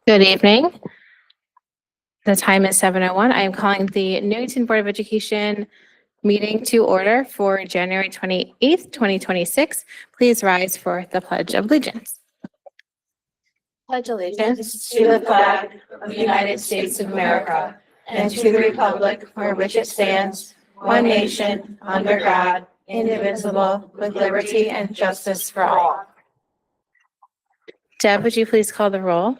Good evening. The time is 7:01. I am calling the Newington Board of Education meeting to order for January 28th, 2026. Please rise for the Pledge of Allegiance. Pledge allegiance to the flag of the United States of America and to the republic for which it stands, one nation, under God, indivisible, with liberty and justice for all. Deb, would you please call the roll?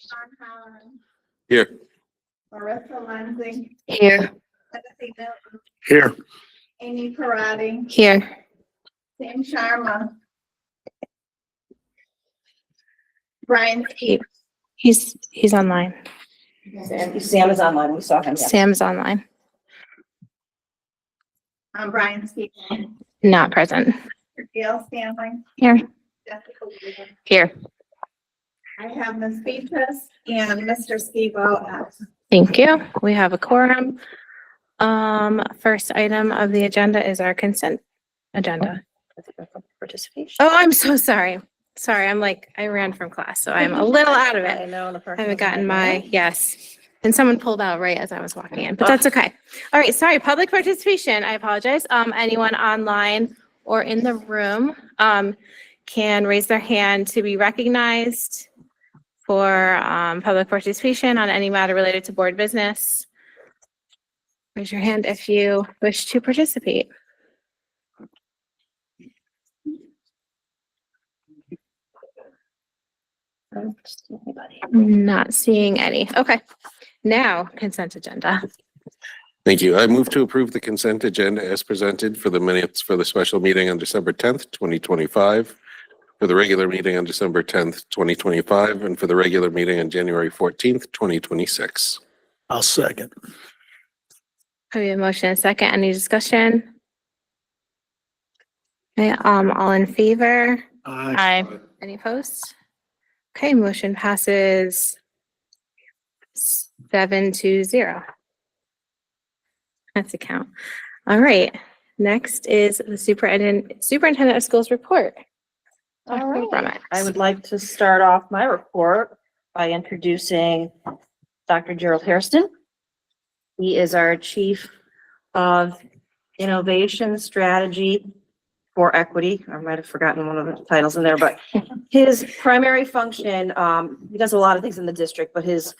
Sean Holland, Here. Marissa Lindsay, Here. Timothy Milton, Here. Amy Parati, Here. Sam Sharma, Brian He's online. Sam is online. We saw him. Yeah. Sam's online. Brian Speaker, Not present. Gail Stanley, Here. Jessica Weaver. Here. I have Ms. Beatrice and Mr. Skibo absent. Thank you. We have a quorum. First item of the agenda is our consent agenda. Participation. Oh, I'm so sorry. Sorry, I ran from class, so I'm a little out of it. I know. I haven't gotten yes. And someone pulled out right as I was walking in, but that's okay. All right, sorry, public participation. I apologize. Anyone online or in the room can raise their hand to be recognized for public participation on any matter related to board business. Raise your hand if you wish to participate. Not seeing any. Okay. Now, consent agenda. Thank you. I move to approve the consent agenda as presented for the minutes for the special meeting on December 10th, 2025, for the regular meeting on December 10th, 2025, and for the regular meeting on January 14th, 2026. I'll second. Have we have a motion and a second? Any discussion? Okay, all in favor? Aye. Any opposed? Okay, motion passes 7-0. That's a count. All right, next is the superintendent of schools report. All right. From it. I would like to start off my report by introducing Dr. Gerald Hairston. He is our Chief of Innovation Strategy for Equity. I might have forgotten one of the titles in there, but his primary function, he does a lot of things in the district, but his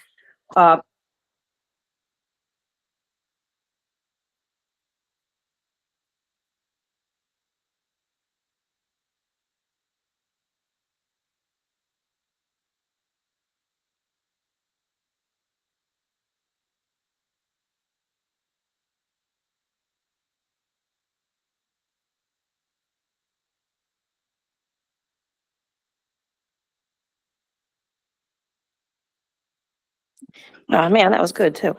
oh man, that was good too.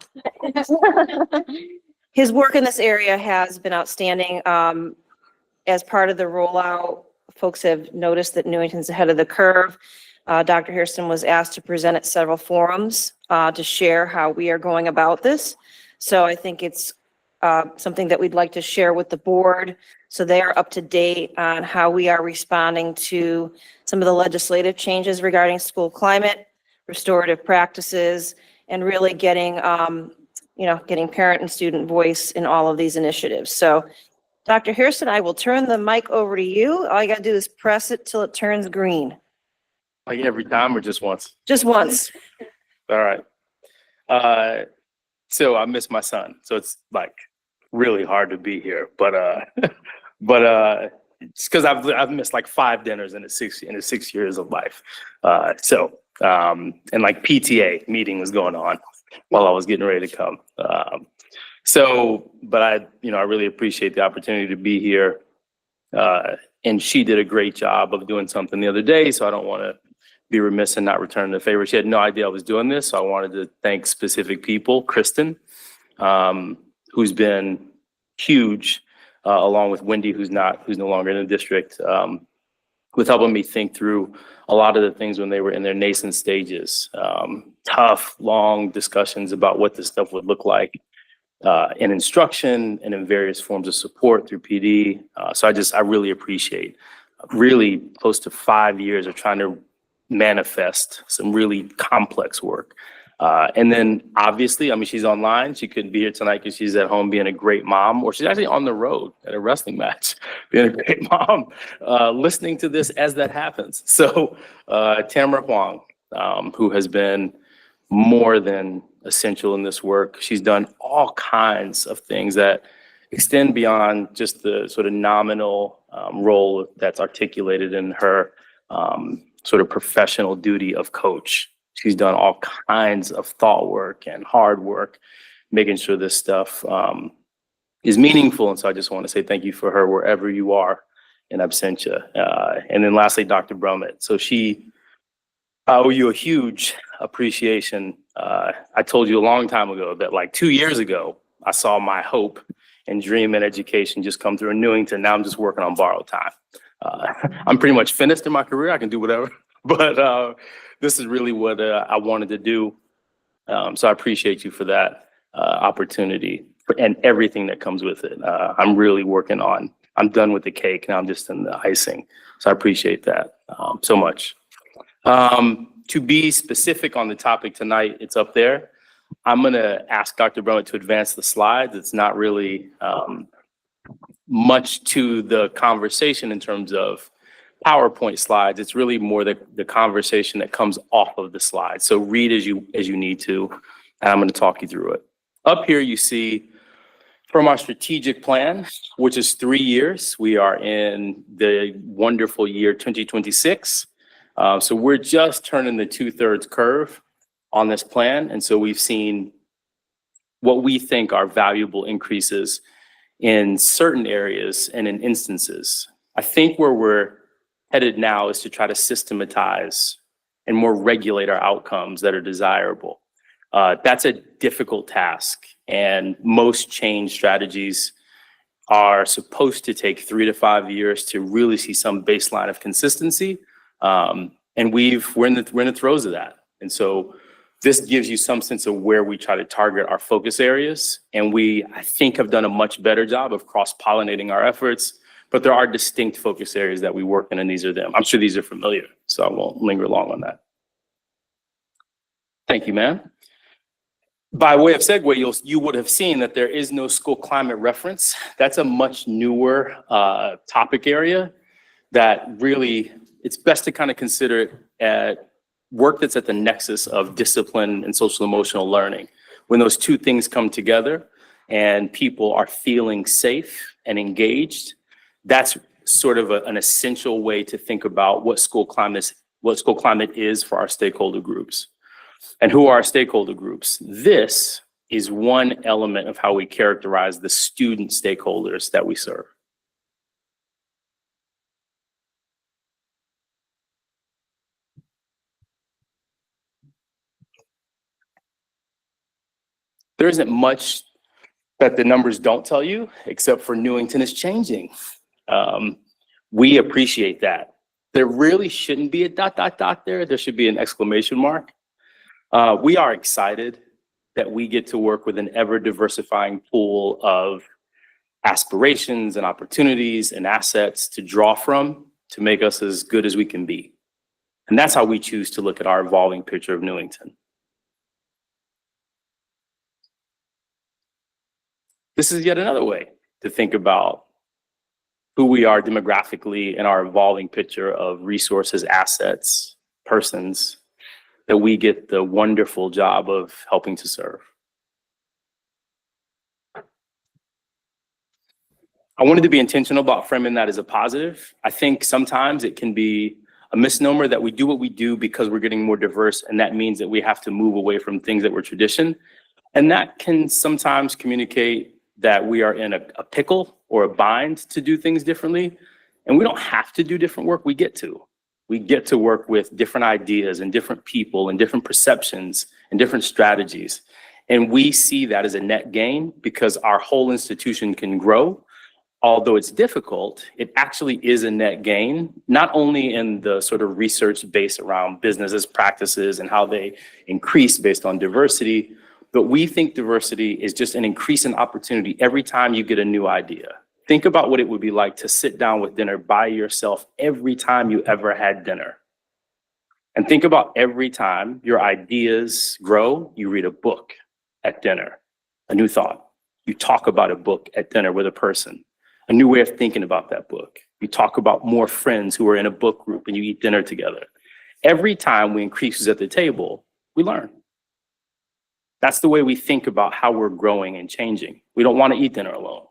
His work in this area has been outstanding. As part of the rollout, folks have noticed that Newington's ahead of the curve. Dr. Hairston was asked to present at several forums to share how we are going about this. So I think it's something that we'd like to share with the board so they are up to date on how we are responding to some of the legislative changes regarding school climate, restorative practices, and really getting, getting parent and student voice in all of these initiatives. So Dr. Hairston, I will turn the mic over to you. All you gotta do is press it till it turns green. Like every time or just once? Just once. All right. So I miss my son. So it's like really hard to be here, but it's because I've missed like 5 dinners in the 6 years of life. And like PTA meeting was going on while I was getting ready to come. But I really appreciate the opportunity to be here. And she did a great job of doing something the other day, so I don't want to be remiss in not returning the favor. She had no idea I was doing this, so I wanted to thank specific people. Kristen, who's been huge, along with Wendy, who's no longer in the district, with helping me think through a lot of the things when they were in their nascent stages. Tough, long discussions about what this stuff would look like. in instruction and in various forms of support through PD. So I really appreciate really close to 5 years of trying to manifest some really complex work. And then obviously, I mean, she's online. She couldn't be here tonight because she's at home being a great mom, or she's actually on the road at a wrestling match, being a great mom, listening to this as that happens. So Tamara Huang, who has been more than essential in this work. She's done all kinds of things that extend beyond just the sort of nominal role that's articulated in her sort of professional duty of coach. She's done all kinds of thought work and hard work, making sure this stuff is meaningful. And so I just want to say thank you for her wherever you are in absentia. And then lastly, Dr. Brummett. So I owe you a huge appreciation. I told you a long time ago that like 2 years ago, I saw my hope and dream in education just come through in Newington. Now I'm just working on borrowed time. I'm pretty much finished in my career. I can do whatever, but this is really what I wanted to do. So I appreciate you for that opportunity and everything that comes with it. I'm really I'm done with the cake. Now I'm just in the icing. So I appreciate that so much. To be specific on the topic tonight, it's up there. I'm going to ask Dr. Brummett to advance the slides. It's not really much to the conversation in terms of PowerPoint slides. It's really more the conversation that comes off of the slides. So read as you need to, and I'm going to talk you through it. Up here you see from our strategic plan, which is 3 years, we are in the wonderful year 2026. So we're just turning the 2/3 curve on this plan. And so we've seen what we think are valuable increases in certain areas and in instances. I think where we're headed now is to try to systematize and more regulate our outcomes that are desirable. That's a difficult task. And most change strategies are supposed to take 3 to 5 years to really see some baseline of consistency. And we're in the throes of that. And so this gives you some sense of where we try to target our focus areas. And I think, have done a much better job of cross-pollinating our efforts, but there are distinct focus areas that we work in, and these are them. I'm sure these are familiar, so I won't linger long on that. Thank you, ma'am. By way of segue, you would have seen that there is no school climate reference. That's a much newer topic area that really, it's best to kind of consider it at work that's at the nexus of discipline and social emotional learning. When those two things come together and people are feeling safe and engaged, that's sort of an essential way to think about what school climate is for our stakeholder groups. And who are our stakeholder groups? This is one element of how we characterize the student stakeholders that we serve. There isn't much that the numbers don't tell you, except for Newington is changing. We appreciate that. There really shouldn't be a ... there. There should be an exclamation mark. We are excited that we get to work with an ever diversifying pool of aspirations and opportunities and assets to draw from to make us as good as we can be. And that's how we choose to look at our evolving picture of Newington. This is yet another way to think about who we are demographically in our evolving picture of resources, assets, persons that we get the wonderful job of helping to serve. I wanted to be intentional about framing that as a positive. I think sometimes it can be a misnomer that we do what we do because we're getting more diverse, and that means that we have to move away from things that were tradition. And that can sometimes communicate that we are in a pickle or a bind to do things differently. And we don't have to do different work, we get to. We get to work with different ideas and different people and different perceptions and different strategies. And we see that as a net gain because our whole institution can grow. Although it's difficult, it actually is a net gain, not only in the sort of research base around businesses, practices, and how they increase based on diversity, but we think diversity is just an increase in opportunity every time you get a new idea. Think about what it would be like to sit down with dinner by yourself every time you ever had dinner. And think about every time your ideas grow, you read a book at dinner, a new thought. You talk about a book at dinner with a person, a new way of thinking about that book. You talk about more friends who are in a book group and you eat dinner together. Every time we increase at the table, we learn. That's the way we think about how we're growing and changing. We don't want to eat dinner alone.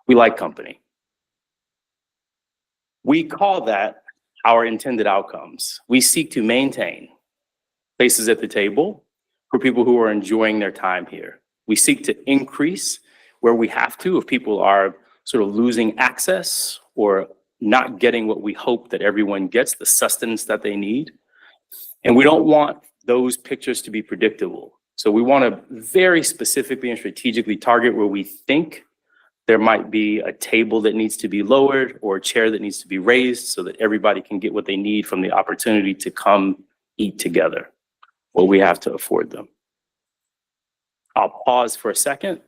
We like company. We call that our intended outcomes. We seek to maintain places at the table for people who are enjoying their time here. We seek to increase where we have to if people are sort of losing access or not getting what we hope that everyone gets, the sustenance that they need. And we don't want those pictures to be predictable. So we want to very specifically and strategically target where we think there might be a table that needs to be lowered or a chair that needs to be raised so that everybody can get what they need from the opportunity to come eat together. Well, we have to afford them. I'll pause for a second.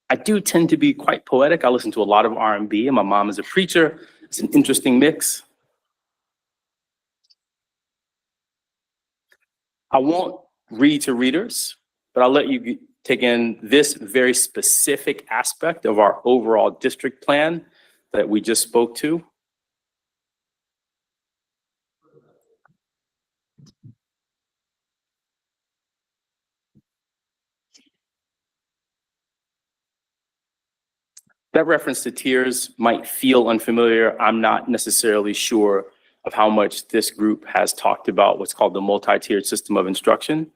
I do tend to be quite poetic. I listen to a lot of R&B, and my mom is a preacher. It's an interesting mix. I won't read to readers, but I'll let you take in this very specific aspect of our overall district plan that we just spoke to. That reference to tiers might feel unfamiliar. I'm not necessarily sure of how much this group has talked about what's called the multi-tiered system of instruction.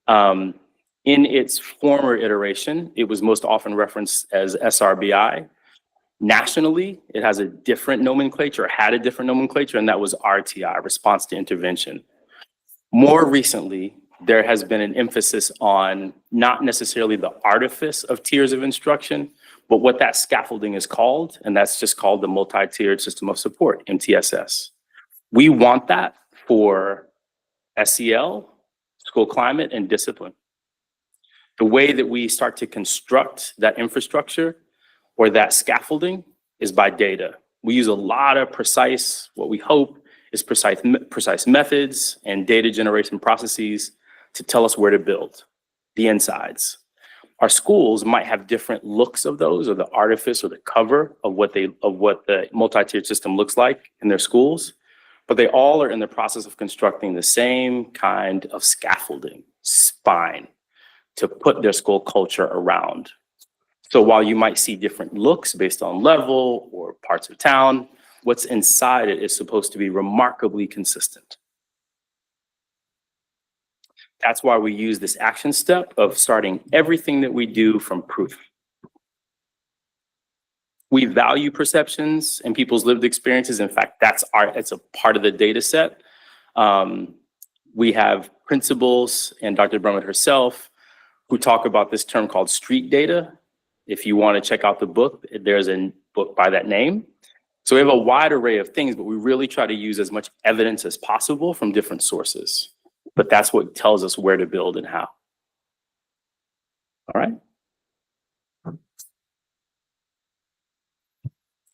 In its former iteration, it was most often referenced as SRBI. Nationally, it has a different nomenclature, had a different nomenclature, and that was RTI, response to intervention. More recently, there has been an emphasis on not necessarily the artifice of tiers of instruction, but what that scaffolding is called, and that's just called the multi-tiered system of support, MTSS. We want that for SEL, school climate, and discipline. The way that we start to construct that infrastructure or that scaffolding is by data. We use a lot of precise, what we hope is precise methods and data generation processes to tell us where to build the insides. Our schools might have different looks of those, or the artifice or the cover of what the multi-tiered system looks like in their schools, but they all are in the process of constructing the same kind of scaffolding, spine, to put their school culture around. So while you might see different looks based on level or parts of town, what's inside it is supposed to be remarkably consistent. That's why we use this action step of starting everything that we do from proof. We value perceptions and people's lived experiences. In fact, it's a part of the data set. We have principals and Dr. Brummett herself who talk about this term called street data. If you want to check out the book, there's a book by that name. So we have a wide array of things, but we really try to use as much evidence as possible from different sources. But that's what tells us where to build and how. All right.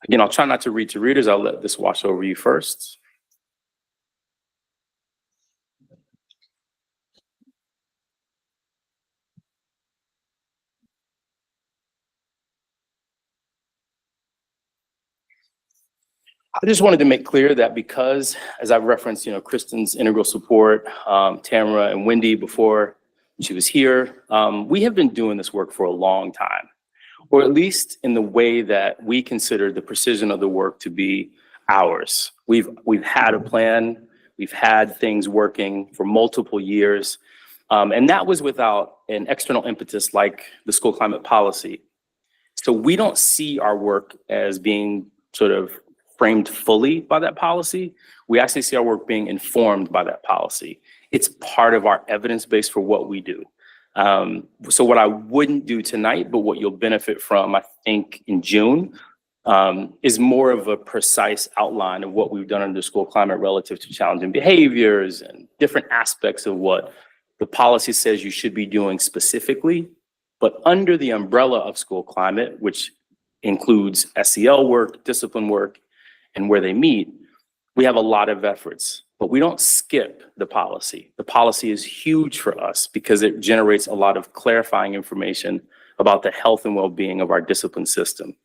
Again, I'll try not to read to readers. I'll let this wash over you first. I just wanted to make clear that because, as I've referenced, Kristen's integral support, Tamara and Wendy before she was here, we have been doing this work for a long time, or at least in the way that we consider the precision of the work to be ours. We've had a plan, we've had things working for multiple years, and that was without an external impetus like the school climate policy. So we don't see our work as being sort of framed fully by that policy. We actually see our work being informed by that policy. It's part of our evidence base for what we do. So what I wouldn't do tonight, but what you'll benefit from, I think, in June, is more of a precise outline of what we've done under school climate relative to challenging behaviors and different aspects of what the policy says you should be doing specifically, but under the umbrella of school climate, which includes SEL work, discipline work, and where they meet, we have a lot of efforts, but we don't skip the policy. The policy is huge for us because it generates a lot of clarifying information about the health and well-being of our discipline system.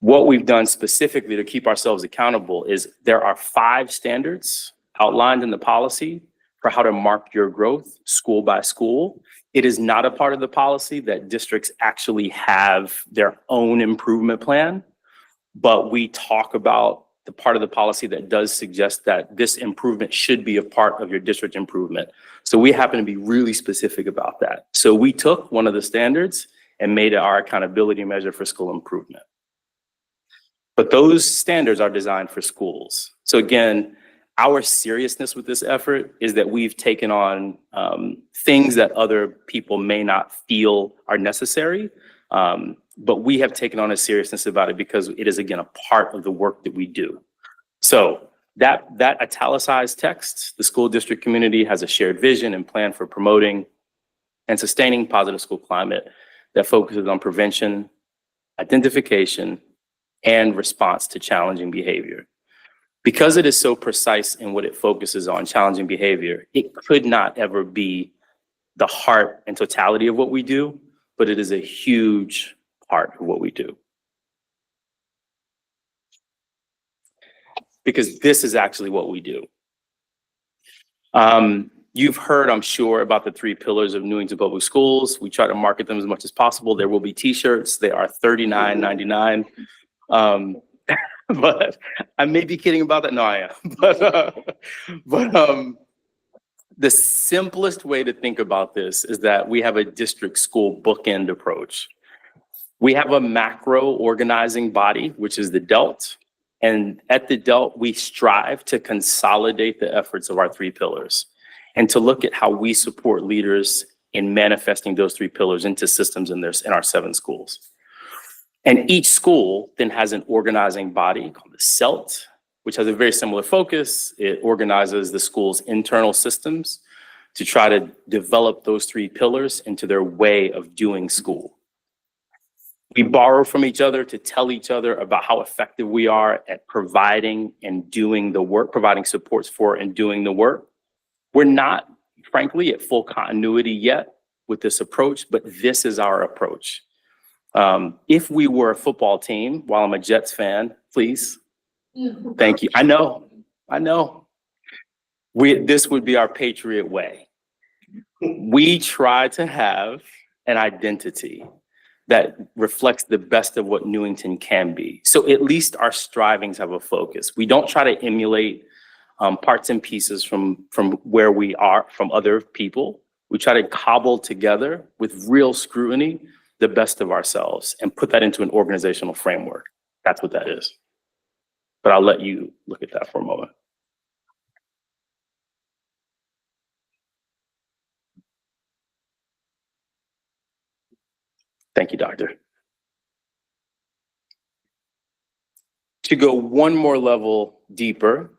What we've done specifically to keep ourselves accountable is there are 5 standards outlined in the policy for how to mark your growth school by school. It is not a part of the policy that districts actually have their own improvement plan, but we talk about the part of the policy that does suggest that this improvement should be a part of your district improvement. So we happen to be really specific about that. So we took one of the standards and made it our accountability measure for school improvement. But those standards are designed for schools. So again, our seriousness with this effort is that we've taken on things that other people may not feel are necessary, but we have taken on a seriousness about it because it is, again, a part of the work that we do. So that italicized text, the school district community has a shared vision and plan for promoting and sustaining positive school climate that focuses on prevention, identification, and response to challenging behavior. Because it is so precise in what it focuses on, challenging behavior, it could not ever be the heart and totality of what we do, but it is a huge part of what we do. Because this is actually what we do. You've heard, I'm sure, about the 3 pillars of Newington Public Schools. We try to market them as much as possible. There will be t-shirts. They are $39.99. But I may be kidding about that. No, I am. But the simplest way to think about this is that we have a district school bookend approach. We have a macro organizing body, which is the DELT. And at the DELT, we strive to consolidate the efforts of our 3 pillars and to look at how we support leaders in manifesting those 3 pillars into systems in our 7 schools. And each school then has an organizing body called the CELT, which has a very similar focus. It organizes the school's internal systems to try to develop those 3 pillars into their way of doing school. We borrow from each other to tell each other about how effective we are at providing and doing the work, providing supports for and doing the work. We're not, frankly, at full continuity yet with this approach, but this is our approach. If we were a football team, while I'm a Jets fan, please, thank you. I know. This would be our Patriot way. We try to have an identity that reflects the best of what Newington can be. So at least our strivings have a focus. We don't try to emulate parts and pieces from where we are, from other people. We try to cobble together with real scrutiny the best of ourselves and put that into an organizational framework. That's what that is. But I'll let you look at that for a moment. Thank you, Doctor. To go one more level deeper,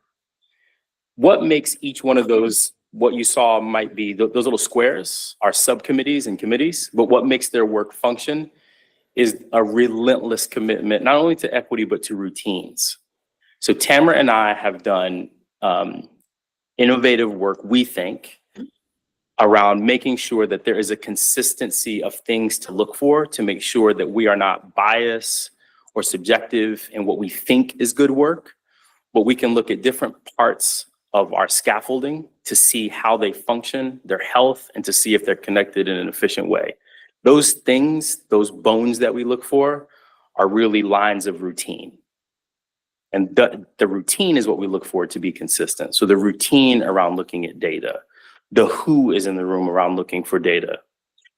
what makes each one of those, what you saw might be, those little squares are subcommittees and committees, but what makes their work function is a relentless commitment, not only to equity, but to routines. So Tamara and I have done innovative work, we think, around making sure that there is a consistency of things to look for to make sure that we are not biased or subjective in what we think is good work, but we can look at different parts of our scaffolding to see how they function, their health, and to see if they're connected in an efficient way. Those things, those bones that we look for are really lines of routine. And the routine is what we look for to be consistent. So the routine around looking at data, the who is in the room around looking for data.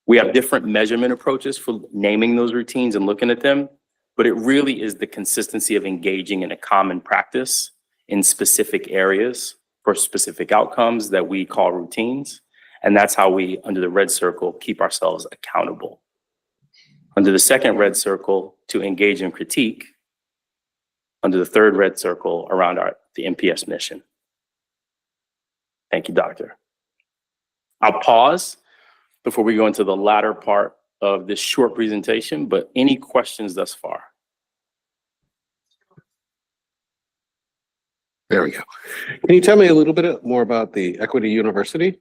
We have different measurement approaches for naming those routines and looking at them, but it really is the consistency of engaging in a common practice in specific areas for specific outcomes that we call routines. And that's how we, under the red circle, keep ourselves accountable. Under the second red circle, to engage in critique. Under the third red circle, around the NPS mission. Thank you, Doctor. I'll pause before we go into the latter part of this short presentation, but any questions thus far? There we go. Can you tell me a little bit more about the Equity University?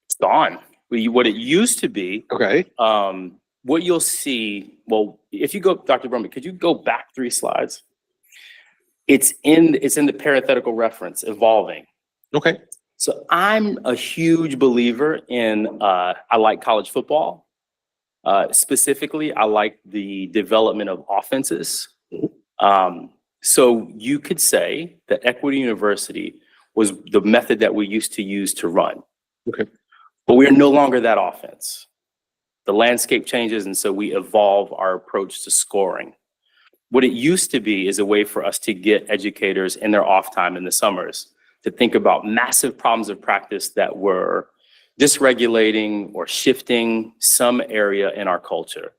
It's gone. What it used to be, Okay. what you'll see, well, if you go, Dr. Brumby, could you go back 3 slides? It's in the parenthetical reference, evolving. Okay. So I'm a huge believer in, I like college football. Specifically, I like the development of offenses. So you could say that Equity University was the method that we used to use to run. Okay. But we are no longer that offense. The landscape changes, and so we evolve our approach to scoring. What it used to be is a way for us to get educators in their off time in the summers to think about massive problems of practice that were dysregulating or shifting some area in our culture.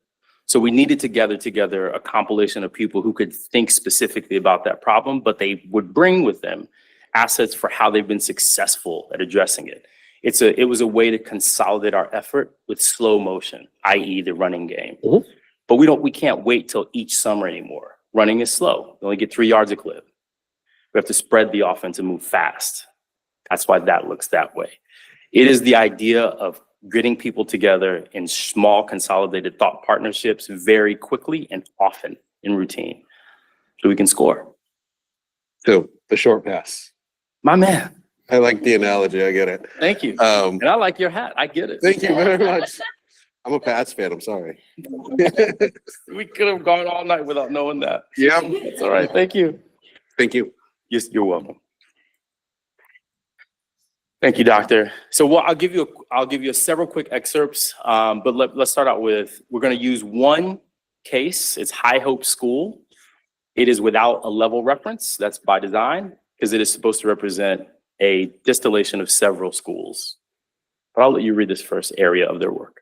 So we needed to gather together a compilation of people who could think specifically about that problem, but they would bring with them assets for how they've been successful at addressing it. It was a way to consolidate our effort with slow motion, i.e. the running game. Mhm. But we can't wait till each summer anymore. Running is slow. You only get 3 yards a clip. We have to spread the offense and move fast. That's why that looks that way. It is the idea of getting people together in small consolidated thought partnerships very quickly and often in routine so we can score. So the short pass. My man, I like the analogy. I get it. thank you. Um, And I like your hat. I get it. thank you very much. I'm a Pats fan. I'm sorry. We could have gone all night without knowing that. Yeah. It's all right. Thank you. Thank you. Yes, you're welcome. Thank you, Doctor. So I'll give you several quick excerpts, but let's start out with, we're going to use one case. It's High Hope School. It is without a level reference. That's by design because it is supposed to represent a distillation of several schools. But I'll let you read this first area of their work.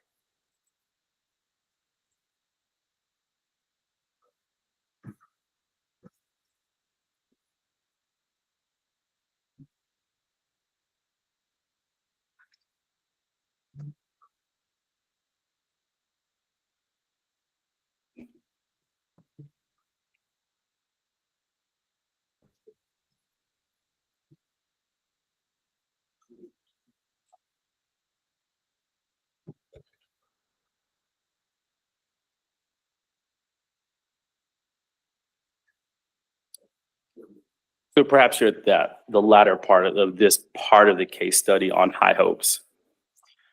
So perhaps you're at the latter part of this part of the case study on High Hopes.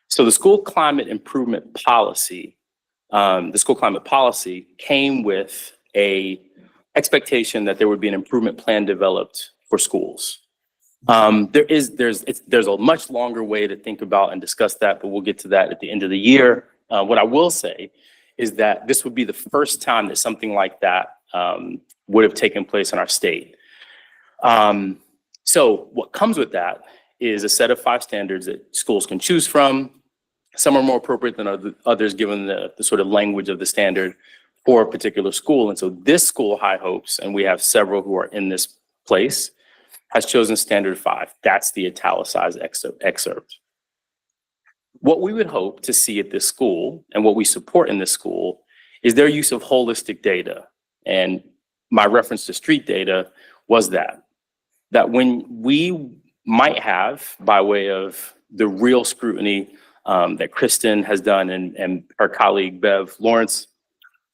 So the school climate improvement policy, came with a expectation that there would be an improvement plan developed for schools. There's a much longer way to think about and discuss that, but we'll get to that at the end of the year. What I will say is that this would be the first time that something like that would have taken place in our state. So what comes with that is a set of 5 standards that schools can choose from. Some are more appropriate than others given the sort of language of the standard for a particular school. And so this school, High Hopes, and we have several who are in this place, has chosen standard 5. That's the italicized excerpt. What we would hope to see at this school and what we support in this school is their use of holistic data. And my reference to street data was that when we might have, by way of the real scrutiny that Kristen has done and her colleague Bev Lawrence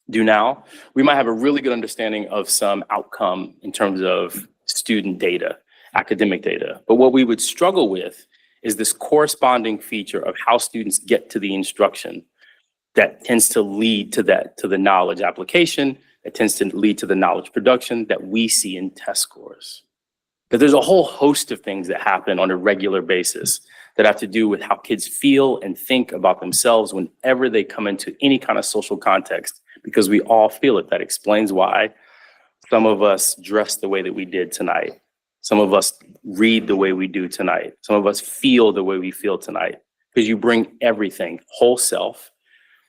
do now, we might have a really good understanding of some outcome in terms of student data, academic data. But what we would struggle with is this corresponding feature of how students get to the instruction that tends to lead to the knowledge application, that tends to lead to the knowledge production that we see in test scores. Because there's a whole host of things that happen on a regular basis that have to do with how kids feel and think about themselves whenever they come into any kind of social context, because we all feel it. That explains why some of us dress the way that we did tonight. Some of us read the way we do tonight. Some of us feel the way we feel tonight, because you bring everything, whole self.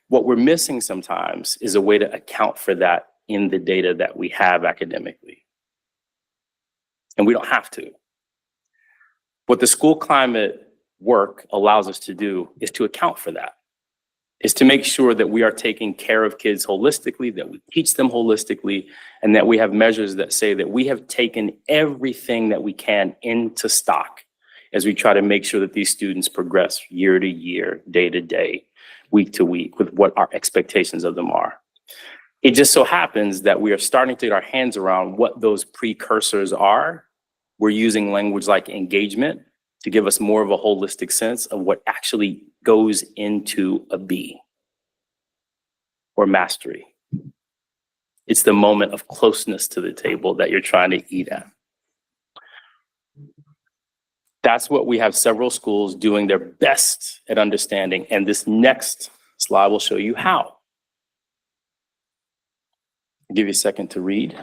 What we're missing sometimes is a way to account for that in the data that we have academically. And we don't have to. What the school climate work allows us to do is to account for that, is to make sure that we are taking care of kids holistically, that we teach them holistically, and that we have measures that say that we have taken everything that we can into stock as we try to make sure that these students progress year to year, day to day, week to week with what our expectations of them are. It just so happens that we are starting to get our hands around what those precursors are. We're using language like engagement to give us more of a holistic sense of what actually goes into a B or mastery. It's the moment of closeness to the table that you're trying to eat at. That's what we have several schools doing their best at understanding. And this next slide will show you how. I'll give you a second to read.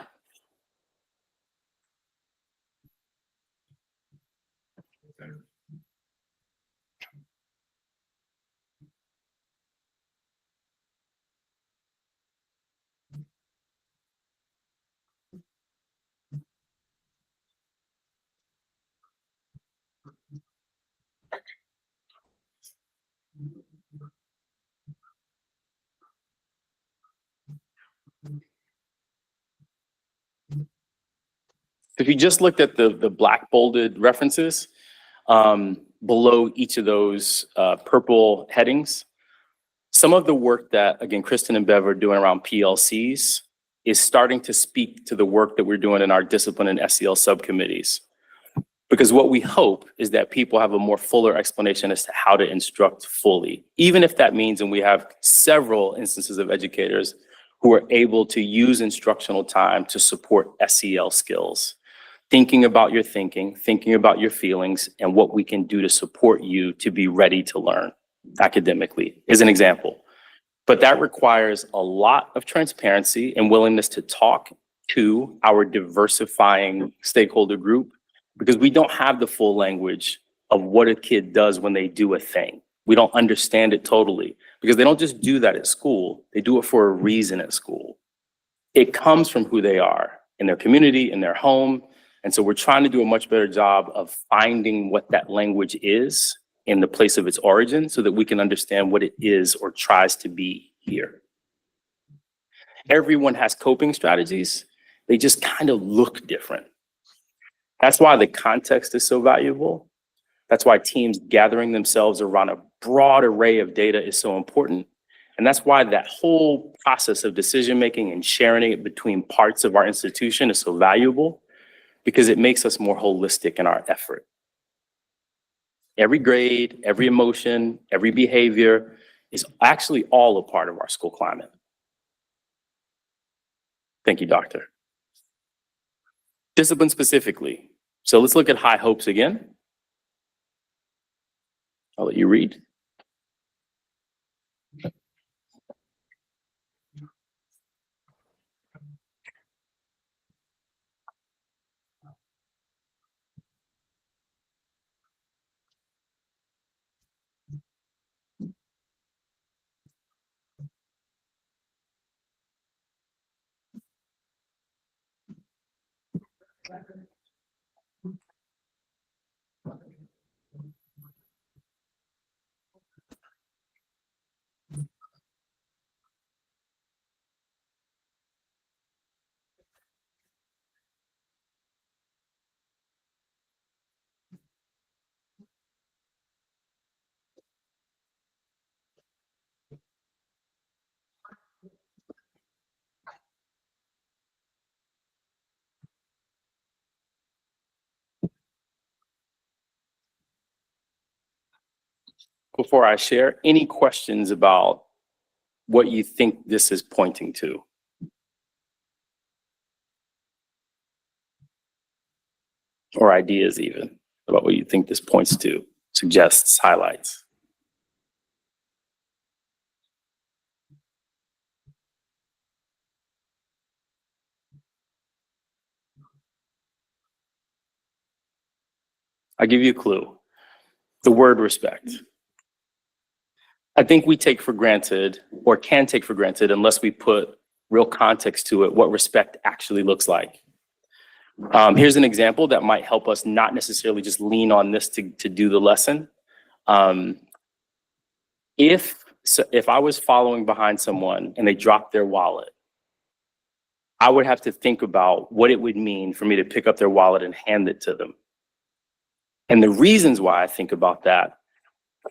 If you just looked at the black bolded references below each of those purple headings, some of the work that, again, Kristen and Bev are doing around PLCs is starting to speak to the work that we're doing in our discipline and SEL subcommittees. Because what we hope is that people have a more fuller explanation as to how to instruct fully, even if that means, and we have several instances of educators who are able to use instructional time to support SEL skills. Thinking about your thinking about your feelings, and what we can do to support you to be ready to learn academically is an example. But that requires a lot of transparency and willingness to talk to our diversifying stakeholder group, because we don't have the full language of what a kid does when they do a thing. We don't understand it totally, because they don't just do that at school. They do it for a reason at school. It comes from who they are in their community, in their home. And so we're trying to do a much better job of finding what that language is in the place of its origin so that we can understand what it is or tries to be here. Everyone has coping strategies. They just kind of look different. That's why the context is so valuable. That's why teams gathering themselves around a broad array of data is so important. And that's why that whole process of decision-making and sharing it between parts of our institution is so valuable, because it makes us more holistic in our effort. Every grade, every emotion, every behavior is actually all a part of our school climate. Thank you, Doctor. Discipline specifically. So let's look at high hopes again. I'll let you read. Before I share, any questions about what you think this is pointing to? Or ideas even about what you think this points to, suggests, highlights? I'll give you a clue. The word respect. I think we take for granted, or can take for granted, unless we put real context to it, what respect actually looks like. Here's an example that might help us not necessarily just lean on this to do the lesson. If I was following behind someone and they dropped their wallet, I would have to think about what it would mean for me to pick up their wallet and hand it to them. And the reasons why I think about that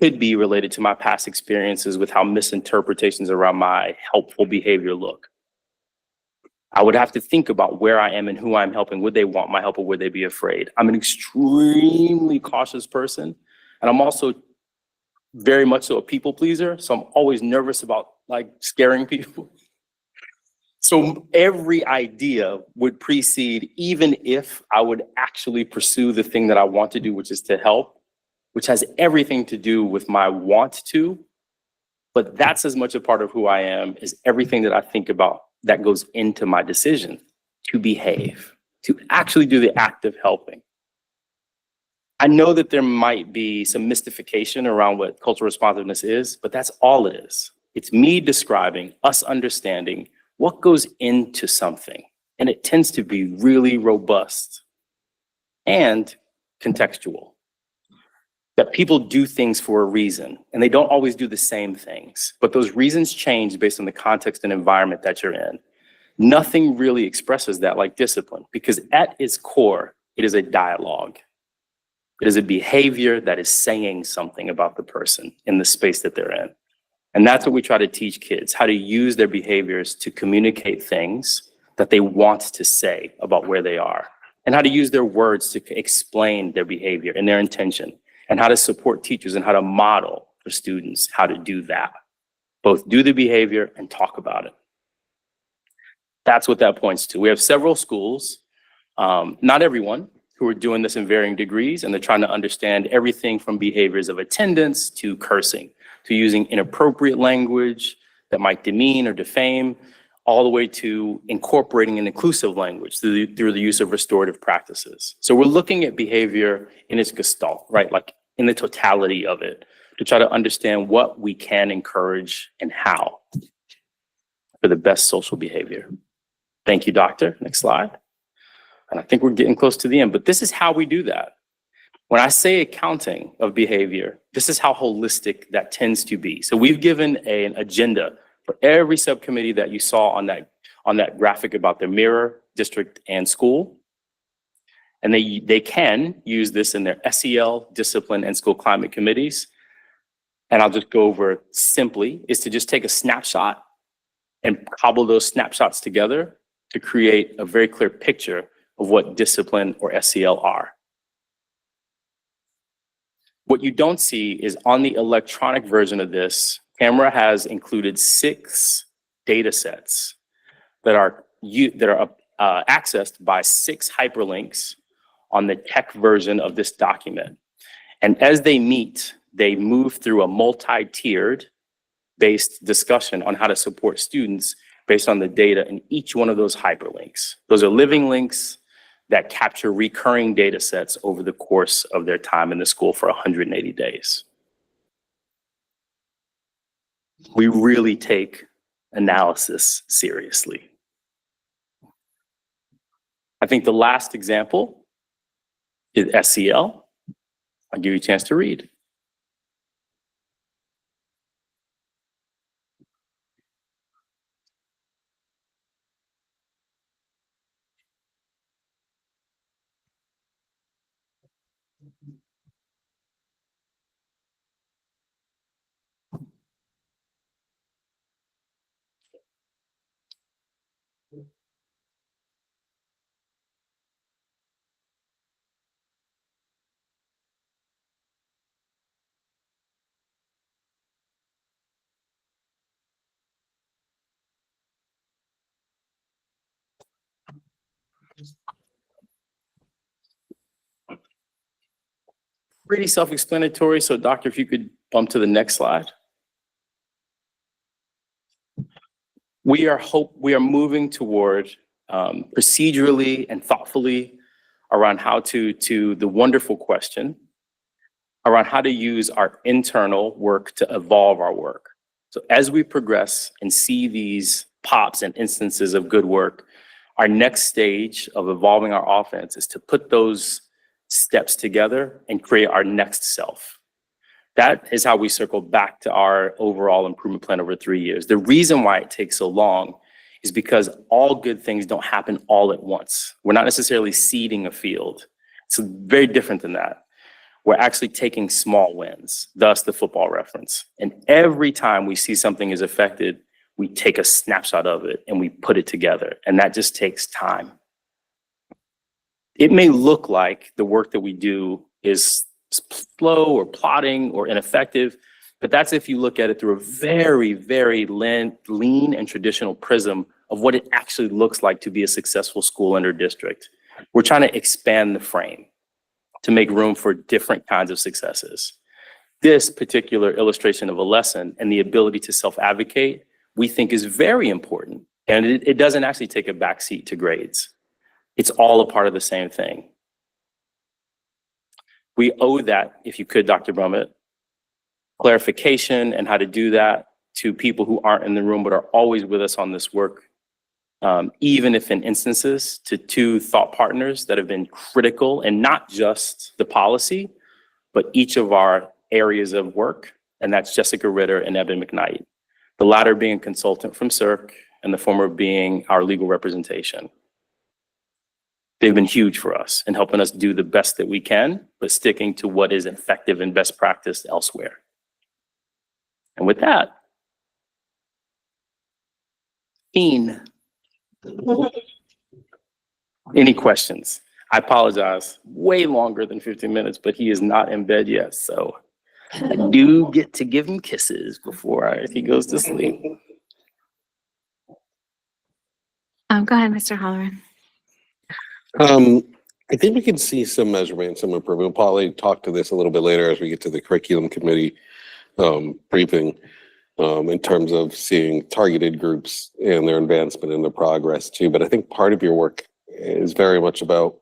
could be related to my past experiences with how misinterpretations around my helpful behavior look. I would have to think about where I am and who I'm helping. Would they want my help or would they be afraid? I'm an extremely cautious person. And I'm also very much so a people pleaser. So I'm always nervous about like scaring people. So every idea would precede, even if I would actually pursue the thing that I want to do, which is to help, which has everything to do with my want to. But that's as much a part of who I am as everything that I think about that goes into my decision to behave, to actually do the act of helping. I know that there might be some mystification around what cultural responsiveness is, but that's all it is. It's me describing, us understanding what goes into something. And it tends to be really robust and contextual. That people do things for a reason, and they don't always do the same things, but those reasons change based on the context and environment that you're in. Nothing really expresses that like discipline, because at its core, it is a dialogue. It is a behavior that is saying something about the person in the space that they're in. And that's what we try to teach kids, how to use their behaviors to communicate things that they want to say about where they are, and how to use their words to explain their behavior and their intention, and how to support teachers and how to model for students how to do that. Both do the behavior and talk about it. That's what that points to. We have several schools, not everyone, who are doing this in varying degrees, and they're trying to understand everything from behaviors of attendance to cursing, to using inappropriate language that might demean or defame, all the way to incorporating an inclusive language through the use of restorative practices. So we're looking at behavior in its gestalt, right? Like in the totality of it, to try to understand what we can encourage and how for the best social behavior. Thank you, Doctor. Next slide. And I think we're getting close to the end, but this is how we do that. When I say accounting of behavior, this is how holistic that tends to be. So we've given an agenda for every subcommittee that you saw on that graphic about the mirror, district, and school. And they can use this in their SEL, discipline, and school climate committees. And I'll just go over simply, is to just take a snapshot and cobble those snapshots together to create a very clear picture of what discipline or SEL are. What you don't see is on the electronic version of this, Camera has included 6 data sets that are accessed by 6 hyperlinks on the tech version of this document. And as they meet, they move through a multi-tiered based discussion on how to support students based on the data in each one of those hyperlinks. Those are living links that capture recurring data sets over the course of their time in the school for 180 days. We really take analysis seriously. I think the last example is SEL. I'll give you a chance to read. Pretty self-explanatory. So Doctor, if you could bump to the next slide. We are moving toward procedurally and thoughtfully around how to the wonderful question around how to use our internal work to evolve our work. So as we progress and see these pops and instances of good work, our next stage of evolving our offense is to put those steps together and create our next self. That is how we circle back to our overall improvement plan over 3 years. The reason why it takes so long is because all good things don't happen all at once. We're not necessarily seeding a field. It's very different than that. We're actually taking small wins, thus the football reference. And every time we see something is affected, we take a snapshot of it and we put it together. And that just takes time. It may look like the work that we do is slow or plodding or ineffective, but that's if you look at it through a very, very lean and traditional prism of what it actually looks like to be a successful school in our district. We're trying to expand the frame to make room for different kinds of successes. This particular illustration of a lesson and the ability to self-advocate, we think is very important. And it doesn't actually take a backseat to grades. It's all a part of the same thing. We owe that, if you could, Dr. Brummett, clarification and how to do that to people who aren't in the room but are always with us on this work, even if in instances to 2 thought partners that have been critical, and not just the policy, but each of our areas of work, and that's Jessica Ritter and Evan McKnight. The latter being a consultant from CERC and the former being our legal representation. They've been huge for us in helping us do the best that we can, but sticking to what is effective and best practice elsewhere. And with that, Dean, any questions? I apologize, way longer than 15 minutes, but he is not in bed yet, so I do get to give him kisses before he goes to sleep. Go ahead, Mr. Holloran. I think we can see some measurement, some improvement. We'll probably talk to this a little bit later as we get to the curriculum committee briefing in terms of seeing targeted groups and their advancement and their progress too. But I think part of your work is very much about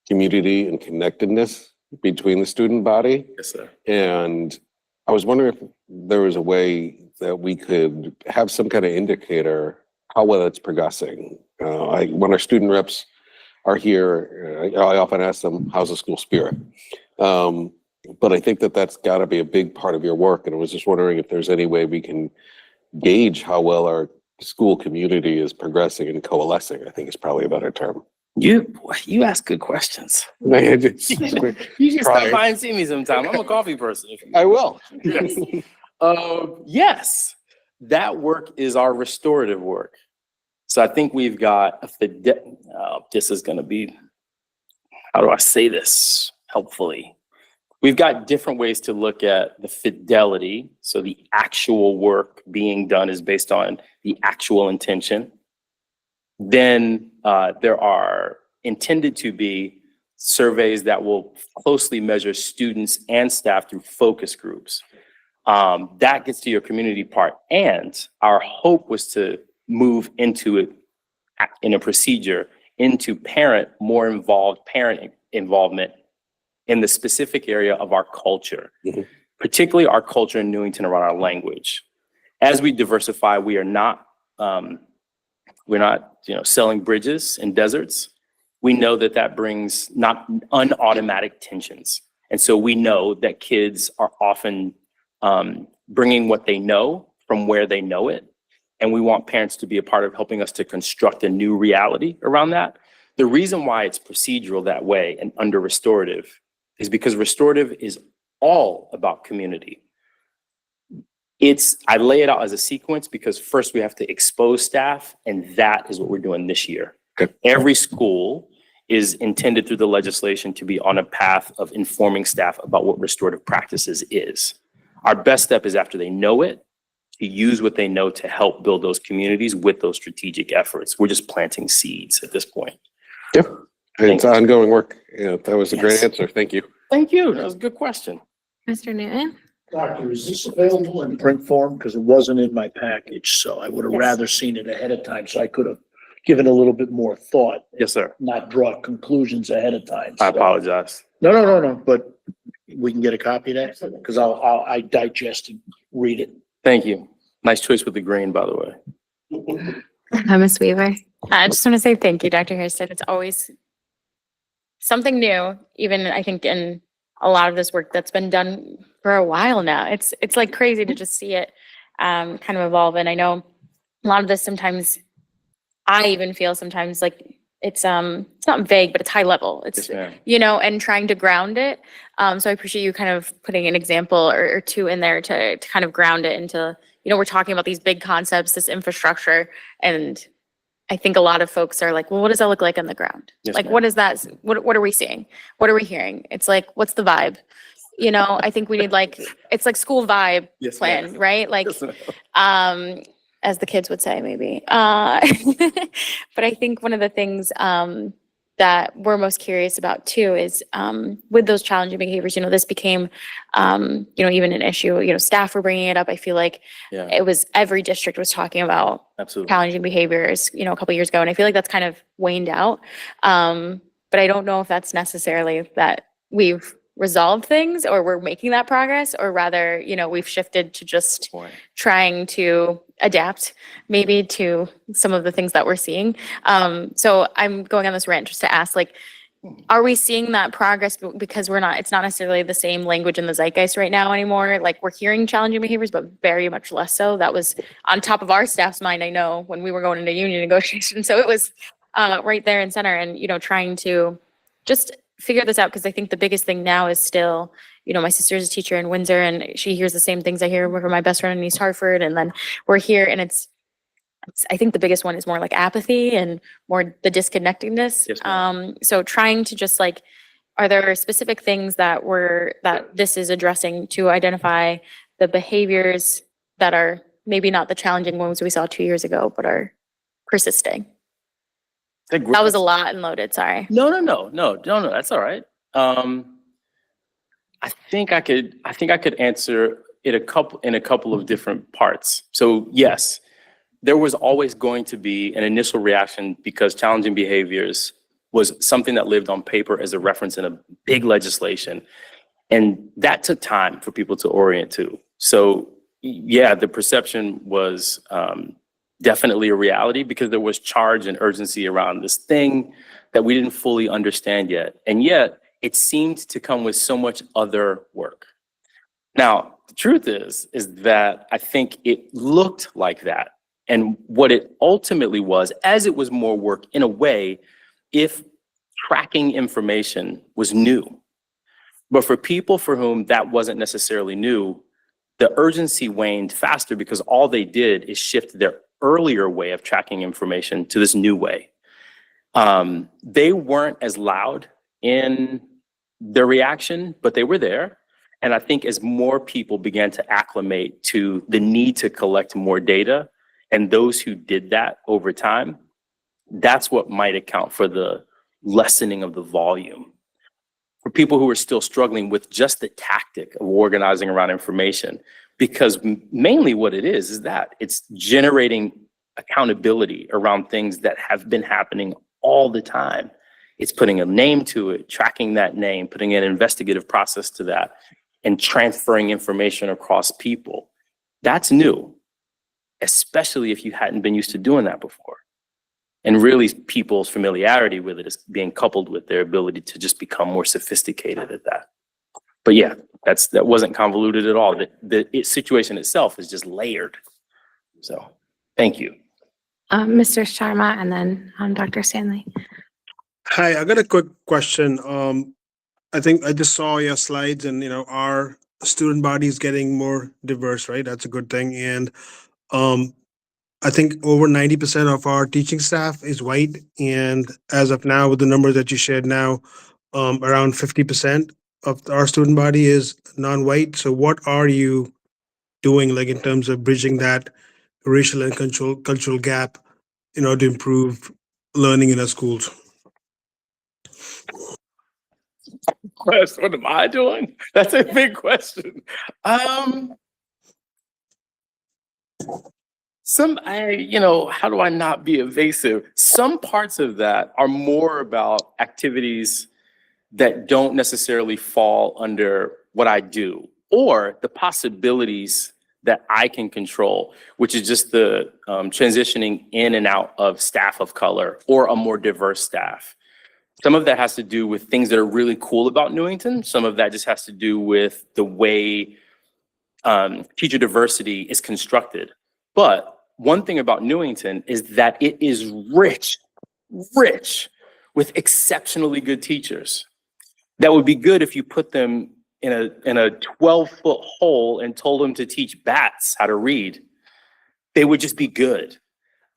community and connectedness between the student body. Yes, sir. And I was wondering if there was a way that we could have some kind of indicator how well it's progressing. When our student reps are here, I often ask them, how's the school spirit? But I think that that's got to be a big part of your work. And I was just wondering if there's any way we can gauge how well our school community is progressing and coalescing, I think is probably a better term. You ask good questions. I You should stop by and see me sometime. I'm a coffee person. will. Yes. Yes, that work is our restorative work. So I think we've got this is going to be, how do I say this helpfully? We've got different ways to look at the fidelity. So the actual work being done is based on the actual intention. Then there are intended to be surveys that will closely measure students and staff through focus groups. That gets to your community part. And our hope was to move into it in a procedure into more involved parent involvement in the specific area of our culture, particularly our culture in Newington around our language. As we diversify, we're not selling bridges in deserts. We know that brings not unautomatic tensions. And so we know that kids are often bringing what they know from where they know it. And we want parents to be a part of helping us to construct a new reality around that. The reason why it's procedural that way and under restorative is because restorative is all about community. I lay it out as a sequence because first we have to expose staff, and that is what we're doing this year. Okay. Every school is intended through the legislation to be on a path of informing staff about what restorative practices is. Our best step is after they know it, to use what they know to help build those communities with those strategic efforts. We're just planting seeds at this point. Yep. It's ongoing work. Yeah, that was a great Yes. answer. Thank you. Thank you. That was a good question. Mr. Newton? Doctor, is this available in print form? Because it wasn't in my package, so I would have Yes. rather seen it ahead of time, so I could have given a little bit more thought, Yes, sir. not draw conclusions ahead of time. I So- apologize. No, but we can get a copy of that, because I digest and read it. Thank you. Nice choice with the green, by the way. Ms. Weaver? I just want to say thank you, Dr. Hairston. It's always something new, even I think in a lot of this work that's been done for a while now. It's like crazy to just see it kind of evolve. And I know a lot of this sometimes I even feel sometimes like it's not vague, but it's high level. It's, Yes, ma'am. you know, and trying to ground it. So I appreciate you kind of putting an example or two in there to kind of ground it into, you know, we're talking about these big concepts, this infrastructure, and I think a lot of folks are like, well, what does that look like on the ground? Yes, Like, ma'am. what is that? What are we seeing? What are we hearing? It's like, what's the vibe? You know, I think we need like, it's like school vibe Yes, plan, ma'am. right? Like, Yes, ma'am. as the kids would say, maybe. But I think one of the things that we're most curious about too is with those challenging behaviors, you know, this became, you know, even an issue, you know, staff were bringing it up. I feel like Yeah, it was every district was talking about absolutely. challenging behaviors, you know, a couple years ago. And I feel like that's kind of waned out. But I don't know if that's necessarily that we've resolved things or we're making that progress, or rather, you know, we've shifted to just Point. trying to adapt maybe to some of the things that we're seeing. So I'm going on this rant just to ask, like, are we seeing that progress because it's not necessarily the same language in the zeitgeist right now anymore? Like, we're hearing challenging behaviors, but very much less so. That was on top of our staff's mind, I know, when we were going into union negotiations. So it was right there in center, and, you know, trying to just figure this out, because I think the biggest thing now is still, you know, my sister's a teacher in Windsor and she hears the same things I hear from my best friend in East Hartford. And then we're here, and it's I think the biggest one is more like apathy and more the disconnectedness. Yes, ma'am. So trying to just like, are there specific things that this is addressing to identify the behaviors that are maybe not the challenging ones we saw 2 years ago, but are persisting? That was a lot and loaded, sorry. No, that's all right. I think I could answer it in a couple of different parts. So yes, there was always going to be an initial reaction because challenging behaviors was something that lived on paper as a reference in a big legislation. And that took time for people to orient to. So yeah, the perception was definitely a reality because there was charge and urgency around this thing that we didn't fully understand yet. And yet it seemed to come with so much other work. Now, the truth is that I think it looked like that. And what it ultimately was, as it was more work in a way, if tracking information was new. But for people for whom that wasn't necessarily new, the urgency waned faster because all they did is shift their earlier way of tracking information to this new way. They weren't as loud in their reaction, but they were there. And I think as more people began to acclimate to the need to collect more data, and those who did that over time, that's what might account for the lessening of the volume. For people who are still struggling with just the tactic of organizing around information, because mainly what it is that it's generating accountability around things that have been happening all the time. It's putting a name to it, tracking that name, putting an investigative process to that, and transferring information across people. That's new, especially if you hadn't been used to doing that before. And really people's familiarity with it is being coupled with their ability to just become more sophisticated at that. But yeah, that wasn't convoluted at all. The situation itself is just layered. So thank you. Mr. Sharma and then Dr. Stanley. Hi, I got a quick question. I think I just saw your slides and, you know, our student body is getting more diverse, right? That's a good thing. And I think over 90% of our teaching staff is white. And as of now, with the numbers that you shared now, around 50% of our student body is non-white. So what are you doing, like, in terms of bridging that racial and cultural gap, you know, to improve learning in our schools? What am I doing? That's a big question. How do I not be evasive? Some parts of that are more about activities that don't necessarily fall under what I do, or the possibilities that I can control, which is just the transitioning in and out of staff of color or a more diverse staff. Some of that has to do with things that are really cool about Newington. Some of that just has to do with the way teacher diversity is constructed. But one thing about Newington is that it is rich with exceptionally good teachers. That would be good if you put them in a 12-foot hole and told them to teach bats how to read. They would just be good.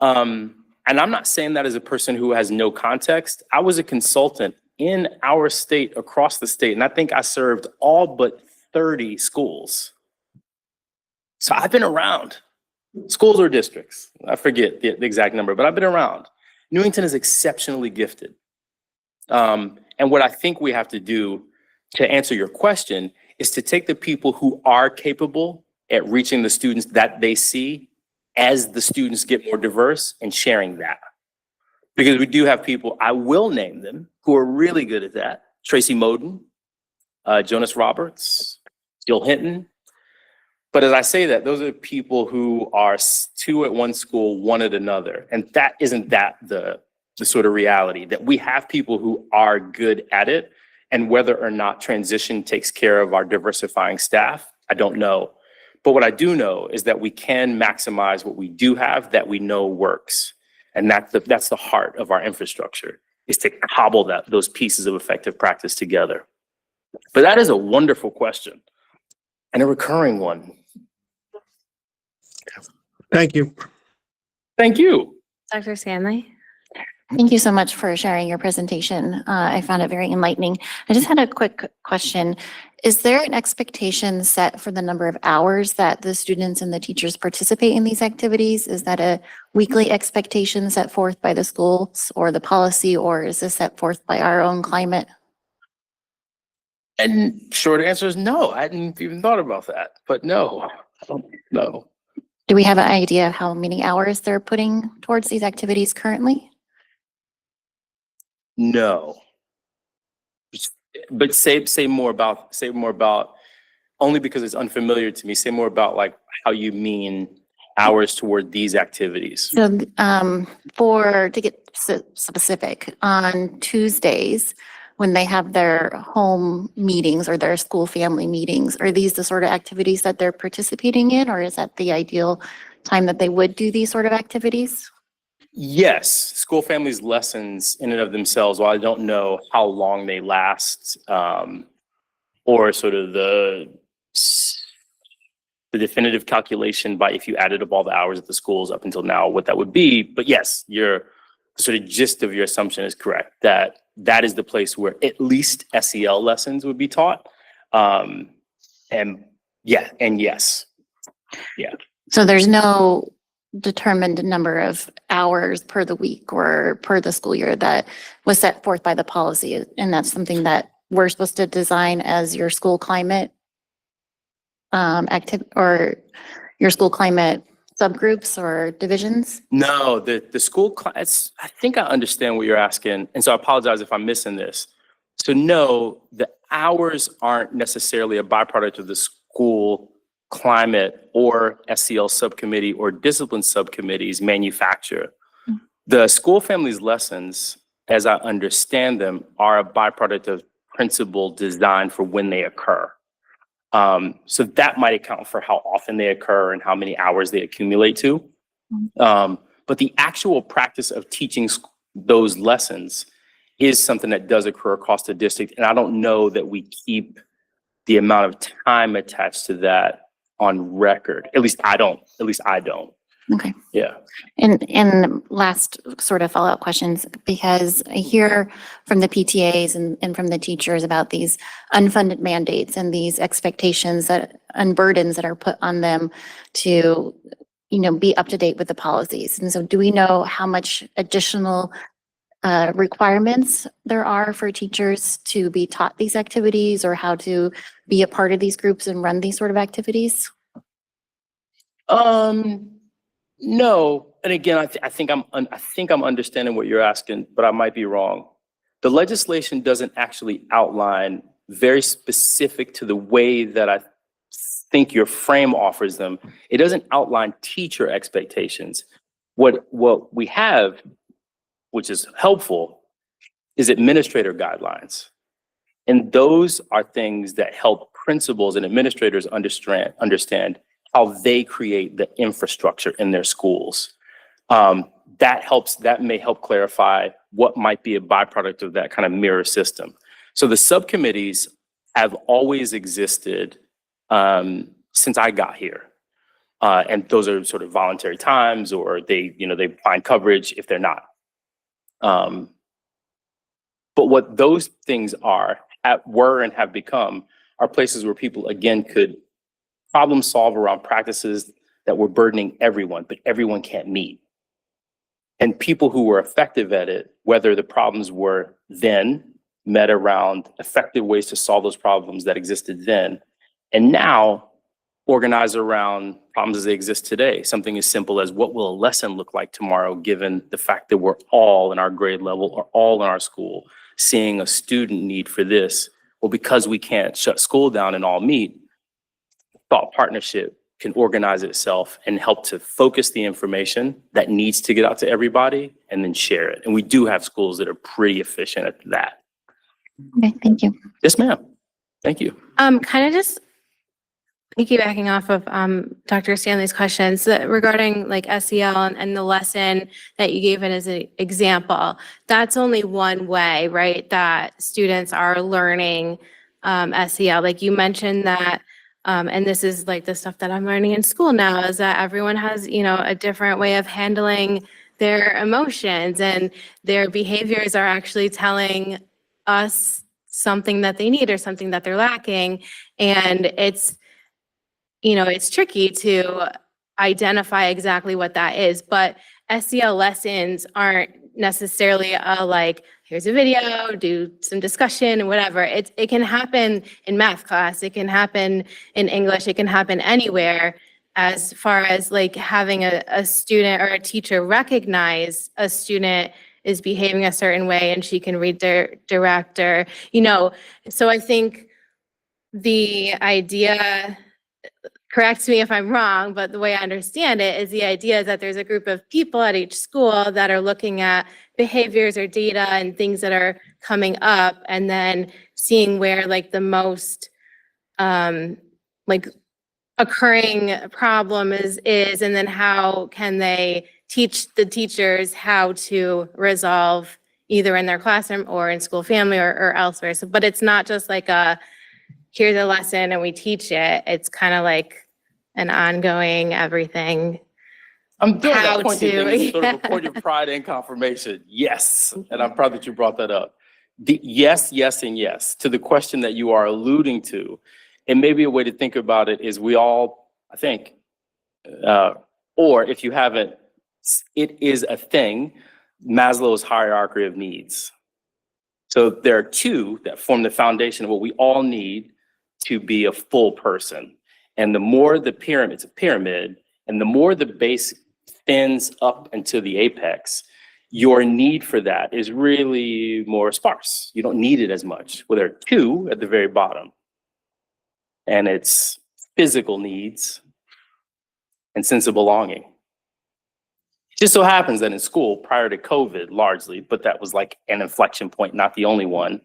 And I'm not saying that as a person who has no context. I was a consultant in our state, across the state, and I think I served all but 30 schools. So I've been around. Schools or districts, I forget the exact number, but I've been around. Newington is exceptionally gifted. And what I think we have to do to answer your question is to take the people who are capable at reaching the students that they see as the students get more diverse and sharing that. Because we do have people, I will name them, who are really good at that. Tracy Moden, Jonas Roberts, Jill Hinton. But as I say that, those are people who are 2 at one school, 1 at another. And that isn't the sort of reality, that we have people who are good at it. And whether or not transition takes care of our diversifying staff, I don't know. But what I do know is that we can maximize what we do have that we know works. And that's the heart of our infrastructure, is to cobble those pieces of effective practice together. But that is a wonderful question and a recurring one. Thank you. Thank you. Dr. Stanley? Thank you so much for sharing your presentation. I found it very enlightening. I just had a quick question. Is there an expectation set for the number of hours that the students and the teachers participate in these activities? Is that a weekly expectation set forth by the schools or the policy, or is this set forth by our own climate? And short answer is no. I hadn't even thought about that, but no. No. Do we have an idea of how many hours they're putting towards these activities currently? No. But say more about, only because it's unfamiliar to me, say more about like how you mean hours toward these activities. So, to get specific, on Tuesdays, when they have their home meetings or their school family meetings, are these the sort of activities that they're participating in, or is that the ideal time that they would do these sort of activities? Yes, school families lessons in and of themselves, while I don't know how long they last, or sort of the definitive calculation by if you added up all the hours at the schools up until now, what that would be. But yes, the sort of gist of your assumption is correct, that is the place where at least SEL lessons would be taught. And yes. Yeah. So there's no determined number of hours per the week or per the school year that was set forth by the policy, and that's something that we're supposed to design as your school climate or your school climate subgroups or divisions? No, the school class, I think I understand what you're asking. And so I apologize if I'm missing this. So no, the hours aren't necessarily a byproduct of the school climate or SEL subcommittee or discipline subcommittees manufacture. The school families lessons, as I understand them, are a byproduct of principal design for when they occur. So that might account for how often they occur and how many hours they accumulate to. But the actual practice of teaching those lessons is something that does occur across the district. And I don't know that we keep the amount of time attached to that on record. At least I don't. Okay. Yeah. And last sort of follow-up questions, because I hear from the PTAs and from the teachers about these unfunded mandates and these expectations and burdens that are put on them to, be up to date with the policies. And so do we know how much additional requirements there are for teachers to be taught these activities or how to be a part of these groups and run these sort of activities? No, and again, I think I'm understanding what you're asking, but I might be wrong. The legislation doesn't actually outline very specific to the way that I think your frame offers them. It doesn't outline teacher expectations. What we have, which is helpful, is administrator guidelines. And those are things that help principals and administrators understand how they create the infrastructure in their schools. That may help clarify what might be a byproduct of that kind of mirror system. So the subcommittees have always existed since I got here. And those are sort of voluntary times, or they find coverage if they're not. But what those things were and have become are places where people, again, could problem solve around practices that were burdening everyone, but everyone can't meet. And people who were effective at it, whether the problems were then met around effective ways to solve those problems that existed then, and now organize around problems as they exist today. Something as simple as, what will a lesson look like tomorrow, given the fact that we're all in our grade level or all in our school seeing a student need for this? Well, because we can't shut school down and all meet, thought partnership can organize itself and help to focus the information that needs to get out to everybody and then share it. And we do have schools that are pretty efficient at that. Okay, thank you. Yes, ma'am. Thank you. Kind of just piggybacking off of Dr. Stanley's questions regarding like SEL and the lesson that you gave it as an example. That's only one way, right, that students are learning SEL. Like you mentioned that, and this is like the stuff that I'm learning in school now, is that everyone has, a different way of handling their emotions, and their behaviors are actually telling us something that they need or something that they're lacking. And it's tricky to identify exactly what that is, but SEL lessons aren't necessarily like, here's a video, do some discussion and whatever. It can happen in math class, it can happen in English, it can happen anywhere, as far as like having a student or a teacher recognize a student is behaving a certain way and she can read their director, So I think the idea, correct me if I'm wrong, but the way I understand it is the idea is that there's a group of people at each school that are looking at behaviors or data and things that are coming up, and then seeing where like the most like occurring problem is, and then how can they teach the teachers how to resolve either in their classroom or in school family or elsewhere. So, but it's not just like here's a lesson and we teach it. It's kind of like an ongoing everything. I'm doing How that pointy to- thing, it's sort of a point of pride and confirmation. Yes, and I'm proud that you brought that up. The yes, yes, and yes to the question that you are alluding to. And maybe a way to think about it is we all, I think, or if you haven't, it is a thing, Maslow's hierarchy of needs. So there are two that form the foundation of what we all need to be a full person. And the more the pyramid, it's a pyramid, and the more the base thins up into the apex, your need for that is really more sparse. You don't need it as much. Well, there are two at the very bottom. And it's physical needs and sense of belonging. It just so happens that in school, prior to COVID largely, but that was like an inflection point, not the only one,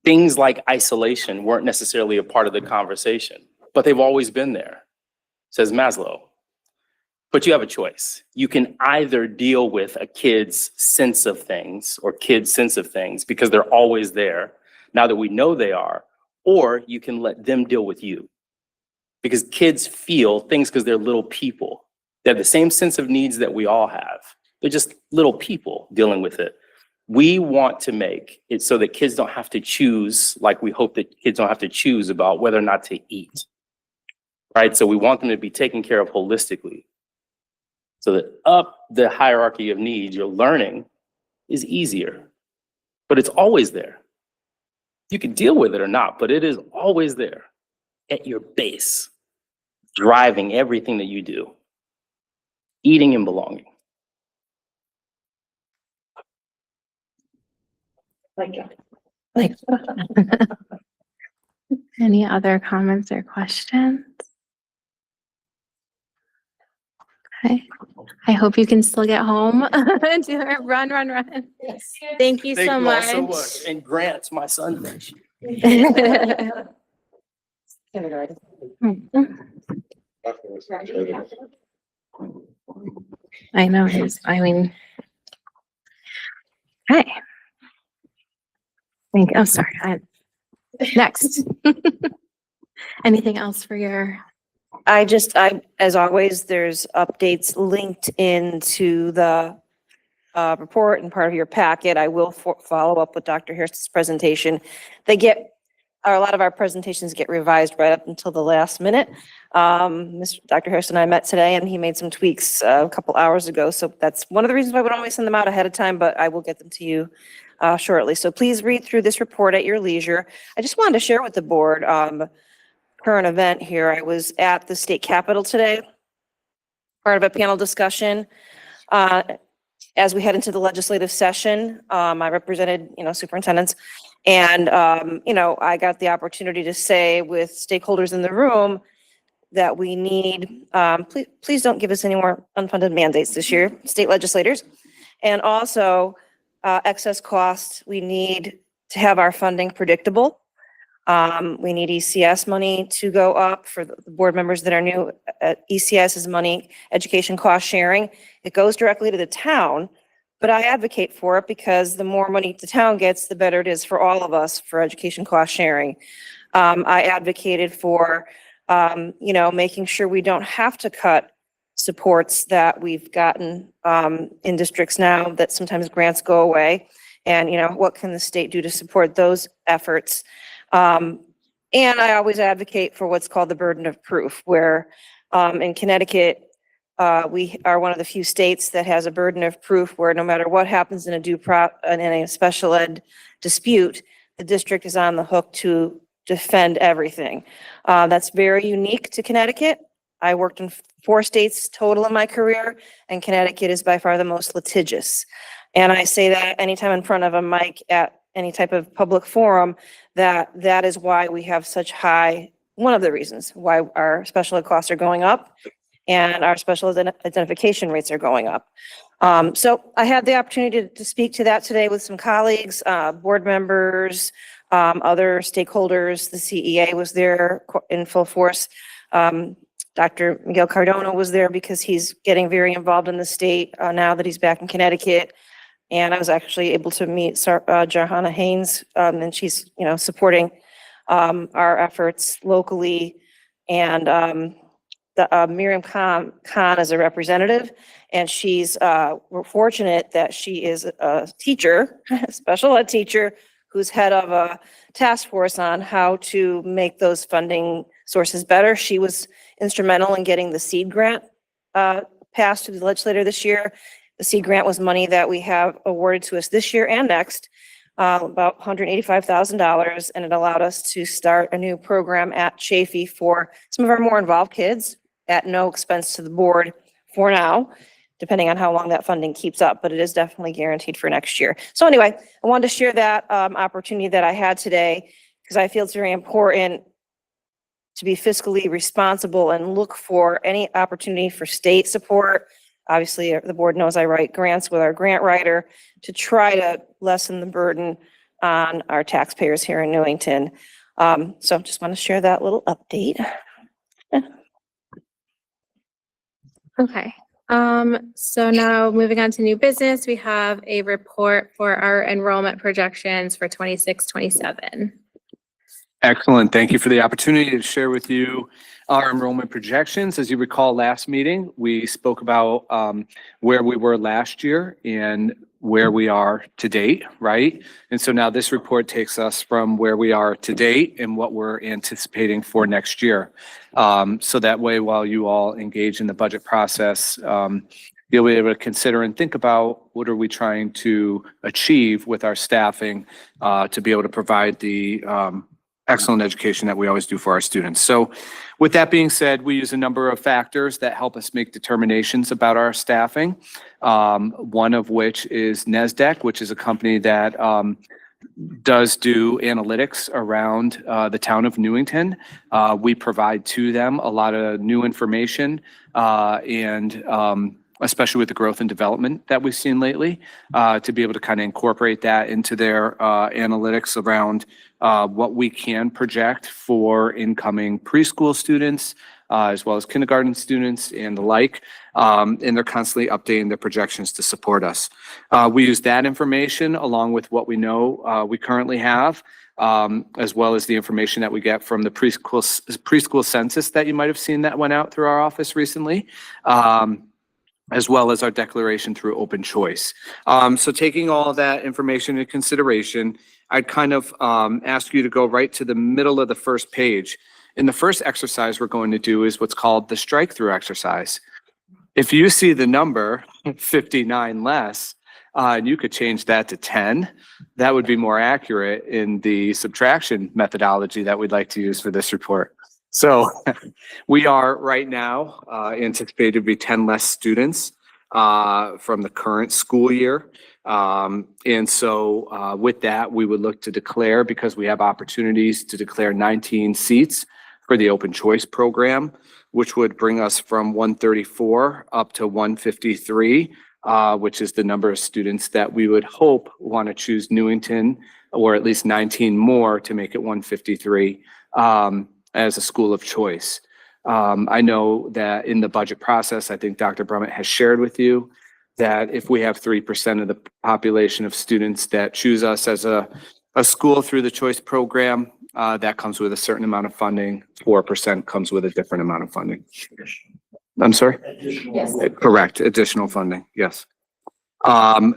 things like isolation weren't necessarily a part of the conversation, but they've always been there, says Maslow. But you have a choice. You can either deal with a kid's sense of things or kids' sense of things because they're always there, now that we know they are, or you can let them deal with you. Because kids feel things because they're little people. They have the same sense of needs that we all have. They're just little people dealing with it. We want to make it so that kids don't have to choose, like we hope that kids don't have to choose about whether or not to eat, right? So we want them to be taken care of holistically. So that up the hierarchy of needs, your learning is easier, but it's always there. You can deal with it or not, but it is always there at your base, driving everything that you do, eating and belonging. Any other comments or questions? Okay. I hope you can still get home. Run, run, run. Thank you so much. And Grant's my son. I know, okay. Oh, sorry. Next. Anything else for your, As always, there's updates linked into the report and part of your packet. I will follow up with Dr. Harris's presentation. A lot of our presentations get revised right up until the last minute. Dr. Harris and I met today and he made some tweaks a couple hours ago. So that's one of the reasons why we don't always send them out ahead of time, but I will get them to you shortly. So please read through this report at your leisure. I just wanted to share with the board current event here. I was at the state capitol today, part of a panel discussion. As we head into the legislative session, I represented, superintendents. And, I got the opportunity to say with stakeholders in the room that we need, please don't give us any more unfunded mandates this year, state legislators. And also excess costs, we need to have our funding predictable. We need ECS money to go up for the board members that are new. ECS is money, education cost sharing. It goes directly to the town, but I advocate for it because the more money the town gets, the better it is for all of us for education cost sharing. I advocated for, making sure we don't have to cut supports that we've gotten in districts now that sometimes grants go away. And, what can the state do to support those efforts? And I always advocate for what's called the burden of proof, where in Connecticut, we are one of the few states that has a burden of proof where no matter what happens in a special ed dispute, the district is on the hook to defend everything. That's very unique to Connecticut. I worked in 4 states total in my career, and Connecticut is by far the most litigious. And I say that anytime in front of a mic at any type of public forum, that is why we have such one of the reasons why our special ed costs are going up and our special identification rates are going up. So I had the opportunity to speak to that today with some colleagues, board members, other stakeholders. The CEA was there in full force. Dr. Miguel Cardona was there because he's getting very involved in the state now that he's back in Connecticut. And I was actually able to meet Jarhana Haynes, and she's, supporting our efforts locally. And Miriam Khan is a representative, and we're fortunate that she is a teacher, a special ed teacher, who's head of a task force on how to make those funding sources better. She was instrumental in getting the SEED grant passed to the legislature this year. The SEED grant was money that we have awarded to us this year and next, about $185,000, and it allowed us to start a new program at Chafee for some of our more involved kids at no expense to the board for now, depending on how long that funding keeps up, but it is definitely guaranteed for next year. So anyway, I wanted to share that opportunity that I had today because I feel it's very important to be fiscally responsible and look for any opportunity for state support. Obviously, the board knows I write grants with our grant writer to try to lessen the burden on our taxpayers here in Newington. So just want to share that little update. okay. So now moving on to new business, we have a report for our enrollment projections for 26-27. Excellent. Thank you for the opportunity to share with you our enrollment projections. As you recall, last meeting, we spoke about where we were last year and where we are to date, right? And so now this report takes us from where we are to date and what we're anticipating for next year. So that way, while you all engage in the budget process, you'll be able to consider and think about what are we trying to achieve with our staffing to be able to provide the excellent education that we always do for our students. So with that being said, we use a number of factors that help us make determinations about our staffing. One of which is NESDEC, which is a company that does do analytics around the town of Newington. We provide to them a lot of new information and especially with the growth and development that we've seen lately, to be able to kind of incorporate that into their analytics around what we can project for incoming preschool students, as well as kindergarten students and the like. And they're constantly updating their projections to support us. We use that information along with what we know we currently have, as well as the information that we get from the preschool census that you might have seen that went out through our office recently. As well as our declaration through open choice. So taking all of that information into consideration, I'd kind of ask you to go right to the middle of the first page. And the first exercise we're going to do is what's called the strike-through exercise. If you see the number 59 less, and you could change that to 10, that would be more accurate in the subtraction methodology that we'd like to use for this report. So we are right now anticipated to be 10 less students from the current school year. And so with that, we would look to declare, because we have opportunities to declare 19 seats for the open choice program, which would bring us from 134 up to 153, which is the number of students that we would hope want to choose Newington, or at least 19 more to make it 153. As a school of choice. I know that in the budget process, I think Dr. Brummett has shared with you that if we have 3% of the population of students that choose us as a school through the choice program, that comes with a certain amount of funding. 4% comes with a different amount of funding. I'm sorry? Additional. Correct, additional funding, yes.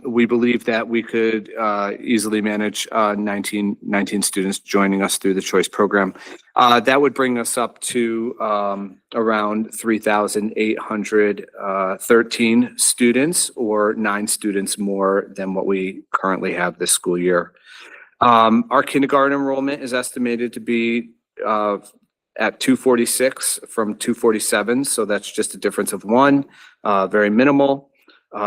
We believe that we could easily manage 19 students joining us through the choice program. That would bring us up to around 3,813 students, or 9 students more than what we currently have this school year. Our kindergarten enrollment is estimated to be at 246 from 247, so that's just a difference of 1, very minimal.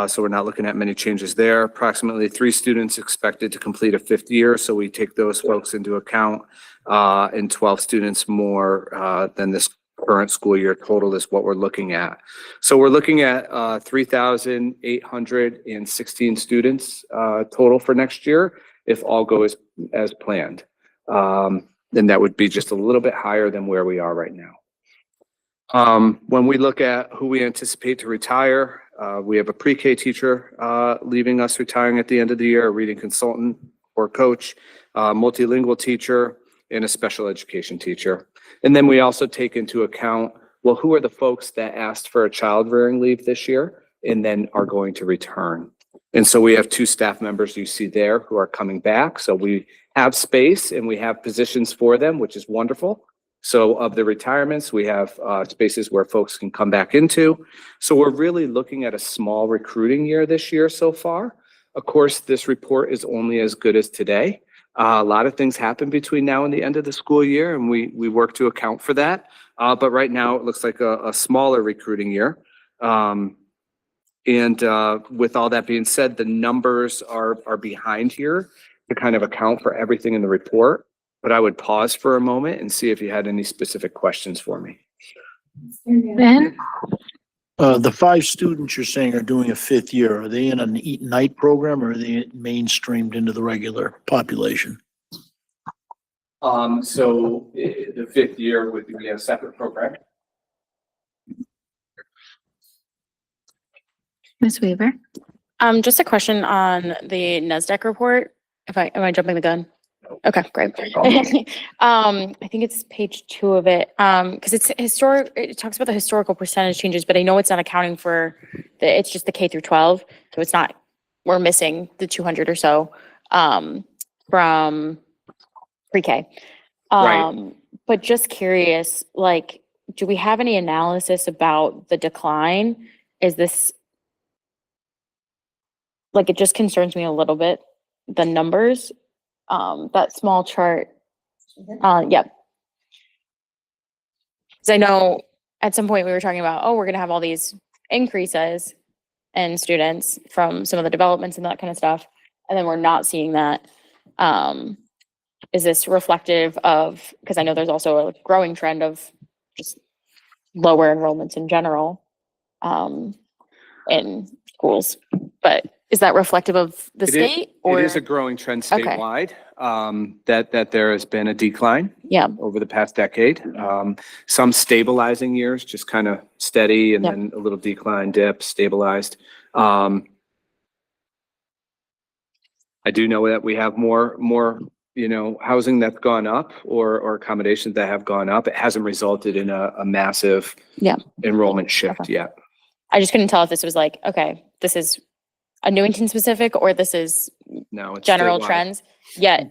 So we're not looking at many changes there. Approximately 3 students expected to complete a 5th year, so we take those folks into account, and 12 students more than this current school year total is what we're looking at. So we're looking at 3,816 students total for next year, if all goes as planned. Then that would be just a little bit higher than where we are right now. When we look at who we anticipate to retire, we have a pre-K teacher leaving us, retiring at the end of the year, a reading consultant or coach, multilingual teacher, and a special education teacher. And then we also take into account, well, who are the folks that asked for a child rearing leave this year and then are going to return? And so we have 2 staff members you see there who are coming back. So we have space and we have positions for them, which is wonderful. So of the retirements, we have spaces where folks can come back into. So we're really looking at a small recruiting year this year so far. Of course, this report is only as good as today. A lot of things happen between now and the end of the school year, and we work to account for that. But right now, it looks like a smaller recruiting year. And with all that being said, the numbers are behind here to kind of account for everything in the report. But I would pause for a moment and see if you had any specific questions for me. Ben? The 5 students you're saying are doing a 5th year, are they in an eat night program, or are they mainstreamed into the regular population? So the 5th year would be a separate program. Ms. Weaver? Just a question on the NASDAQ report. Am I jumping the gun? Okay, great. I think it's page 2 of it. Because it's historic, it talks about the historical percentage changes, but I know it's not accounting for it's just the K through 12. So it's not, we're missing the 200 or so from pre-K. Right. But just curious, like, do we have any analysis about the decline? Is this, like, it just concerns me a little bit, the numbers. That small chart, yep. Because I know at some point we were talking about, oh, we're gonna have all these increases in students from some of the developments and that kind of stuff, and then we're not seeing that. Is this reflective of, because I know there's also a growing trend of just lower enrollments in general in schools, but is that reflective of the state or? It is a growing trend Okay. statewide, that there has been a decline. Yeah. Over the past decade. Some stabilizing years, just kind of steady and Yep. then a little decline, dip, stabilized. I do know that we have more, housing that's gone up or accommodations that have gone up. It hasn't resulted in a massive Yeah. enrollment shift Okay. yet. I just couldn't tell if this was like, okay, this is a Newington specific or this is No, it's general statewide. trends. Yet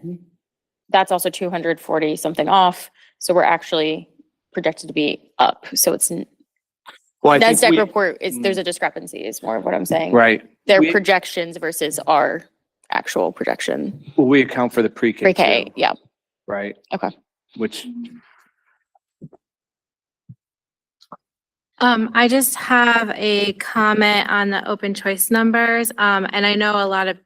that's also 240 something off. So we're actually projected to be up. So it's Well, I think NASDAQ we- report is, there's a discrepancy is more of what I'm saying. Right. Their We- projections versus our actual projection. Well, we account for the pre-K Pre-K, too, yeah. right? Okay. Which, I just have a comment on the open choice numbers. And I know a lot of,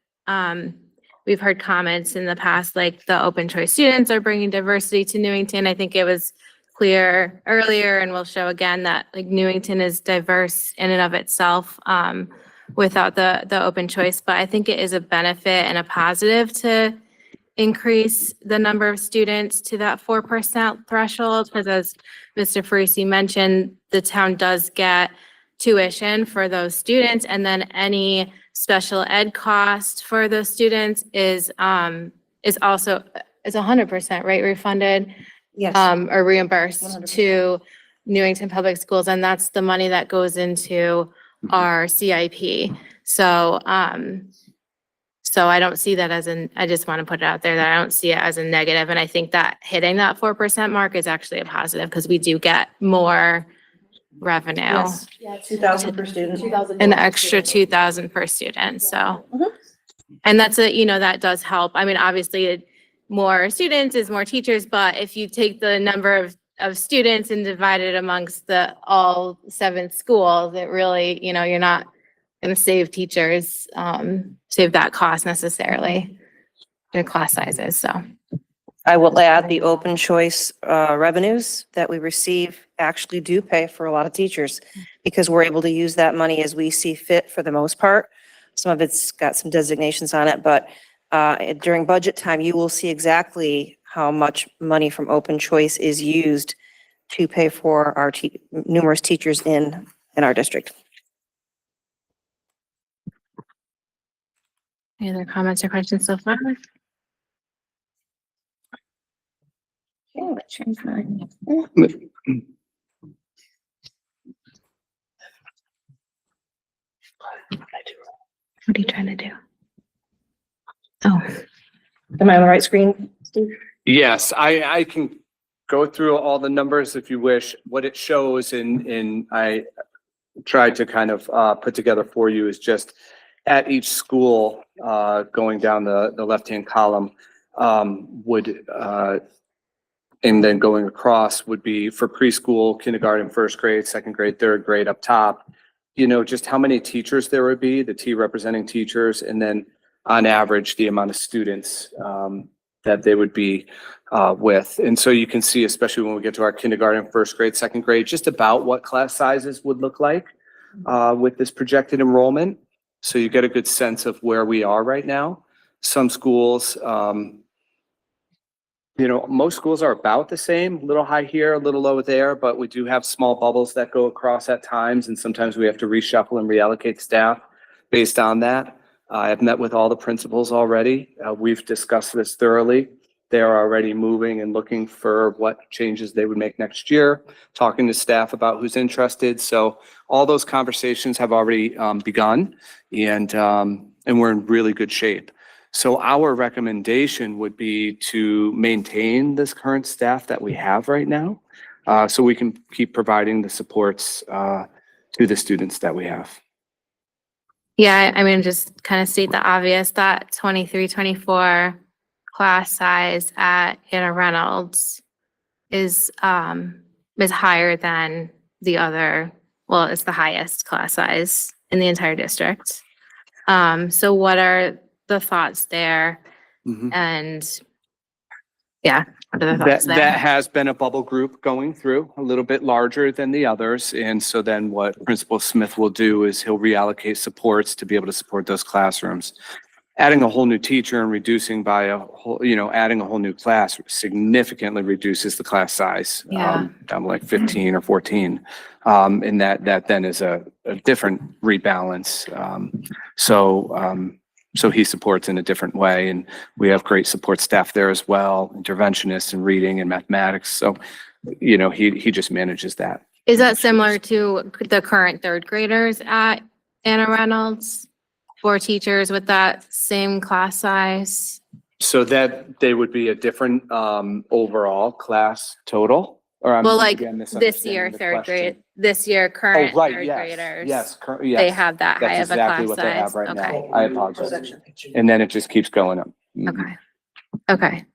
we've heard comments in the past, like the open choice students are bringing diversity to Newington. I think it was clear earlier and we'll show again that like Newington is diverse in and of itself, without the open choice. But I think it is a benefit and a positive to increase the number of students to that 4% threshold, because as Mr. Farisi mentioned, the town does get tuition for those students, and then any special ed cost for those students is also 100%, right, refunded Yes. or reimbursed 100%. to Newington Public Schools, and that's the money that goes into our CIP. So so I don't see that as I just want to put it out there that I don't see it as a negative. And I think that hitting that 4% mark is actually a positive because we do get more revenue. Yes. 2,000 per student. An extra 2,000 per student, so. And that's that does help. I mean, obviously, more students is more teachers, but if you take the number of students and divide it amongst all 7 schools, it really, you're not gonna save teachers, save that cost necessarily, their class sizes, so. I will add the open choice revenues that we receive actually do pay for a lot of teachers because we're able to use that money as we see fit for the most part. Some of it's got some designations on it, but during budget time, you will see exactly how much money from open choice is used to pay for our numerous teachers in our district. Any other comments or questions so far? What are you trying to do? Oh, Am I on the right screen, Steve? yes, I can go through all the numbers if you wish. What it shows and I tried to kind of put together for you is just at each school, going down the left-hand column, would and then going across would be for preschool, kindergarten, first grade, second grade, third grade up top. Just how many teachers there would be, the T representing teachers, and then on average, the amount of students that they would be with. And so you can see, especially when we get to our kindergarten, first grade, second grade, just about what class sizes would look like with this projected enrollment. So you get a good sense of where we are right now. Some schools, most schools are about the same, a little high here, a little low there, but we do have small bubbles that go across at times. And sometimes we have to reshuffle and reallocate staff based on that. I've met with all the principals already. We've discussed this thoroughly. They are already moving and looking for what changes they would make next year, talking to staff about who's interested. So all those conversations have already begun and we're in really good shape. So our recommendation would be to maintain this current staff that we have right now, so we can keep providing the supports to the students that we have. yeah, I mean, just kind of state the obvious, that 23, 24 class size at Anna Reynolds is higher than the other, well, it's the highest class size in the entire district. So what are the thoughts there? Mhm. And yeah, what are the That, thoughts there? that has been a bubble group going through, a little bit larger than the others. And so then what Principal Smith will do is he'll reallocate supports to be able to support those classrooms. Adding a whole new teacher and reducing by a whole, adding a whole new class significantly reduces the class size. Yeah. Down to like 15 or 14. And that then is a different rebalance. So he supports in a different way, and we have great support staff there as well, interventionists in reading and mathematics. So, he just manages that. Is that similar to the current third graders at Anna Reynolds? 4 teachers with that same class size? So that they would be a different overall class total, or I'm Well, like again this misunderstanding year, the third question. grade, this year, Oh, current right, third yes, graders. yes, They yes. have that high That's of a exactly class what they have size? right Okay, now. I apologize. And then it just keeps going up. Mhm. okay, okay.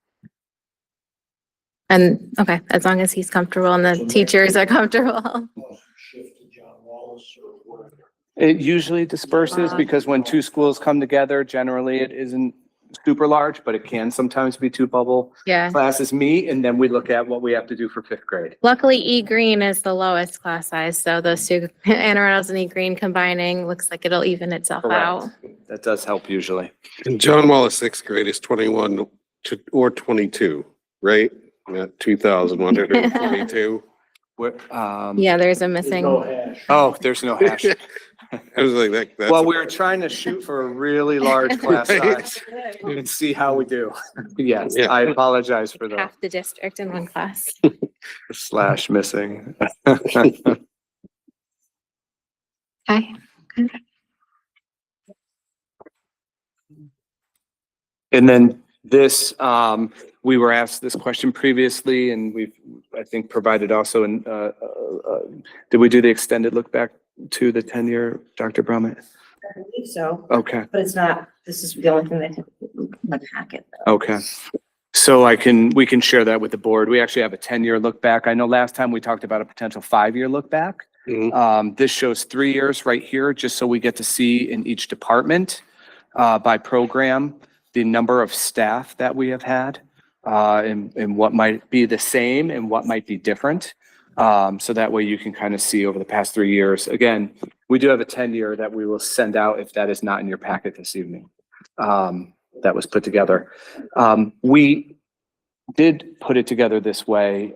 And, okay, as long as he's comfortable and the teachers are comfortable. Shift to John Wallace or whatever. It usually disperses because when 2 schools come together, generally it isn't super large, but it can sometimes be 2 bubble Yeah. classes meet, and then we look at what we have to do for 5th grade. Luckily, E Green is the lowest class size, so those 2, Anna Reynolds and E Green combining, looks like it'll even itself out. Correct. That does help usually. And John Wallace, 6th grade is 21 or 22, right? Not 2,122. Yeah, there's a There's missing. no hash. Oh, there's no hash. I was like, that's. Well, we were trying to shoot for a really large class size and see how we do. Yes, Yeah. I apologize for the Half the district in one class. slash missing. Okay. And then this, we were asked this question previously, and we've, I think, provided also in, did we do the extended look back to the 10-year, Dr. Brummett? I believe so, Okay, but it's not, this is the only thing that in the packet. okay. So we can share that with the board. We actually have a 10-year look back. I know last time we talked about a potential 5-year look back. Mhm. This shows 3 years right here, just so we get to see in each department, by program, the number of staff that we have had, and what might be the same and what might be different. So that way you can kind of see over the past 3 years. Again, we do have a 10-year that we will send out if that is not in your packet this evening. That was put together. We did put it together this way,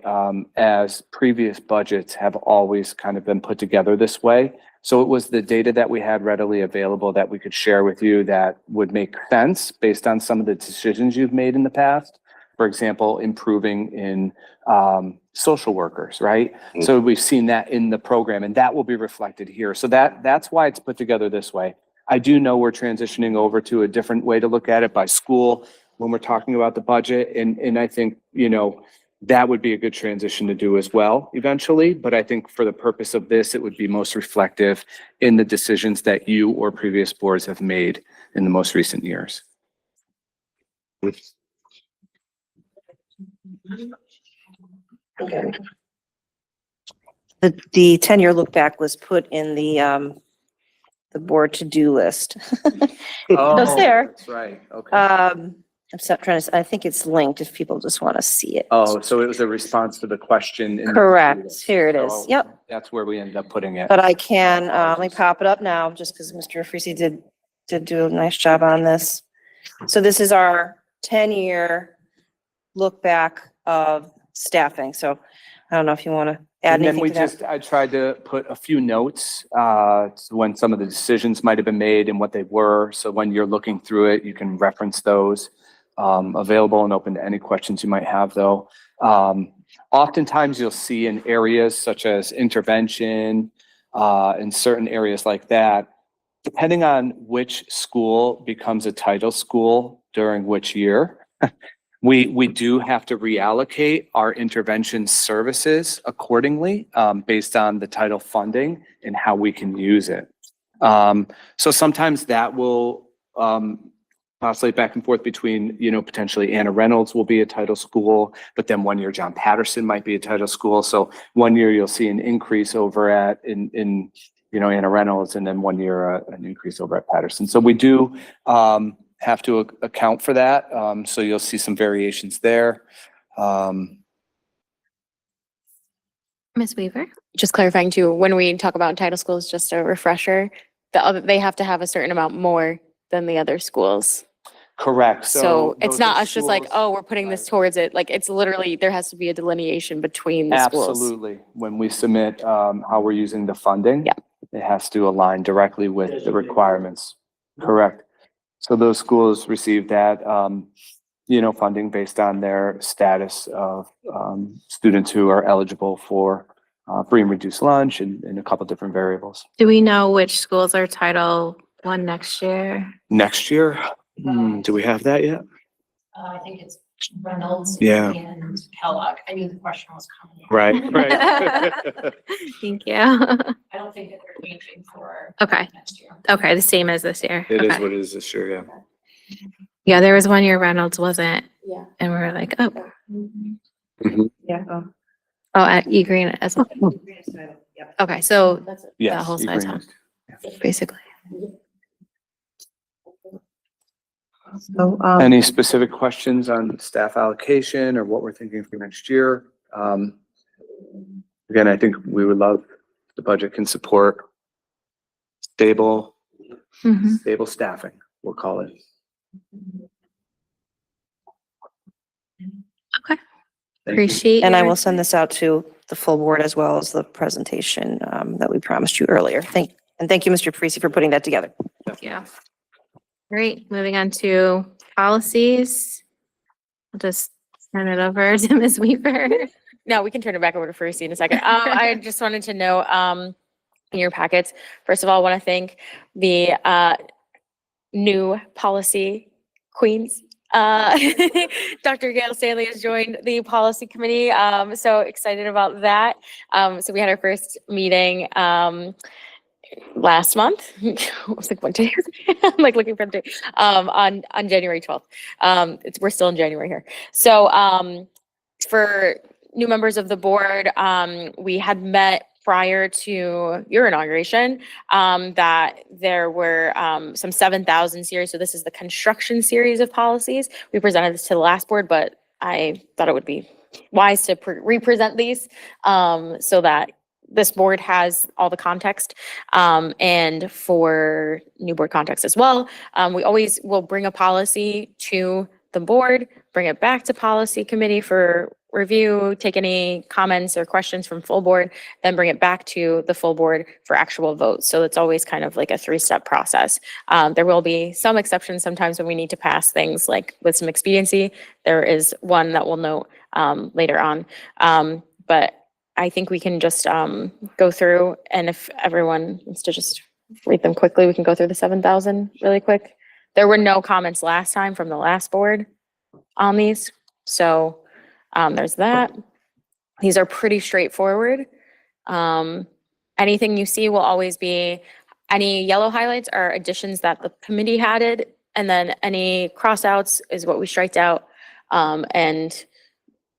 as previous budgets have always kind of been put together this way. So it was the data that we had readily available that we could share with you that would make sense based on some of the decisions you've made in the past. For example, improving in social workers, right? So we've seen that in the program, and that will be reflected here. So that's why it's put together this way. I do know we're transitioning over to a different way to look at it by school when we're talking about the budget. And I think, that would be a good transition to do as well eventually. But I think for the purpose of this, it would be most reflective in the decisions that you or previous boards have made in the most recent years. Okay. The 10-year look back was put in the board to-do list. It's there. That's right, okay. I think it's linked if people just want to see it. Oh, so it was a response to the question. in the Correct. to-do list. Here it is. So Yep. That's where we ended up putting it. But I can, let me pop it up now, just because Mr. Freese did do a nice job on this. So this is our 10-year look back of staffing. So I don't know if you want to add And then anything we to that. just, I tried to put a few notes, to when some of the decisions might have been made and what they were. So when you're looking through it, you can reference those. Available and open to any questions you might have though. Oftentimes you'll see in areas such as intervention, in certain areas like that, depending on which school becomes a title school during which year, we do have to reallocate our intervention services accordingly, based on the title funding and how we can use it. So sometimes that will, oscillate back and forth between, potentially Anna Reynolds will be a title school, but then 1 year John Patterson might be a title school. So 1 year you'll see an increase over at in Anna Reynolds, and then 1 year an increase over at Patterson. So we do have to account for that. So you'll see some variations there. Ms. Weaver? Just clarifying too, when we talk about title schools, just a refresher, they have to have a certain amount more than the other schools. Correct. So it's those not are us just like, schools- oh, we're putting this towards it. Like, it's literally, there has to be a delineation between the schools. Absolutely. When we submit how we're using the funding. Yeah. It has to align directly with the requirements. Correct. So those schools receive that, funding based on their status of students who are eligible for free and reduced lunch and a couple different variables. Do we know which schools are Title I next year? Next year, do we have that yet? I think it's Reynolds. Yeah. And Kellogg. I knew the question was coming. Right. Thank you. I don't think that they're changing for Okay. next year. Okay, the same as this year. It is Okay. what it is this year, yeah. Yeah, there was one year Reynolds wasn't, Yeah. and we were like, oh, Yeah. at E Green as well. Yep. Okay, so That's it. Yes. whole you size, bring huh? it. basically. So, Any specific questions on staff allocation or what we're thinking for next year? Again, I think we would love the budget can support stable Mhm. staffing, we'll call it. Okay. Thank you. Appreciate. And I your- will send this out to the full board as well as the presentation that we promised you earlier. Thank you, Mr. Parisi, for putting that together. Thank you. Great, moving on to policies. I'll just turn it over to Ms. Weaver. No, we can turn it back over to Fercy in a second. I just wanted to know, in your packets, first of all, I want to thank the new policy queens. Dr. Gail Stanley has joined the policy committee. So excited about that. So we had our first meeting last month. I was like, what day is it? I'm like looking for the date. On January 12th. We're still in January here. So for new members of the board, we had met prior to your inauguration, that there were some 7,000 series. So this is the construction series of policies. We presented this to the last board, but I thought it would be wise to represent these so that this board has all the context, and for new board context as well. We always will bring a policy to the board, bring it back to policy committee for review, take any comments or questions from full board, then bring it back to the full board for actual vote. So it's always kind of like a 3-step process. There will be some exceptions sometimes when we need to pass things like with some expediency. There is one that we'll note later on. But I think we can just go through, and if everyone wants to just read them quickly, we can go through the 7,000 really quick. There were no comments last time from the last board on these. So there's that. These are pretty straightforward. Anything you see will always be, any yellow highlights are additions that the committee added, and then any crossouts is what we striked out. And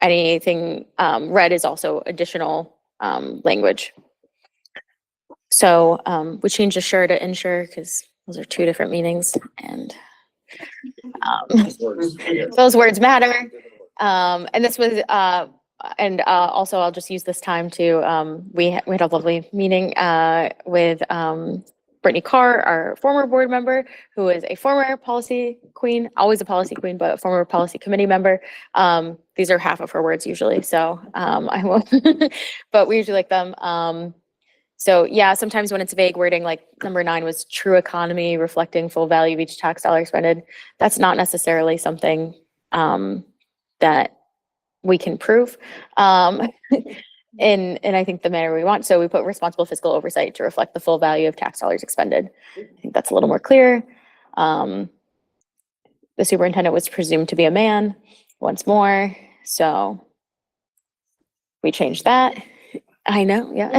anything red is also additional language. So we changed assure to ensure because those are 2 different meanings, and those words matter. And this was, also I'll just use this time to, we had a lovely meeting with Brittany Carr, our former board member, who is a former policy queen, always a policy queen, but a former policy committee member. These are half of her words usually, so I won't, but we usually like them. So yeah, sometimes when it's vague wording, like number 9 was true economy, reflecting full value of each tax dollar expended. That's not necessarily something that we can prove in I think the manner we want. So we put responsible fiscal oversight to reflect the full value of tax dollars expended. I think that's a little more clear. The superintendent was presumed to be a man once more. So we changed that. I know, yeah.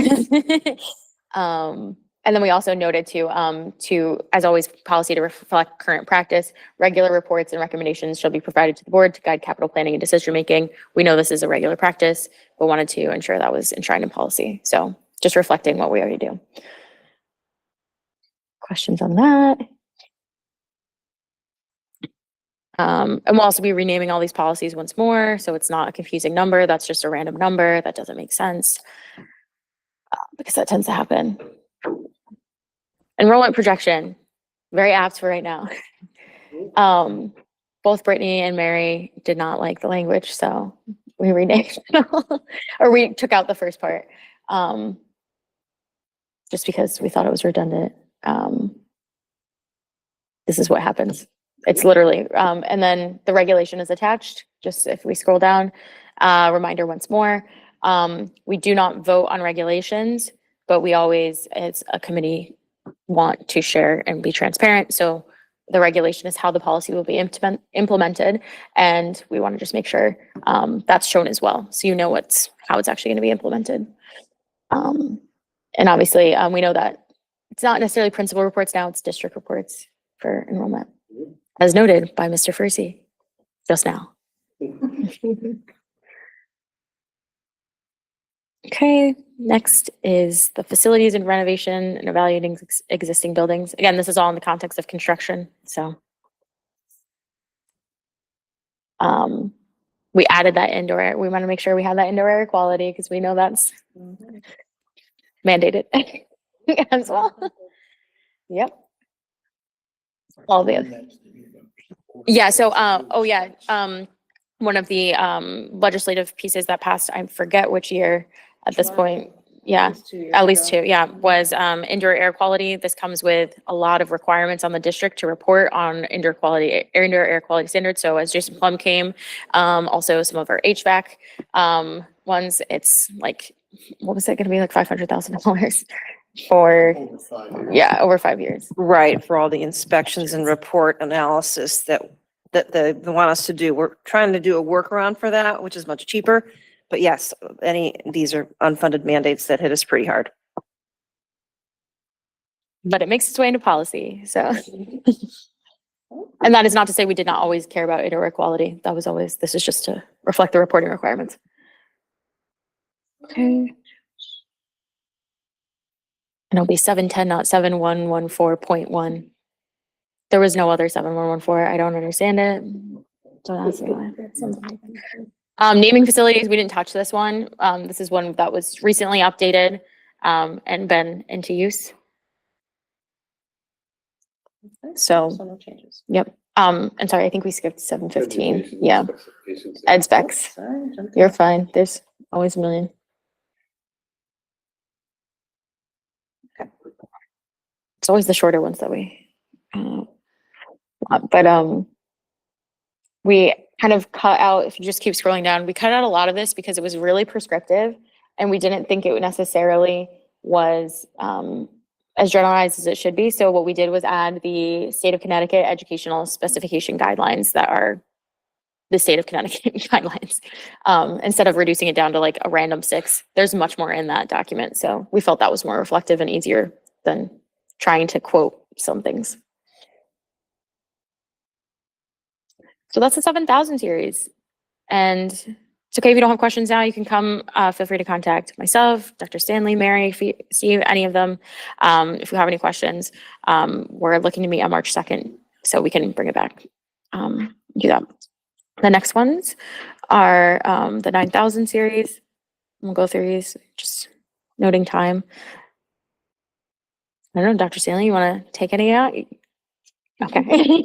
And then we also noted to, as always, policy to reflect current practice, regular reports and recommendations shall be provided to the board to guide capital planning and decision-making. We know this is a regular practice, but wanted to ensure that was enshrined in policy. So just reflecting what we already do. Questions on that? And we'll also be renaming all these policies once more, so it's not a confusing number. That's just a random number. That doesn't make sense. Because that tends to happen. Enrollment projection, very apt for right now. Both Brittany and Mary did not like the language, so we renamed or we took out the first part. Just because we thought it was redundant. This is what happens. It's literally, and then the regulation is attached, just if we scroll down, reminder once more. We do not vote on regulations, but we always, as a committee, want to share and be transparent. So the regulation is how the policy will be implemented, and we want to just make sure that's shown as well, so you know how it's actually going to be implemented. And obviously, we know that it's not necessarily principal reports now; it's district reports for enrollment, as noted by Mr. Fursey just now. Okay, next is the facilities and renovation and evaluating existing buildings. Again, this is all in the context of construction, so. We added that indoor air. We want to make sure we have that indoor air quality because we know that's mandated as well. Yep. All the other. Yeah, so, oh yeah, one of the legislative pieces that passed, I forget which year at this point. Yeah, at least two, yeah, was indoor air quality. This comes with a lot of requirements on the district to report on indoor air quality standards. So as Jason Plum came, also some of our HVAC ones, it's like, what was it gonna be, like $500,000 for, yeah, over 5 years. Right, for all the inspections and report analysis that they want us to do. We're trying to do a workaround for that, which is much cheaper. But yes, these are unfunded mandates that hit us pretty hard. But it makes its way into policy, so. And that is not to say we did not always care about indoor air quality. That was always, this is just to reflect the reporting requirements. Okay. And it'll be 710, not 7114.1. There was no other 7114. I don't understand it. Don't ask me why. Naming facilities, we didn't touch this one. This is one that was recently updated and been into use. So, no changes. yep. And sorry, I think we skipped 715. Yeah. Ed specs. You're fine. There's always a million. Okay. It's always the shorter ones that we, we kind of cut out, if you just keep scrolling down, we cut out a lot of this because it was really prescriptive and we didn't think it necessarily was as generalized as it should be. So what we did was add the state of Connecticut educational specification guidelines that are the state of Connecticut guidelines. Instead of reducing it down to like a random 6, there's much more in that document. So we felt that was more reflective and easier than trying to quote some things. So that's the 7,000 series. And it's okay if you don't have questions now, you can come, feel free to contact myself, Dr. Stanley, Mary, Steve, any of them. If you have any questions, we're looking to meet on March 2nd, so we can bring it back, do that. The next ones are the 9,000 series. We'll go through these, just noting time. I don't know, Dr. Stanley, you want to take any out? Okay.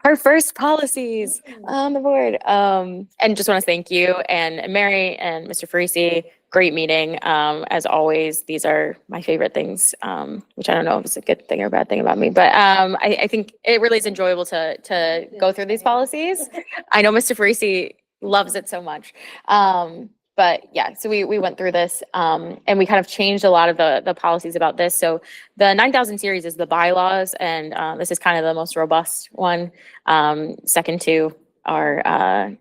Our first policies on the board. And just want to thank you and Mary and Mr. Farisi. Great meeting. As always, these are my favorite things, which I don't know if it's a good thing or a bad thing about me, but I think it really is enjoyable to go through these policies. I know Mr. Farisi loves it so much. But yeah, so we went through this and we kind of changed a lot of the policies about this. So the 9,000 series is the bylaws, and this is kind of the most robust one, second to our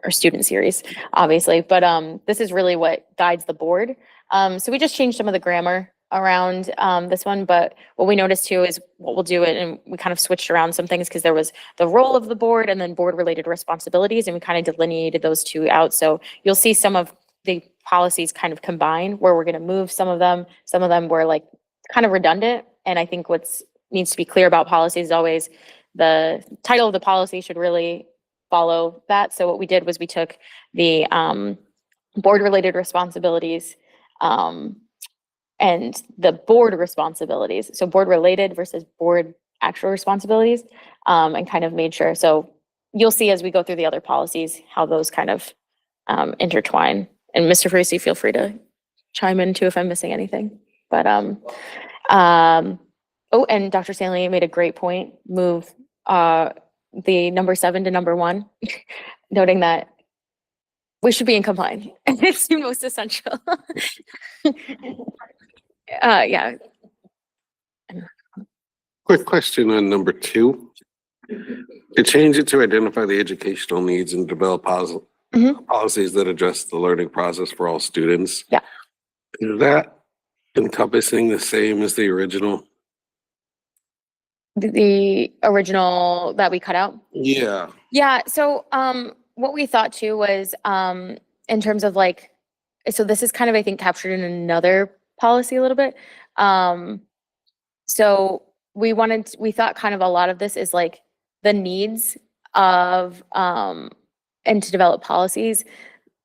student series, obviously. But this is really what guides the board. So we just changed some of the grammar around this one, but what we noticed too is what we'll do, and we kind of switched around some things because there was the role of the board and then board related responsibilities, and we kind of delineated those two out. So you'll see some of the policies kind of combine where we're going to move some of them. Some of them were like kind of redundant, and I think what's needs to be clear about policies is always the title of the policy should really follow that. So what we did was we took the board-related responsibilities and the board responsibilities, so board-related versus board actual responsibilities, and kind of made sure. So you'll see as we go through the other policies how those kind of intertwine. And Mr. Ferrucci, feel free to chime in too if I'm missing anything. But oh, and Dr. Stanley made a great point. Move the number 7 to number 1, noting that we should be in compliance. It's the most essential. Yeah. Quick question on number 2. To change it to identify the educational needs and develop policies that address the learning process for all students. Yeah. Is that encompassing the same as the original? The original that we cut out. Yeah. Yeah, so what we thought too was in terms of like, so this is kind of I think captured in another policy a little bit. So we thought kind of a lot of this is like the needs of and to develop policies.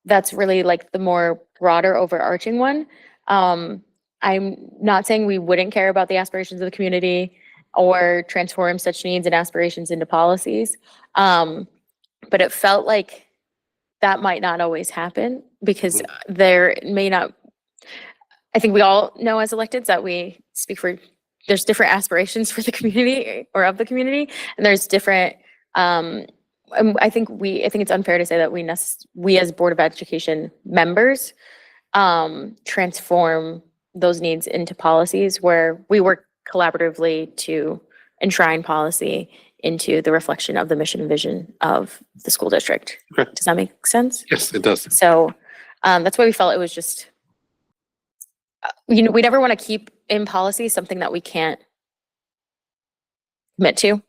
That's really like the more broader overarching one. I'm not saying we wouldn't care about the aspirations of the community or transform such needs and aspirations into policies. But it felt like that might not always happen because there may not, I think we all know as electeds that we speak for, there's different aspirations for the community or of the community, and there's different, I think it's unfair to say that we as Board of Education members transform those needs into policies where we work collaboratively to enshrine policy into the reflection of the mission and vision of the school district. Okay. Does that make sense? Yes, it does. So that's why we felt it was just, we never want to keep in policy something that we can't commit to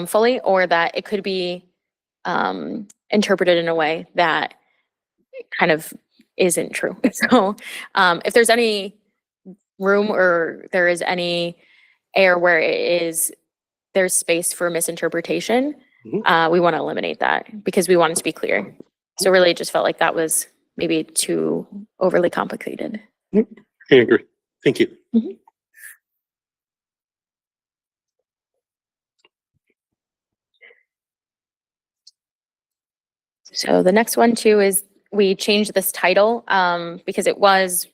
fully, or that it could be interpreted in a way that kind of isn't true. So if there's any room or there is any air where there's space for misinterpretation, we want to eliminate that because we want it to be clear. So really it just felt like that was maybe too overly complicated. I agree. Thank you. So the next one too is we changed this title because it was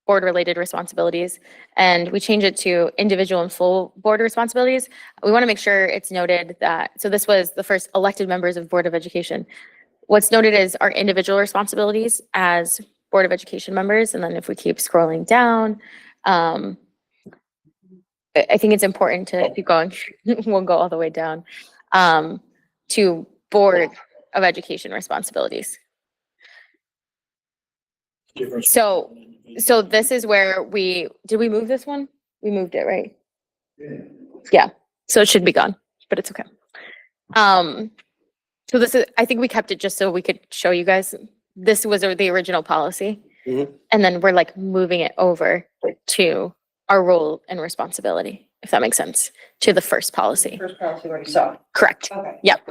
board related responsibilities, and we changed it to individual and full board responsibilities. We want to make sure it's noted that, so this was the first elected members of Board of Education. What's noted is our individual responsibilities as Board of Education members. And then if we keep scrolling down, I think it's important to keep going. We'll go all the way down to Board of Education responsibilities. So this is where did we move this one? We moved it, right? Yeah, so it should be gone, but it's okay. So this is, I think we kept it just so we could show you guys, this was the original policy. And then we're like moving it over to our role and responsibility, if that makes sense, to the first policy. First policy we already saw. Correct. Okay. Yep.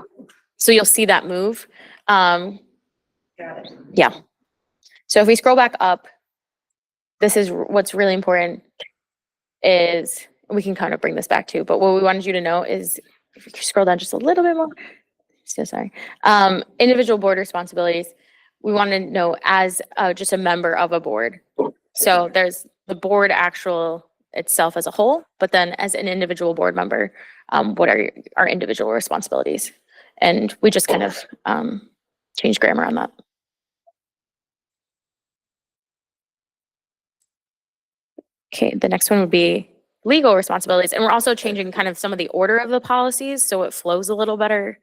So you'll see that move. Got it. Yeah. So if we scroll back up, this is what's really important is, we can kind of bring this back too, but what we wanted you to know is, if you scroll down just a little bit more, so sorry. Individual board responsibilities, we want to know as just a member of a board. So there's the board actual itself as a whole, but then as an individual board member, what are our individual responsibilities? And we just kind of changed grammar on that. Okay, the next one would be legal responsibilities. And we're also changing kind of some of the order of the policies so it flows a little better.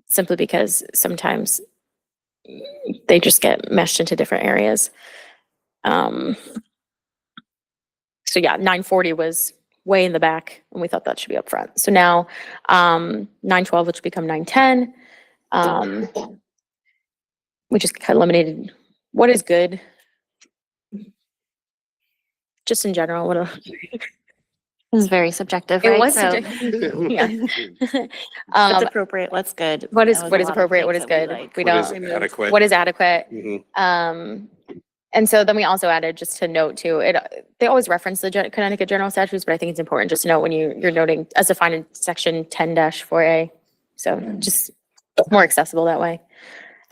Simply because sometimes they just get meshed into different areas. So yeah, 940 was way in the back and we thought that should be up front. So now 912, which become 910. We just kind of eliminated what is good. Just in general, This is very subjective, It right? was, So subject- yeah. what's Um, appropriate, what's good. what is, That was what a is lot of appropriate, what things is that we, good? like, We What is don't, adequate? what is adequate? Mhm. And so then we also added just to note too, they always reference the Connecticut general statutes, but I think it's important just to note when you're noting as defined in section 10-4A. So just more accessible that way.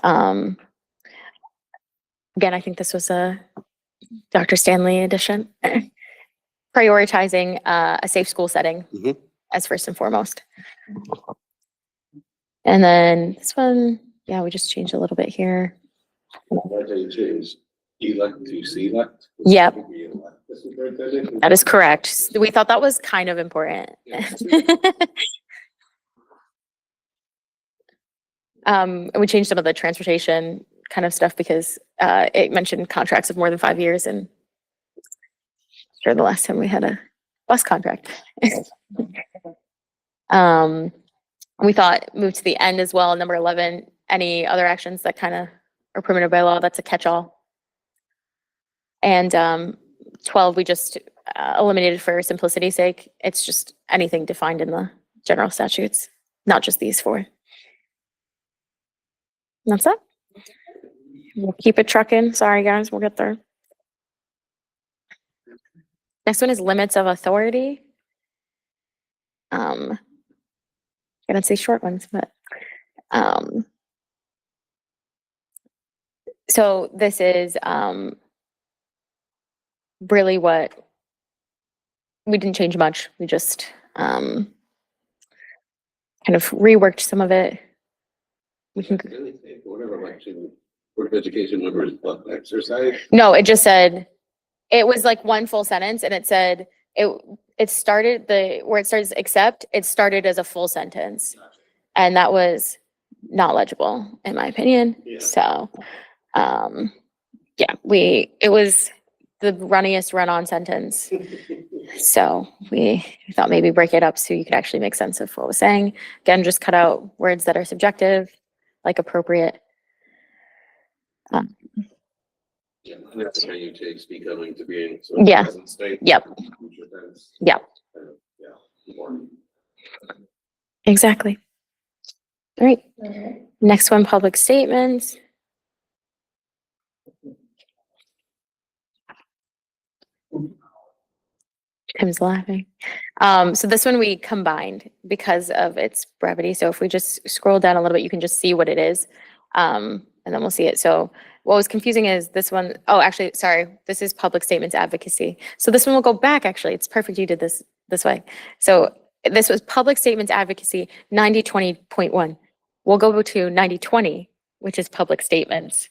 Again, I think this was a Dr. Stanley edition. Prioritizing a safe school setting Mhm. as first and foremost. And then this one, yeah, we just changed a little bit here. Elect to select? Yep. That is correct. We thought that was kind of important. And we changed some of the transportation kind of stuff because it mentioned contracts of more than 5 years, and sure the last time we had a bus contract. We thought move to the end as well, number 11, any other actions that kind of are permitted by law, that's a catch-all. And 12, we just eliminated for simplicity's sake. It's just anything defined in the general statutes, not just these four. And that's it. We'll keep it trucking. Sorry, guys, we'll get there. Next one is limits of authority. Gonna say short ones, but so this is really what we didn't change much. We just kind of reworked some of it. We can, Whatever election, Board of Education members exercise. no, it just said, it was like one full sentence and it said, it started where it starts except, it started as a full sentence. And that was not legible in my opinion. Yeah. So, yeah, it was the runniest run-on sentence. So we thought maybe break it up so you could actually make sense of what was saying. Again, just cut out words that are subjective, like appropriate. Yeah, and that's how you take becoming to being. So Yeah. present state, Yep. future tense, Yep, yeah, important. exactly. All right. Next one, public statements. Tim's laughing. So this one we combined because of its brevity. So if we just scroll down a little bit, you can just see what it is. And then we'll see it. So what was confusing is this one, oh, actually, sorry, this is public statements advocacy. So this one will go back, actually. It's perfect you did this way. So this was public statements advocacy 9020.1. We'll go to 9020, which is public statements.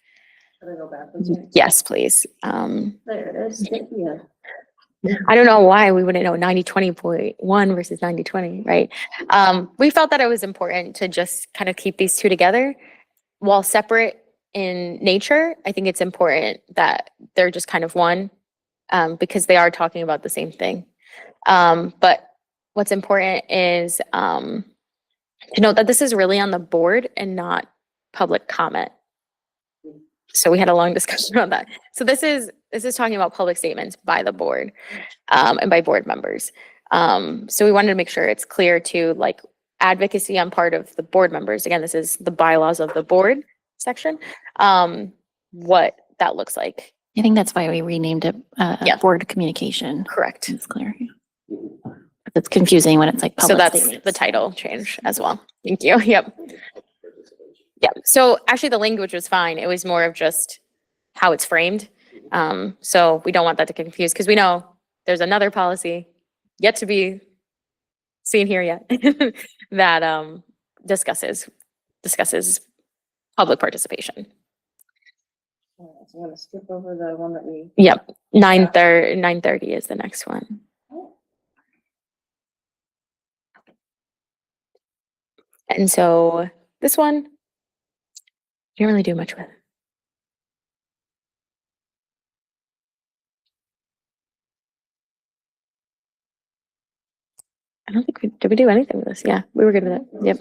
Yes, please. There it is. Yeah. I don't know why we wouldn't know 9020.1 versus 9020, right? We felt that it was important to just kind of keep these two together. While separate in nature, I think it's important that they're just kind of one because they are talking about the same thing. But what's important is to note that this is really on the board and not public comment. So we had a long discussion on that. So this is talking about public statements by the board and by board members. So we wanted to make sure it's clear to like advocacy on part of the board members. Again, this is the bylaws of the board section. What that looks like. I think that's why we renamed it Yeah. board communication. Correct. It's clear. It's confusing when it's like So public that's statements. the title change as well. Thank you. Yep. Yep. So actually the language was fine. It was more of just how it's framed. So we don't want that to confuse because we know there's another policy yet to be seen here yet that discusses public participation. So I'm gonna skip over the one that we. Yep. 9:30 is the next one. And so this one, didn't really do much with. I don't think did we do anything with this? Yeah, we were good with it. Yep.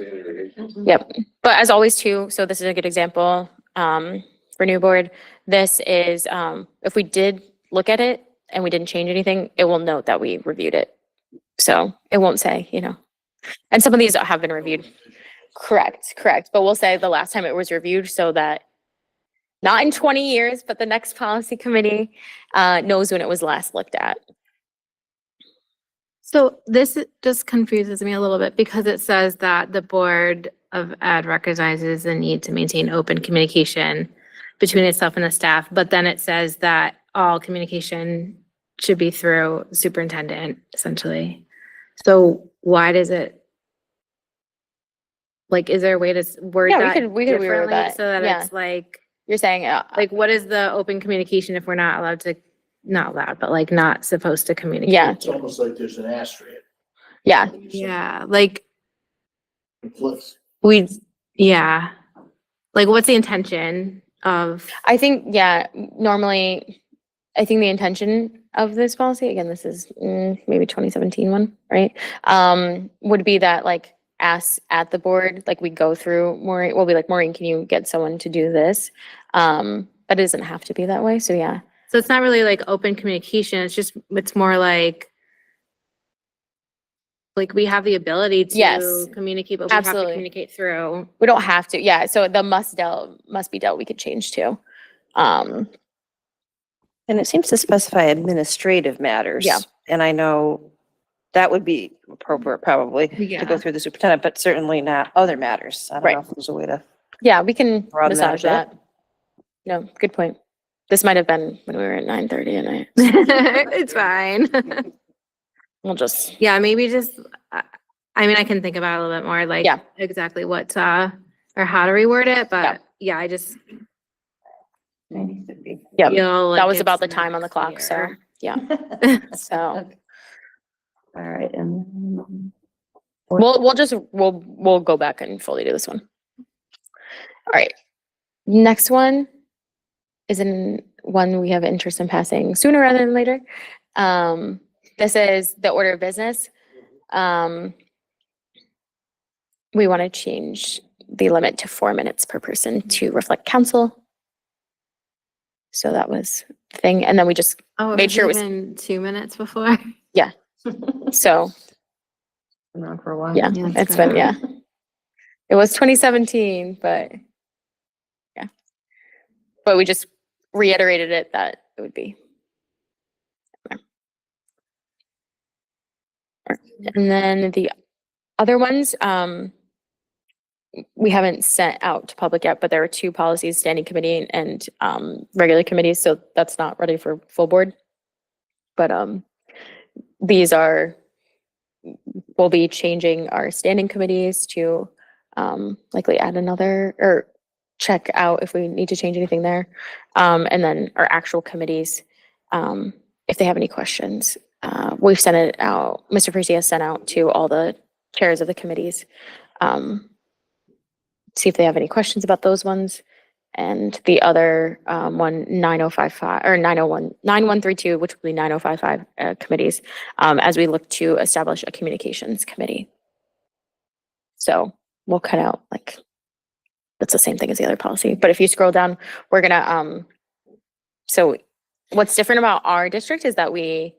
Yep. But as always too, so this is a good example for new board. This is if we did look at it and we didn't change anything, it will note that we reviewed it. So it won't say, you know, and some of these have been reviewed. Correct, correct. But we'll say the last time it was reviewed so that not in 20 years, but the next policy committee knows when it was last looked at. So this just confuses me a little bit because it says that the Board of Ed recognizes the need to maintain open communication between itself and the staff, but then it says that all communication should be through superintendent, essentially. So why does it? Like, is there a way to word Yeah, that we could reword differently that. so that Yeah. it's like, You're saying, what is the open communication if we're not allowed to, not allowed, but like not supposed to communicate? Yeah. It's almost like there's an asterisk. yeah, Yeah, like It flips. yeah. Like, what's the intention of? I think, yeah, normally, I think the intention of this policy, again, this is maybe 2017 one, right? Would be that like ask at the board, like we go through Maureen, we'll be like, Maureen, can you get someone to do this? But it doesn't have to be that way. So yeah. So it's not really like open communication. It's more like we have the ability to Yes, communicate, but we have to absolutely. communicate through. We don't have to. Yeah. So the must be dealt, we could change to. And it seems to specify administrative matters. Yeah. And I know that would be appropriate probably to Yeah. go through the superintendent, but certainly not other matters. I don't Right. know if there's a way to. Yeah, we can Broaden that a massage bit. that. No, good point. This might have been when we were at 9:30 at night. It's fine. We'll just, Yeah, maybe just, I mean, I can think about it a little bit more, like Yeah. exactly what, or how to reword it, Yeah. but yeah, I just yeah, feel like that was about the it's time not on the clock. So, clear. yeah. So All right, and. we'll go back and fully do this one. All right. Next one is one we have interest in passing sooner rather than later. This is the order of business. We want to change the limit to 4 minutes per person to reflect council. So that was the thing. And then we just, Oh, Made sure it was- even 2 minutes before. so Been on for a while. yeah, Yeah, it's it's been, been- yeah. It was 2017, but yeah. But we just reiterated it that it would be. And then the other ones, we haven't sent out to public yet, but there are 2 policies, standing committee and regular committees, so that's not ready for full board. But these are, we'll be changing our standing committees to likely add another or check out if we need to change anything there. And then our actual committees, if they have any questions, we've sent it out. Mr. Percy has sent out to all the chairs of the committees. See if they have any questions about those ones. And the other one, 9055 or 9132, which will be 9055 committees, as we look to establish a communications committee. So we'll cut out like, that's the same thing as the other policy. But if you scroll down, we're gonna, so what's different about our district is that we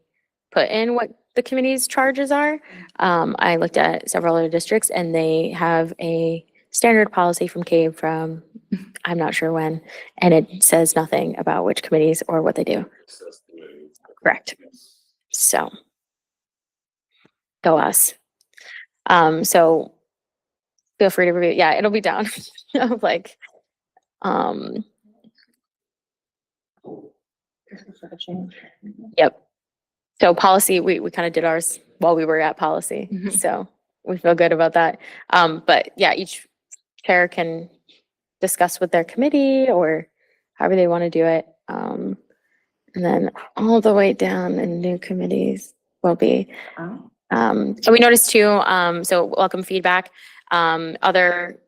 put in what the committee's charges are. I looked at several other districts and they have a standard policy from CAVE from, I'm not sure when, and it says nothing about which committees or what they do. Correct. So, go us. So feel free to review. Yeah, it'll be down of like, yep. So policy, we kind of did ours while we were at policy. Mhm. So we feel good about that. But yeah, each chair can discuss with their committee or however they want to do it. And then all the way down in new committees will be, so we noticed too, so welcome feedback. Other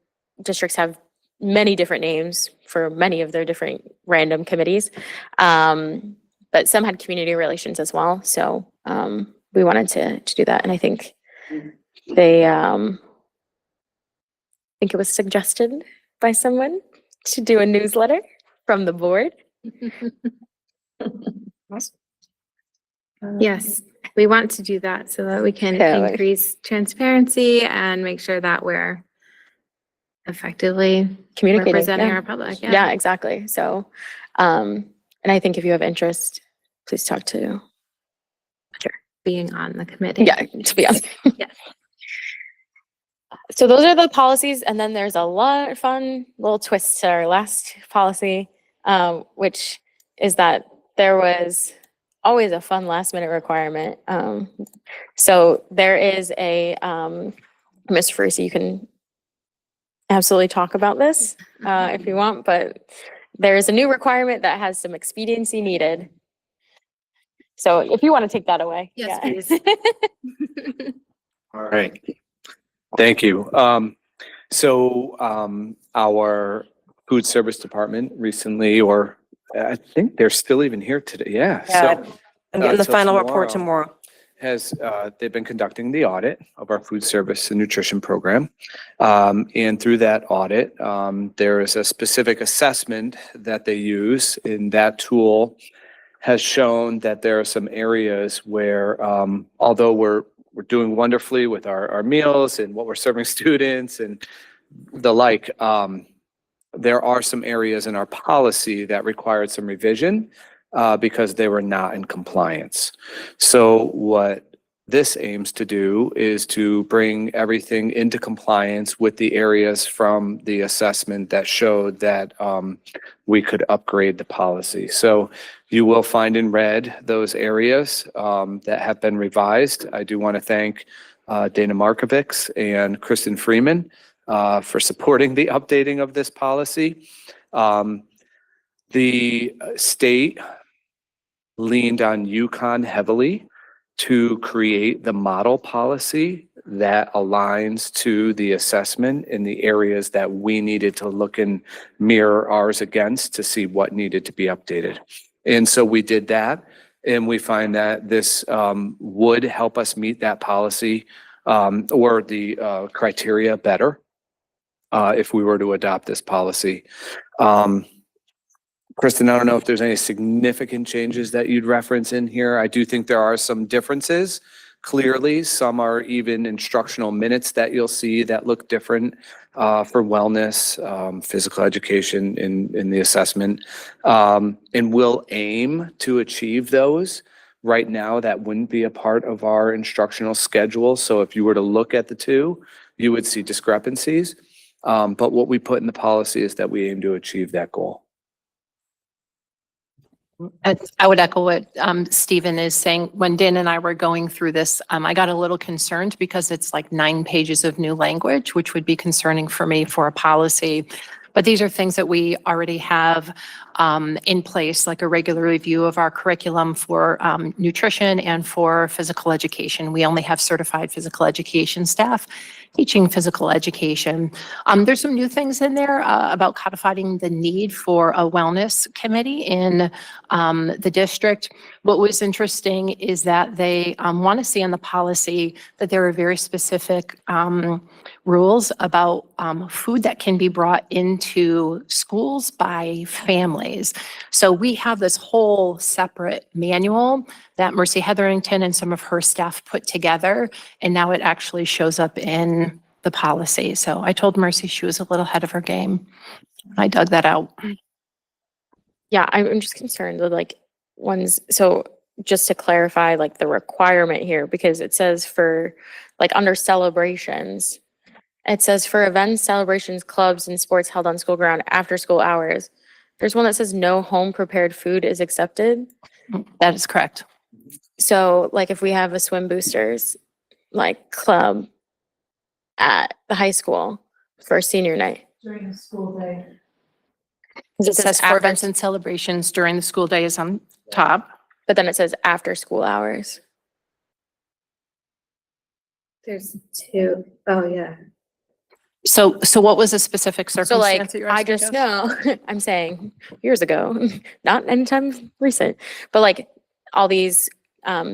districts have many different names for many of their different random committees. But some had community relations as well. So we wanted to do that. And I think they, I think it was suggested by someone to do a newsletter from the board. Yes. We want to do that so that we can Totally. increase transparency and make sure that we're effectively Communicating, representing yeah. our public. Yeah, exactly. So, and I think if you have interest, please talk to, Being on the committee. yeah, to be honest. Yeah. So those are the policies, and then there's a lot of fun little twists to our last policy, which is that there was always a fun last minute requirement. So there is a, Mr. Ferrucci, you can absolutely talk about this if you want, but there is a new requirement that has some expediency needed. So if you want to take that away. Yes, yeah. please. All right. Thank you. Our food service department recently, or I think they're still even here today. Yeah. Yeah, I'm getting the so final report tomorrow. They've been conducting the audit of our food service and nutrition program. And through that audit, there is a specific assessment that they use, and that tool has shown that there are some areas where, although we're doing wonderfully with our meals and what we're serving students and the like, there are some areas in our policy that required some revision because they were not in compliance. So what this aims to do is to bring everything into compliance with the areas from the assessment that showed that we could upgrade the policy. So you will find in red those areas that have been revised. I do want to thank Dana Markovics and Kristen Freeman for supporting the updating of this policy. The state leaned on UConn heavily to create the model policy that aligns to the assessment in the areas that we needed to look and mirror ours against to see what needed to be updated. And so we did that, and we find that this would help us meet that policy or the criteria better if we were to adopt this policy. Kristen, I don't know if there's any significant changes that you'd reference in here. I do think there are some differences. Clearly, some are even instructional minutes that you'll see that look different for wellness, physical education in the assessment. And we'll aim to achieve those. Right now, that wouldn't be a part of our instructional schedule. So if you were to look at the two, you would see discrepancies. But what we put in the policy is that we aim to achieve that goal. I would echo what Stephen is saying. When Dan and I were going through this, I got a little concerned because it's like 9 pages of new language, which would be concerning for me for a policy. But these are things that we already have in place, like a regular review of our curriculum for nutrition and for physical education. We only have certified physical education staff teaching physical education. There's some new things in there about codifying the need for a wellness committee in the district. What was interesting is that they want to see in the policy that there are very specific rules about food that can be brought into schools by families. So we have this whole separate manual that Mercy Hetherington and some of her staff put together, and now it actually shows up in the policy. So I told Mercy she was a little ahead of her game. I dug that out. Yeah, I'm just concerned with like ones, so just to clarify, like the requirement here, because it says for like under celebrations, it says for events, celebrations, clubs, and sports held on school ground after school hours. There's one that says no home prepared food is accepted. That is correct. So like if we have a swim boosters like club at the high school for senior night. During the school day. It says for events and celebrations during the school day is on top. But then it says after school hours. There's 2. Oh, yeah. So what was the specific So circumstance like, that you're I asking, just Jess? know, I'm saying years ago, not anytime recent, but like all these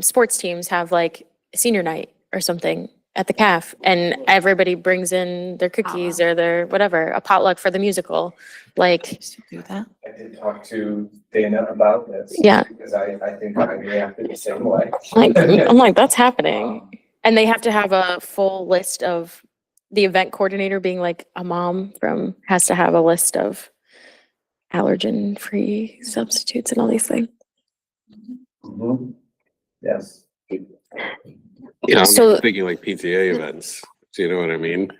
sports teams have like senior night or something at the calf and everybody brings in their cookies or their whatever, a potluck for the musical. Like, Do that. I did talk to Dana about this. Yeah. Because I think I reacted the same way. I'm like, that's happening. And they have to have a full list of the event coordinator being like a mom has to have a list of allergen-free substitutes and all these things. Mhm. Yes. Yeah, I'm So- thinking like PTA events. Do you know what I mean?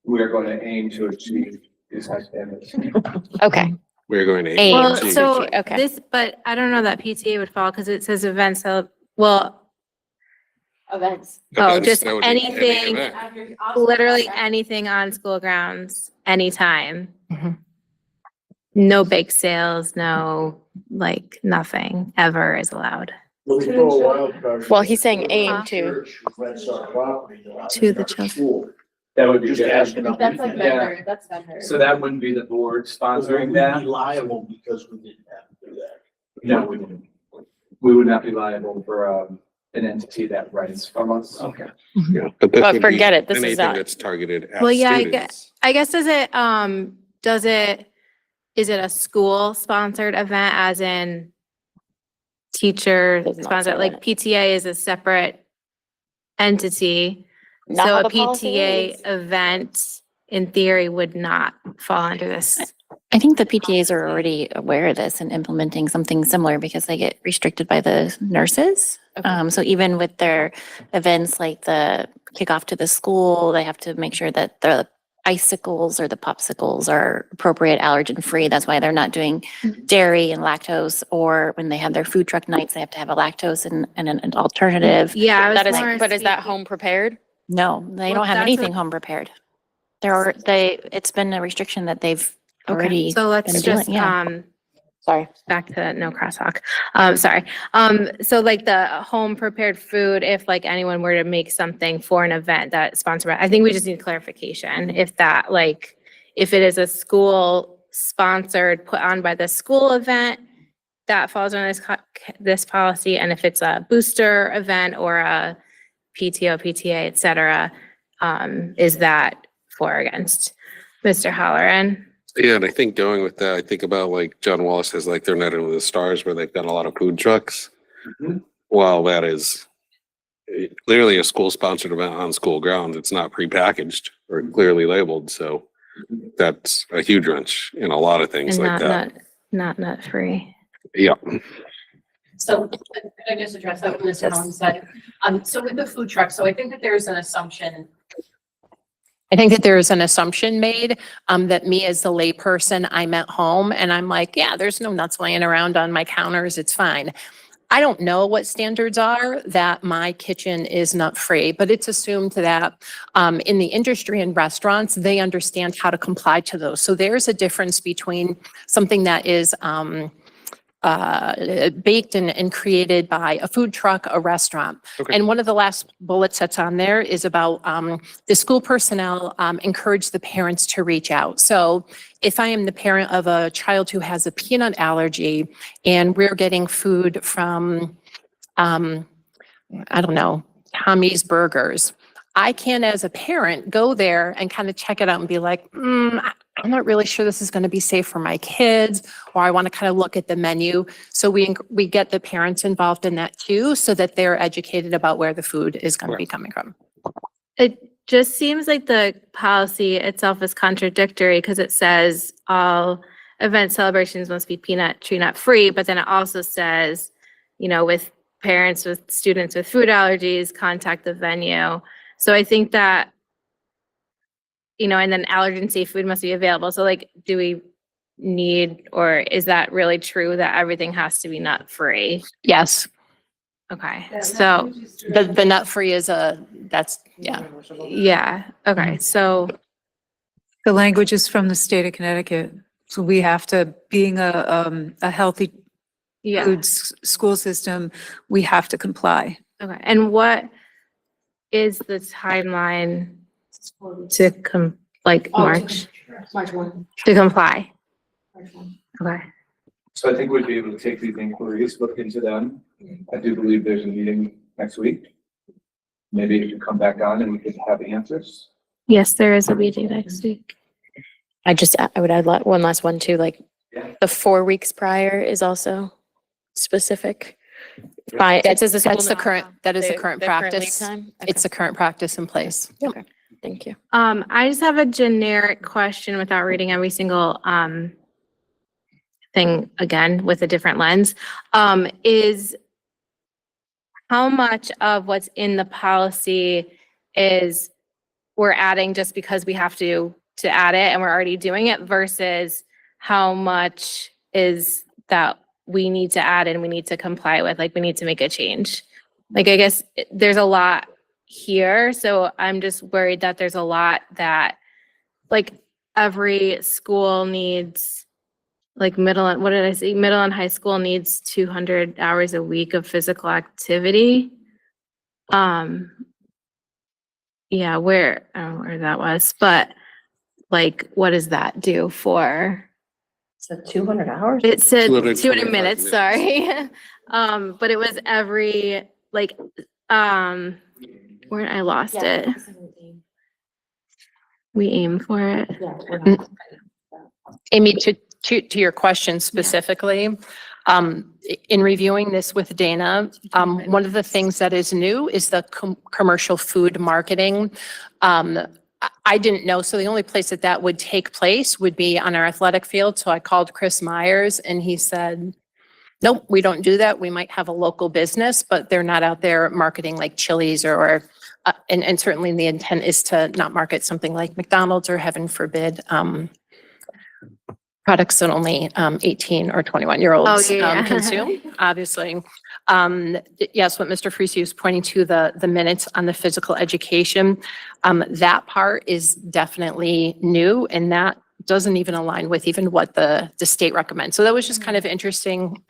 We are going to aim to achieve these high standards. Okay. We're going to. Aim. Well, to- so Okay. this, but I don't know that PTA would fall because it says events, so, well, Events. oh, Events, just that would be any anything, event. literally anything on school grounds, anytime. Mhm. No bake sales, no, like, nothing ever is allowed. Well, he's saying aim to. To the children. That would be. Just asking. That's like Yeah. vendor, that's vendor. So that wouldn't be the board sponsoring that? Liable because we didn't have to do that. No, we wouldn't. We would not be liable for, an entity that rents from us. Okay. Yeah, but this But would be forget it, this is anything not- that's targeted at Well, yeah, students. I guess is it a school sponsored event as in teacher Does not say sponsored, like that. PTA is a separate entity. Not So how a the policy PTA reads. event in theory would not fall under this. I think the PTAs are already aware of this and implementing something similar because they get restricted by the nurses. Okay. So even with their events like the kickoff to the school, they have to make sure that the icicles or the popsicles are appropriate allergen free. That's why they're not doing dairy and lactose, or when they have their food truck nights, they have to have a lactose and an alternative. Yeah, I was That is, more but is that speaking- home prepared? No, they Well, don't have that's anything what- home prepared. It's been a restriction that they've Okay, already. so let's been doing, just, yeah. Sorry. back to no crosswalk. Sorry. So like the home prepared food, if like anyone were to make something for an event that sponsored, I think we just need clarification. If that like, if it is a school sponsored, put on by the school event, that falls under this policy. And if it's a booster event or a PTO, PTA, et cetera, is that for or against? Mr. Halloran? Yeah, and I think going with that, I think about like John Wallace has like their Night Under the Stars where they've got a lot of food trucks. Mhm. While that is clearly a school sponsored event on school grounds, it's not prepackaged or clearly labeled, so that's a huge wrench in a lot of things And like that. not nut free. Yeah, So could I just address that what Mr. Holmes said? So with the food truck, so I think that there's an assumption. I think that there is an assumption made that me as the layperson, I'm at home and I'm like, yeah, there's no nuts laying around on my counters. It's fine. I don't know what standards are that my kitchen is nut free, but it's assumed that in the industry and restaurants, they understand how to comply to those. So there's a difference between something that is baked and created by a food truck, a restaurant. Okay. And one of the last bullets that's on there is about the school personnel encourage the parents to reach out. So if I am the parent of a child who has a peanut allergy and we're getting food from, I don't know, Tommy's Burgers, I can, as a parent, go there and kind of check it out and be like, I'm not really sure this is going to be safe for my kids, or I want to kind of look at the menu. So we get the parents involved in that too, so that they're educated about where the food is going to be coming from. It just seems like the policy itself is contradictory because it says all event celebrations must be peanut, tree nut free, but then it also says, with parents, with students with food allergies, contact the venue. So I think that, and then allergen safe food must be available. So like, do we need, or is that really true that everything has to be nut free? Yes, Okay, so, the nut free is yeah. yeah, okay, so, The language is from the state of Connecticut. So we have to, being a healthy yeah, food school system, we have to comply. okay. And what is the timeline to March, March 1. to comply? March 1. Okay, So I think we'd be able to take these inquiries, look into them. I do believe there's a meeting next week. maybe you can come back on and we could have answers. Yes, there is a meeting next week. I would add one last one too, like Yeah. the 4 weeks prior is also specific. Fine, it says the school. That's the current, that is the current lead practice. time? It's the current practice in place. Yep. Thank you. I just have a generic question without reading every single thing again with a different lens. Is how much of what's in the policy is we're adding just because we have to add it and we're already doing it versus how much is that we need to add and we need to comply with, like we need to make a change. Like, I guess there's a lot here, so I'm just worried that there's a lot that, like, every school needs, like middle and, what did I say? Middle and high school needs 200 hours a week of physical activity. Yeah, I don't know where that was, but like, what does that do for? So 200 hours? It said 225 200 minutes, minutes. sorry. But it was every, like, where I lost it. We aim for it. Amy, to your question specifically, in reviewing this with Dana, one of the things that is new is the commercial food marketing. I didn't know, so the only place that would take place would be on our athletic field. So I called Chris Myers and he said, nope, we don't do that. We might have a local business, but they're not out there marketing like Chili's and certainly the intent is to not market something like McDonald's or, heaven forbid, products that only 18 or 21-year-olds consume, obviously. Yes, what Mr. Freese was pointing to, the minutes on the physical education, that part is definitely new, and that doesn't even align with even what the state recommends. So that was just kind of interesting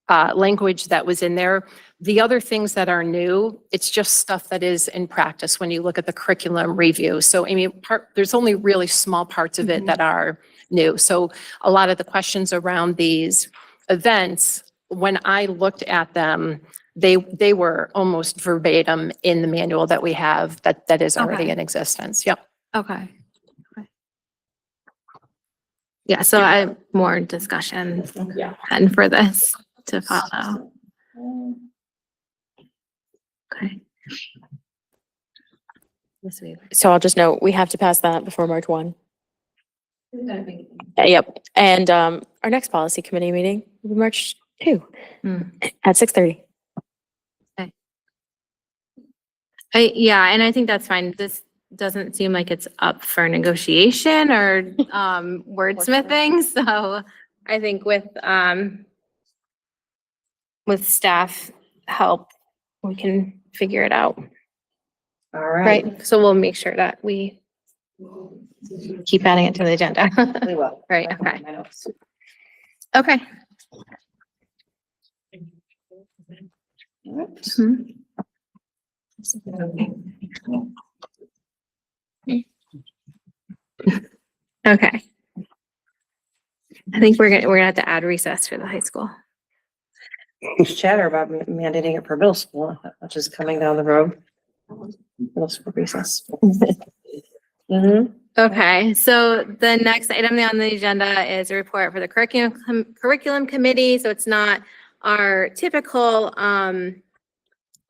language that was in there. The other things that are new, it's just stuff that is in practice when you look at the curriculum review. So Amy, there's only really small parts of it that are new. So a lot of the questions around these events, when I looked at them, they were almost verbatim in the manual that we have that is already Okay. in existence. Yep. Okay. Yeah, so I have more discussion and for this to follow. Okay. So I'll just note, we have to pass that before March 1. Yep. And our next policy committee meeting will be March 2 at 6:30. Yeah, and I think that's fine. This doesn't seem like it's up for negotiation or wordsmithing, so I think with staff help, we can figure it out. All right. Right, so we'll make sure that we keep adding it to the agenda. We will. Right, okay. My notes. Okay. Mhm. Okay. I think we're gonna have to add recess for the high school. There's chatter about mandating it for middle school, which is coming down the road. Middle school recess. Mm-hmm. Okay, so the next item on the agenda is a report for the curriculum committee. So it's not our typical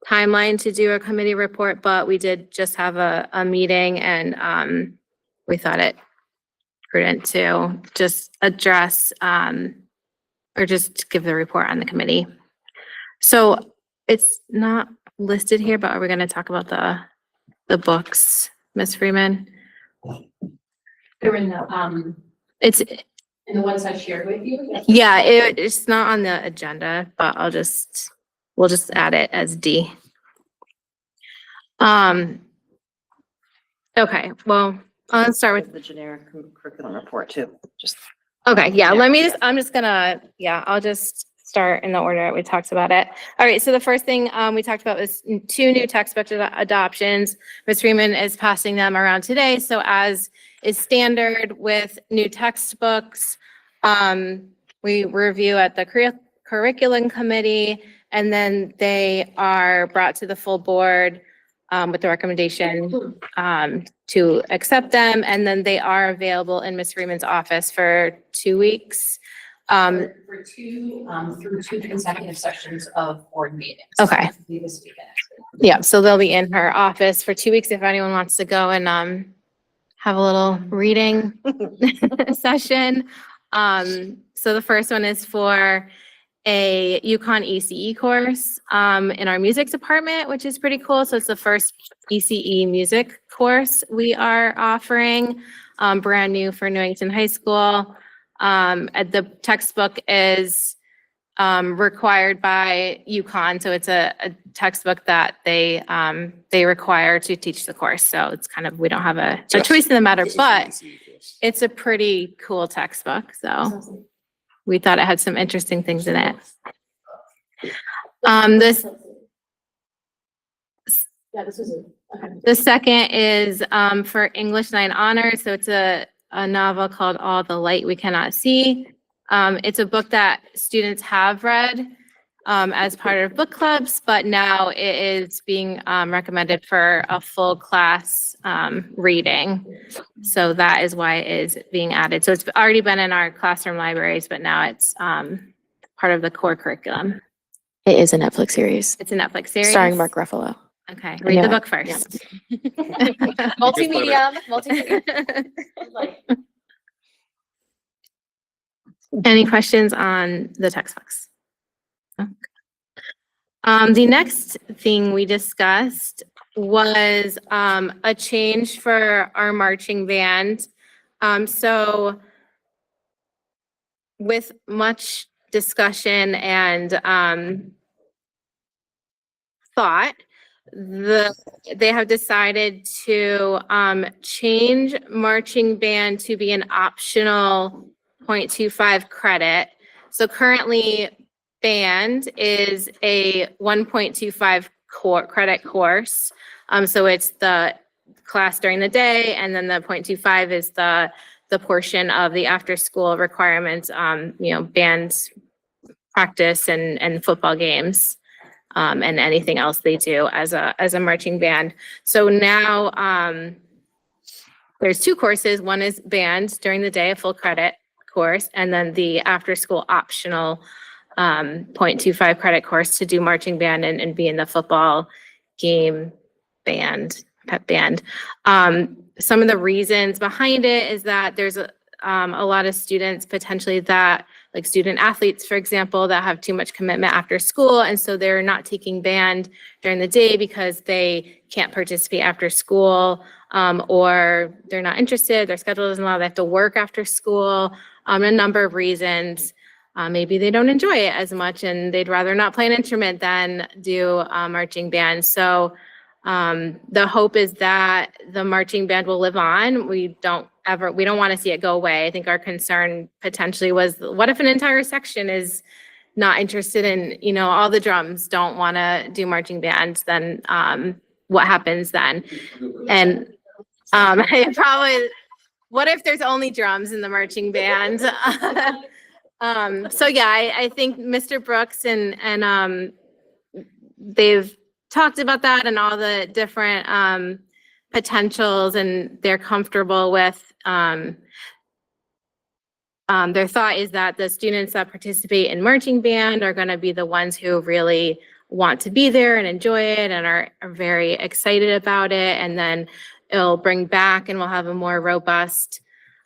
timeline to do a committee report, but we did just have a meeting and we thought it prudent to just address or just give the report on the committee. So it's not listed here, but are we going to talk about the books, Ms. Freeman? They're in the It's, in the ones I shared with you. yeah, it's not on the agenda, but we'll just add it as D. Okay, well, let's start with, The generic curriculum report too, just. okay, yeah, I'll just start in the order we talked about it. All right, so the first thing we talked about was 2 new textbook adoptions. Ms. Freeman is passing them around today, so as is standard with new textbooks, we review at the curriculum committee, and then they are brought to the full board with the recommendation to accept them, and then they are available in Ms. Freeman's office for 2 weeks. For two, through two consecutive sessions of board meetings. Okay. This weekend. Yeah, so they'll be in her office for 2 weeks if anyone wants to go and have a little reading session. So the first one is for a UConn ECE course in our music department, which is pretty cool. So it's the first ECE music course we are offering, brand new for Newington High School. The textbook is required by UConn, so it's a textbook that they require to teach the course. So it's kind of, we don't have a choice in the matter, but it's a pretty cool textbook. So we thought it had some interesting things in it. The second is for English 9 honors. So it's a novel called All the Light We Cannot See. It's a book that students have read as part of book clubs, but now it is being recommended for a full class reading. So that is why it is being added. So it's already been in our classroom libraries, but now it's part of the core curriculum. It is a Netflix series It's a Netflix series. starring Mark Ruffalo. Okay, read the Yeah. book first. Multimedia. Any questions on the textbooks? The next thing we discussed was a change for our marching band. So with much discussion and thought, they have decided to change marching band to be an optional 0.25 credit. So currently band is a 1.25 credit course. So it's the class during the day, and then the 0.25 is the portion of the after school requirements, band practice and football games. And anything else they do as a marching band. So now there's 2 courses. One is band during the day, a full credit course, and then the after school optional 0.25 credit course to do marching band and be in the football game band, pep band. Some of the reasons behind it is that there's a lot of students potentially that, like student athletes, for example, that have too much commitment after school. And so they're not taking band during the day because they can't participate after school, or they're not interested, their schedule doesn't allow, they have to work after school, a number of reasons. Maybe they don't enjoy it as much and they'd rather not play an instrument than do marching band. So the hope is that the marching band will live on. We don't want to see it go away. I think our concern potentially was, what if an entire section is not interested in, all the drums don't want to do marching bands, then what happens then? And what if there's only drums in the marching band? So yeah, I think Mr. Brooks and they've talked about that and all the different potentials, and they're comfortable with their thought is that the students that participate in marching band are going to be the ones who really want to be there and enjoy it and are very excited about it. And then it'll bring back and we'll have a more robust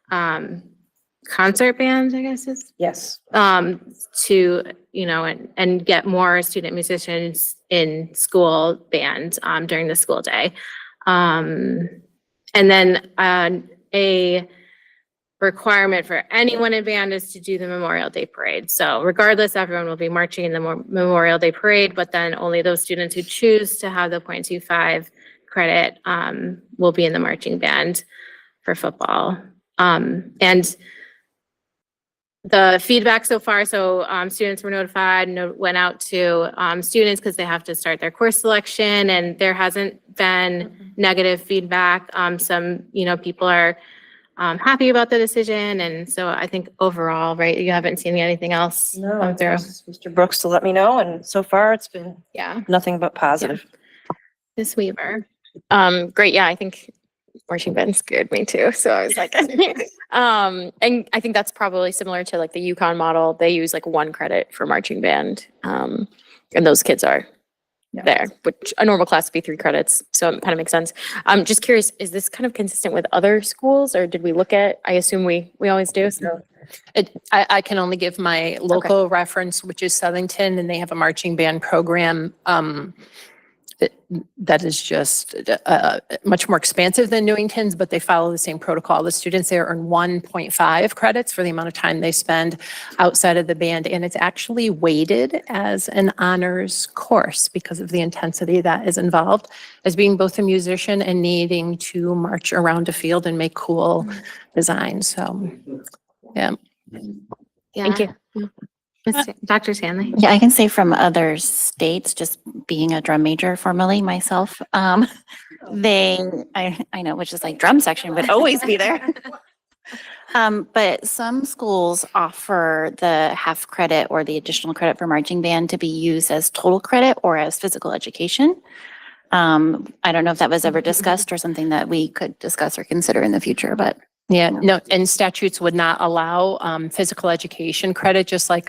concert band, I guess is. Yes. To, and get more student musicians in school band during the school day. And then a requirement for anyone in band is to do the Memorial Day Parade. So regardless, everyone will be marching in the Memorial Day Parade, but then only those students who choose to have the 0.25 credit will be in the marching band for football. And the feedback so far, so students were notified, went out to students because they have to start their course selection, and there hasn't been negative feedback. Some, people are happy about the decision. And so I think overall, right, you haven't seen anything else No, come through. it's Mr. Brooks to let me know, and so far it's been Yeah, nothing but positive. Ms. Weaver. Great. Yeah, I think marching band scared me too. So I was like, and I think that's probably similar to like the Yukon model. They use like 1 credit for marching band. And those kids are there, which a normal class would be 3 credits. So it kind of makes sense. I'm just curious, is this kind of consistent with other schools or did we look at, I assume we always do. So I can only give my local reference, which is Southington, and they have a marching band program. That is just much more expansive than Newington's, but they follow the same protocol. The students there earn 1.5 credits for the amount of time they spend outside of the band, and it's actually weighted as an honors course because of the intensity that is involved as being both a musician and needing to march around a field and make cool designs. So, yeah. Yeah. thank you. Dr. Stanley. Yeah, I can say from other states, just being a drum major formerly myself, I know, which is like drum section would always be there. But some schools offer the half credit or the additional credit for marching band to be used as total credit or as physical education. I don't know if that was ever discussed or something that we could discuss or consider in the future, but. Yeah, no, and statutes would not allow physical education credit, just like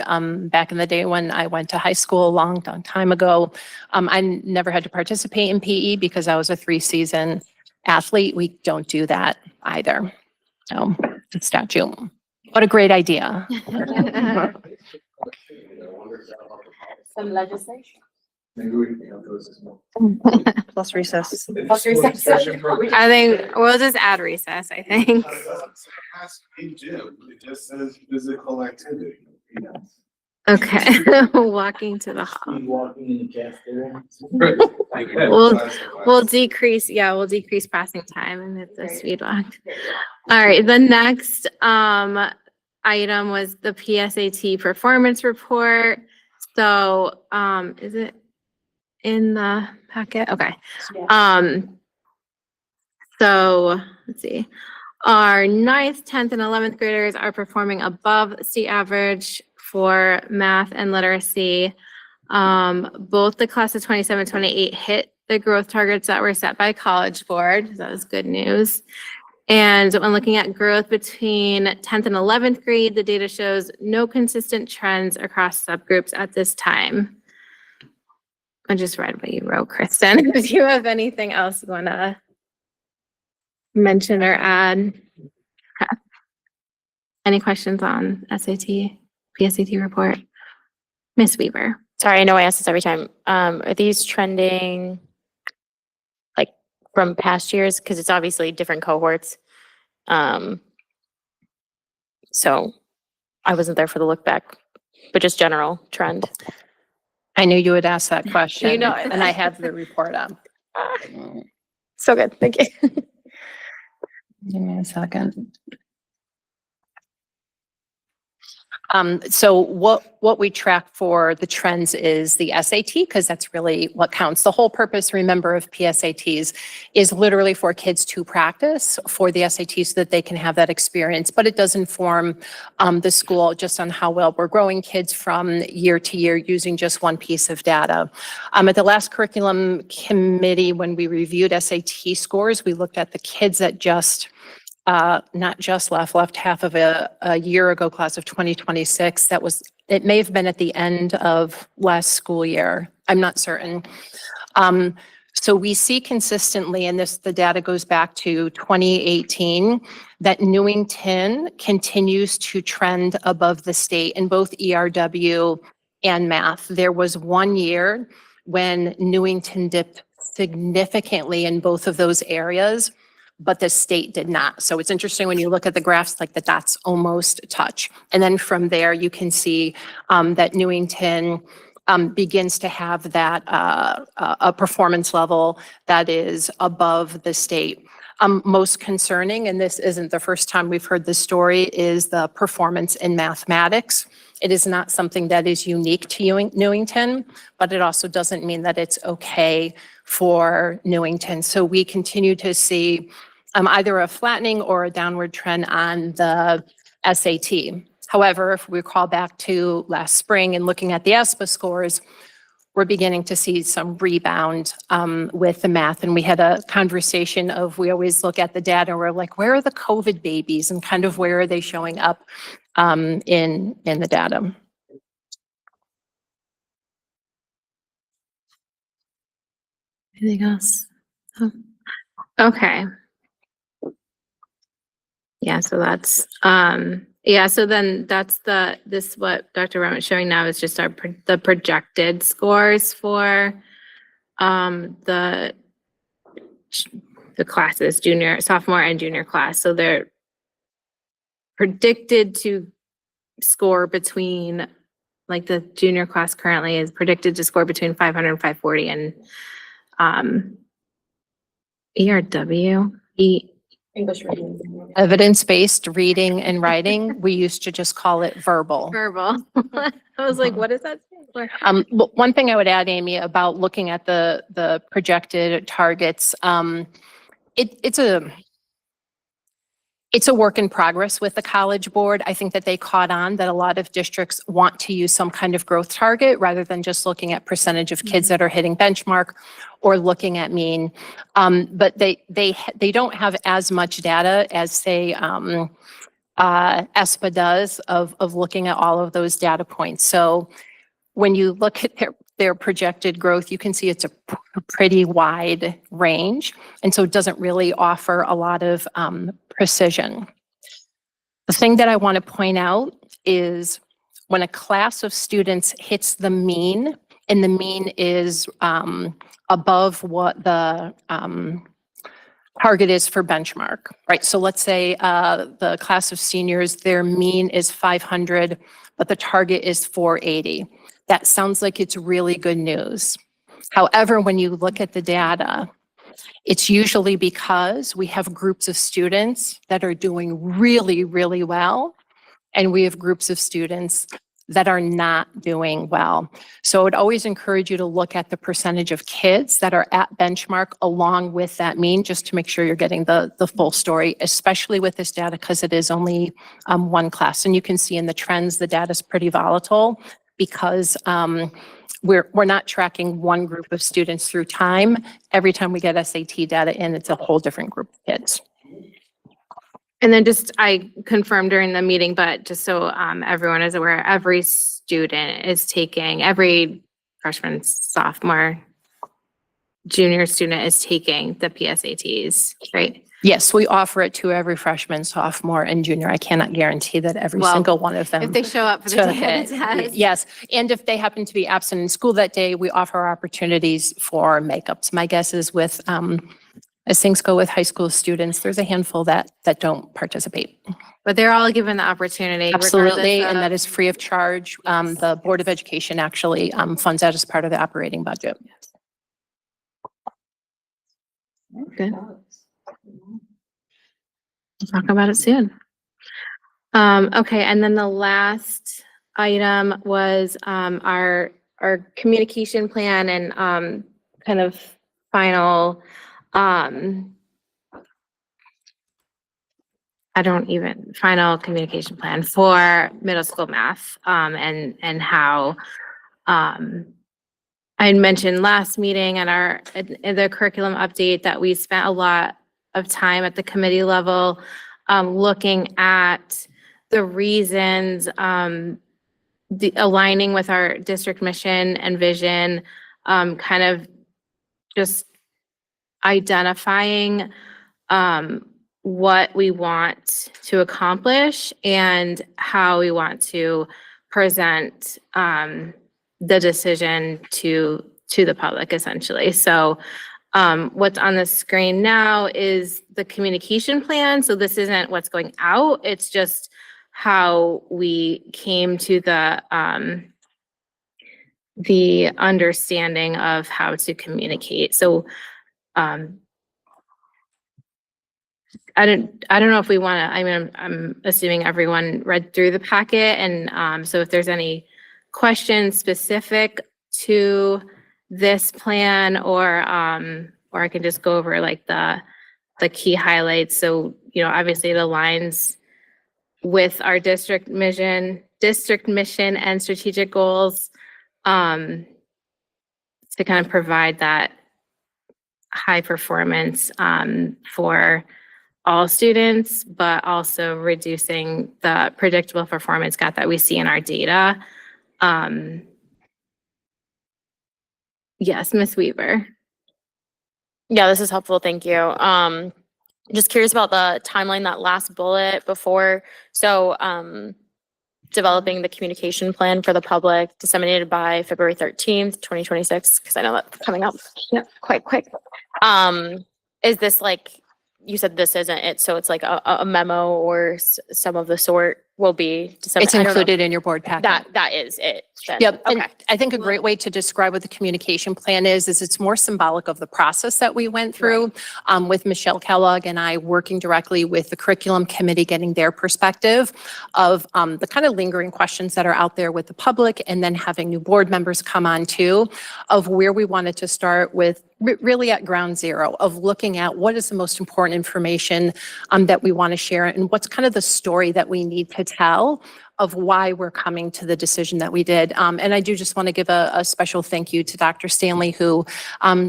back in the day when I went to high school a long time ago. I never had to participate in PE because I was a 3-season athlete. We don't do that either. So, the statute. What a great idea. Some legislation. Plus recess. I think we'll just add recess, I think. It just says physical activity. Okay, walking to the hall. Walking in the cafeteria. We'll decrease passing time and it's a speed walk. All right, the next item was the PSAT performance report. So is it in the packet? Okay. So let's see. Our 9th, 10th, and 11th graders are performing above state average for math and literacy. Both the class of 27, 28 hit the growth targets that were set by College Board. That was good news. And when looking at growth between 10th and 11th grade, the data shows no consistent trends across subgroups at this time. I just read what you wrote, Kristen. If you have anything else you want to mention or add. Okay. Any questions on SAT, PSAT report? Ms. Weaver. Sorry, I know I ask this every time. Are these trending like from past years? Because it's obviously different cohorts. So I wasn't there for the look back, but just general trend. I knew you would ask that question. You know it. And I have the report up. So good, thank you. Give me a second. So what we track for the trends is the SAT, because that's really what counts. The whole purpose, remember, of PSATs is literally for kids to practice for the SAT so that they can have that experience. But it does inform the school just on how well we're growing kids from year to year using just one piece of data. At the last curriculum committee, when we reviewed SAT scores, we looked at the kids that just not just left half of a year ago class of 2026. It may have been at the end of last school year. I'm not certain. So we see consistently, and the data goes back to 2018, that Newington continues to trend above the state in both ERW and math. There was one year when Newington dipped significantly in both of those areas, but the state did not. So it's interesting when you look at the graphs, like the dots almost touch. And then from there, you can see that Newington begins to have that a performance level that is above the state. Most concerning, and this isn't the first time we've heard this story, is the performance in mathematics. It is not something that is unique to Newington, but it also doesn't mean that it's okay for Newington. So we continue to see either a flattening or a downward trend on the SAT. However, if we recall back to last spring and looking at the ESPA scores, we're beginning to see some rebound with the math. And we had a conversation of, we always look at the data, and we're like, where are the COVID babies and kind of where are they showing up in the data? Anything else? Oh, okay. Yeah, so that's, yeah, so then that's what Dr. Rowan is showing now is just the projected scores for the classes, sophomore and junior class. So they're predicted to score between, like the junior class currently is predicted to score between 500 and 540 and English reading. Evidence-based reading and writing, we used to just call it verbal. verbal. I was like, what does that stand for? One thing I would add, Amy, about looking at the projected targets, it's a work in progress with the College Board. I think that they caught on that a lot of districts want to use some kind of growth target rather than just looking at percentage of kids that are hitting benchmark or looking at mean. But they don't have as much data as, say, ESPA does of looking at all of those data points. So when you look at their projected growth, you can see it's a pretty wide range. And so it doesn't really offer a lot of precision. The thing that I want to point out is when a class of students hits the mean, and the mean is above what the target is for benchmark, right? So let's say the class of seniors, their mean is 500, but the target is 480. That sounds like it's really good news. However, when you look at the data, it's usually because we have groups of students that are doing really, really well, and we have groups of students that are not doing well. So I would always encourage you to look at the percentage of kids that are at benchmark along with that mean, just to make sure you're getting the full story, especially with this data, because it is only one class. And you can see in the trends, the data is pretty volatile because we're not tracking one group of students through time. Every time we get SAT data in, it's a whole different group of kids. And then I confirmed during the meeting, but just so everyone is aware, every student is taking, every freshman, sophomore, junior student is taking the PSATs, right? Yes, we offer it to every freshman, sophomore, and junior. I cannot guarantee that every Well, single one of them. If they show up for the took day of the it. test. Yes, and if they happen to be absent in school that day, we offer opportunities for makeups. My guess is with, as things go with high school students, there's a handful that don't participate. But they're all given the opportunity. Absolutely, regardless and of- that is free of charge. The Board of Education actually funds that as part of the operating budget. Good. We'll talk about it soon. Okay, and then the last item was our communication plan and kind of final final communication plan for middle school math and how I had mentioned last meeting and in the curriculum update that we spent a lot of time at the committee level looking at the reasons, aligning with our district mission and vision, kind of just identifying what we want to accomplish and how we want to present the decision to the public, essentially. So what's on the screen now is the communication plan. So this isn't what's going out. It's just how we came to the understanding of how to communicate. So I don't know if we want to, I mean, I'm assuming everyone read through the packet, and so if there's any questions specific to this plan, or I can just go over like the the key highlights. So, obviously it aligns with our district mission and strategic goals, to kind of provide that high performance, for all students, but also reducing the predictable performance gap that we see in our data. Yes, Ms. Weaver. Yeah, this is helpful. Thank you. Just curious about the timeline, that last bullet before. So, developing the communication plan for the public disseminated by February 13th, 2026, because I know that's coming up quite quick. Is this like, you said this isn't it, so it's like a memo or some of the sort will be disseminated? It's included in your board packet. That is it. Then. Yep. Okay. And I think a great way to describe what the communication plan is it's more symbolic of the process that we went through with Michelle Kellogg and I working directly with the curriculum committee, getting their perspective of the kind of lingering questions that are out there with the public, and then having new board members come on too, of where we wanted to start with really at ground zero of looking at what is the most important information that we want to share and what's kind of the story that we need to tell of why we're coming to the decision that we did. And I do just want to give a special thank you to Dr. Stanley, who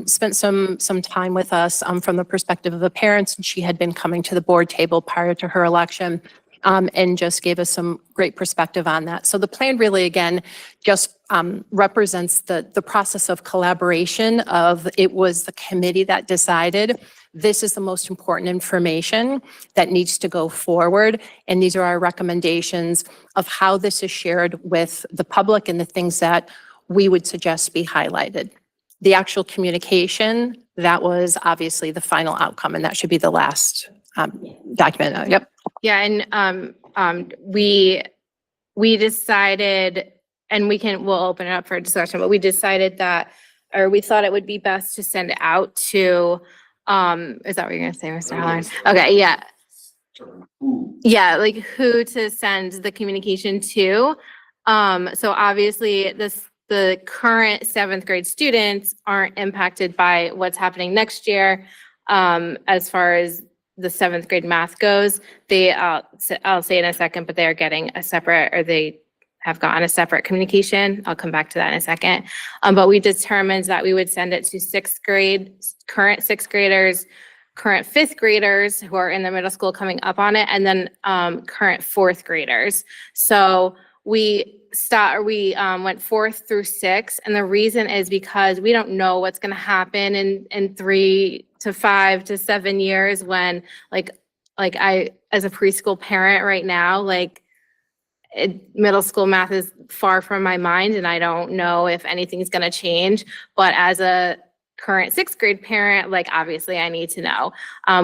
spent some time with us from the perspective of the parents, and she had been coming to the board table prior to her election. And just gave us some great perspective on that. So the plan really, again, just represents the process of collaboration of it was the committee that decided this is the most important information that needs to go forward. And these are our recommendations of how this is shared with the public and the things that we would suggest be highlighted. The actual communication, that was obviously the final outcome, and that should be the last document. Yep. Yeah, and we decided, and we'll open it up for discussion, but we decided that, or we thought it would be best to send it out to, is that what you're gonna say, Mr. Halloran? Okay, yeah. Yeah, like who to send the communication to. So obviously the current 7th grade students aren't impacted by what's happening next year, as far as the 7th grade math goes. I'll say in a second, but they are getting a separate, or they have gotten a separate communication. I'll come back to that in a second. But we determined that we would send it to 6th grade, current 6th graders, current 5th graders who are in the middle school coming up on it, and then current 4th graders. So we went 4th through 6th, and the reason is because we don't know what's going to happen in 3 to 5 to 7 years when like I, as a preschool parent right now, middle school math is far from my mind, and I don't know if anything's going to change. But as a current 6th grade parent, obviously I need to know.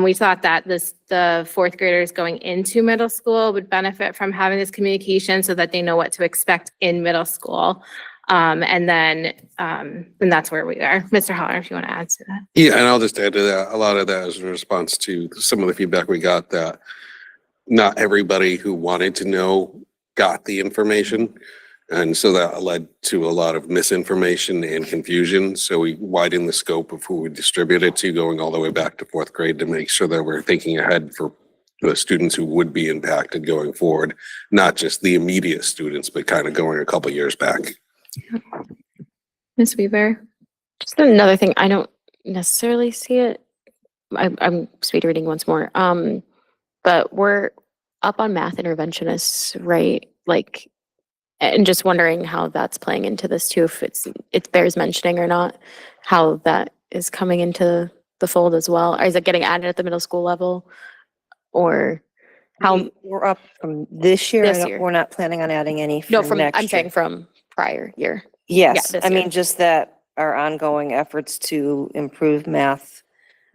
We thought that the 4th graders going into middle school would benefit from having this communication so that they know what to expect in middle school. And that's where we are. Mr. Holler, if you want to add to that. Yeah, and I'll just add to that. A lot of that is in response to some of the feedback we got that not everybody who wanted to know got the information. And so that led to a lot of misinformation and confusion. So we widened the scope of who we distribute it to, going all the way back to 4th grade to make sure that we're thinking ahead for the students who would be impacted going forward, not just the immediate students, but kind of going a couple years back. Ms. Weaver? Just another thing, I don't necessarily see it. I'm speed reading once more. But we're up on math interventionists, right? And just wondering how that's playing into this too, if it bears mentioning or not, how that is coming into the fold as well. Or is it getting added at the middle school level? Or how? We're up from this year. This year. We're not planning on adding any No, for next I'm year. saying from prior year. Yes, this I year. mean, just that our ongoing efforts to improve math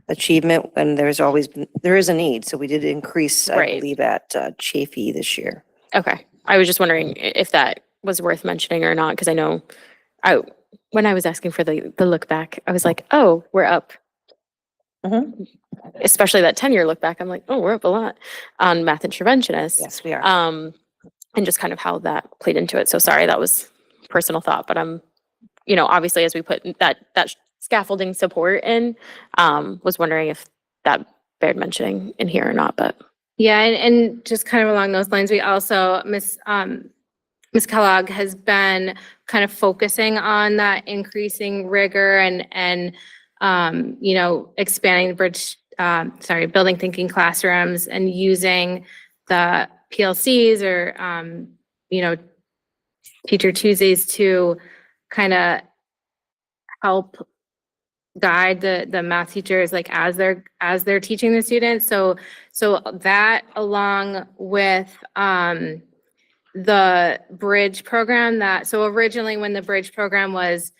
achievement, and there is a need. So we did increase, I Right. believe, at Chafee this year. Okay. I was just wondering if that was worth mentioning or not, because I know when I was asking for the look back, I was like, oh, we're up. Especially that 10-year look back, I'm like, oh, we're up a lot on math interventionists. Yes, we are. And just kind of how that played into it. So sorry, that was personal thought, but I'm, obviously as we put that scaffolding support in, was wondering if that bared mentioning in here or not, but. Yeah, and just kind of along those lines, we also, Ms. Kellogg has been kind of focusing on that increasing rigor and you know, expanding the bridge, building thinking classrooms and using the PLCs or, you know, Teacher Tuesdays to kind of help guide the math teachers like as they're teaching the students. So that along with the bridge program so originally when the bridge program was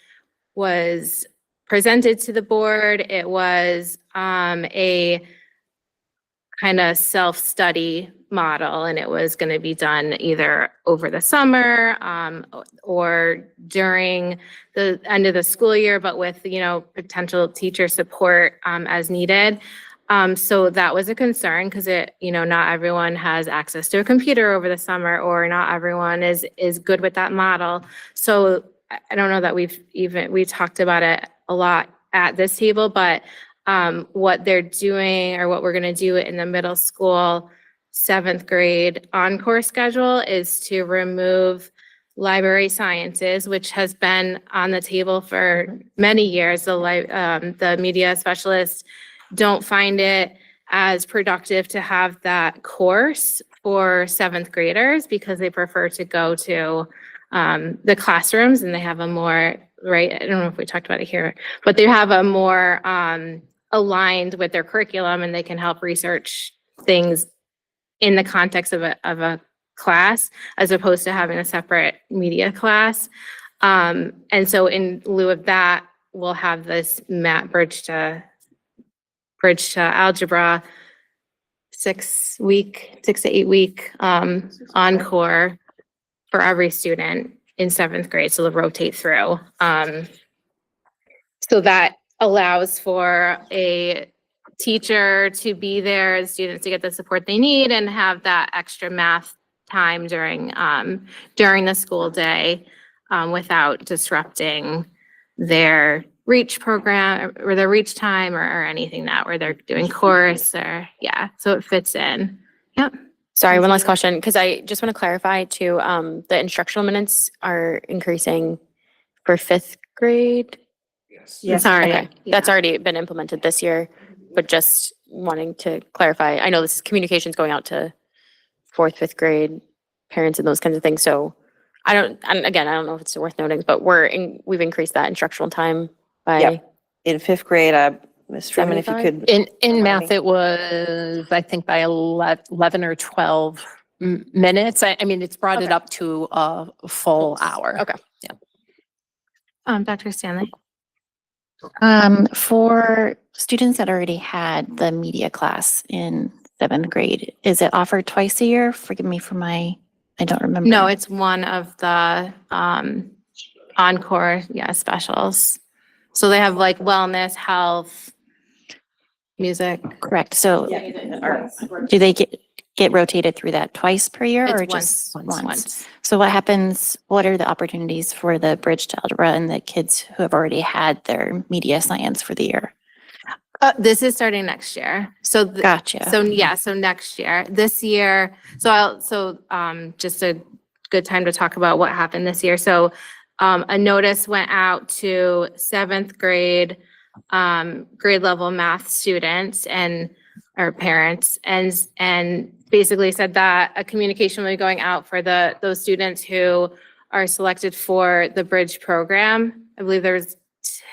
presented to the board, it was a kind of self-study model, and it was going to be done either over the summer or during the end of the school year, but with, you know, potential teacher support as needed. So that was a concern because you know, not everyone has access to a computer over the summer, or not everyone is good with that model. So I don't know that we talked about it a lot at this table, but what they're doing or what we're going to do in the middle school 7th grade encore schedule is to remove library sciences, which has been on the table for many years. The media specialists don't find it as productive to have that course for 7th graders because they prefer to go to the classrooms, and they have a more, right, I don't know if we talked about it here, but they have a more aligned with their curriculum, and they can help research things in the context of a class, as opposed to having a separate media class. And so in lieu of that, we'll have this bridge to algebra 6 to 8 week encore for every student in 7th grade. So they'll rotate through. So that allows for a teacher to be there, and students to get the support they need and have that extra math time during the school day without disrupting their reach program or their reach time or anything where they're doing course or, yeah, so it fits in. Yep. Sorry, one last question, because I just want to clarify too, the instructional minutes are increasing for 5th grade? Yes. Sorry. Okay, that's already been implemented this year, but just wanting to clarify. I know this is communications going out to 4th, 5th grade parents and those kinds of things. So and again, I don't know if it's worth noting, but we've increased that instructional time by Yep. In 5th grade, Ms. Freeman, if you 75? could. In math, it was, I think, by 11 or 12 minutes. I mean, it's brought it Okay. up to a full hour. Okay. Dr. Stanley. For students that already had the media class in 7th grade, is it offered twice a year? Forgive me for I don't remember. No, it's one of the encore, specials. So they have like wellness, health, music. Correct. So do they get rotated through that twice per year or It's just once. once? So what are the opportunities for the bridge to algebra and the kids who have already had their media science for the year? This is starting next year. So Gotcha. So next year. This year, just a good time to talk about what happened this year. So a notice went out to 7th grade grade level math students and our parents and basically said that a communication will be going out for those students who are selected for the bridge program. I believe there's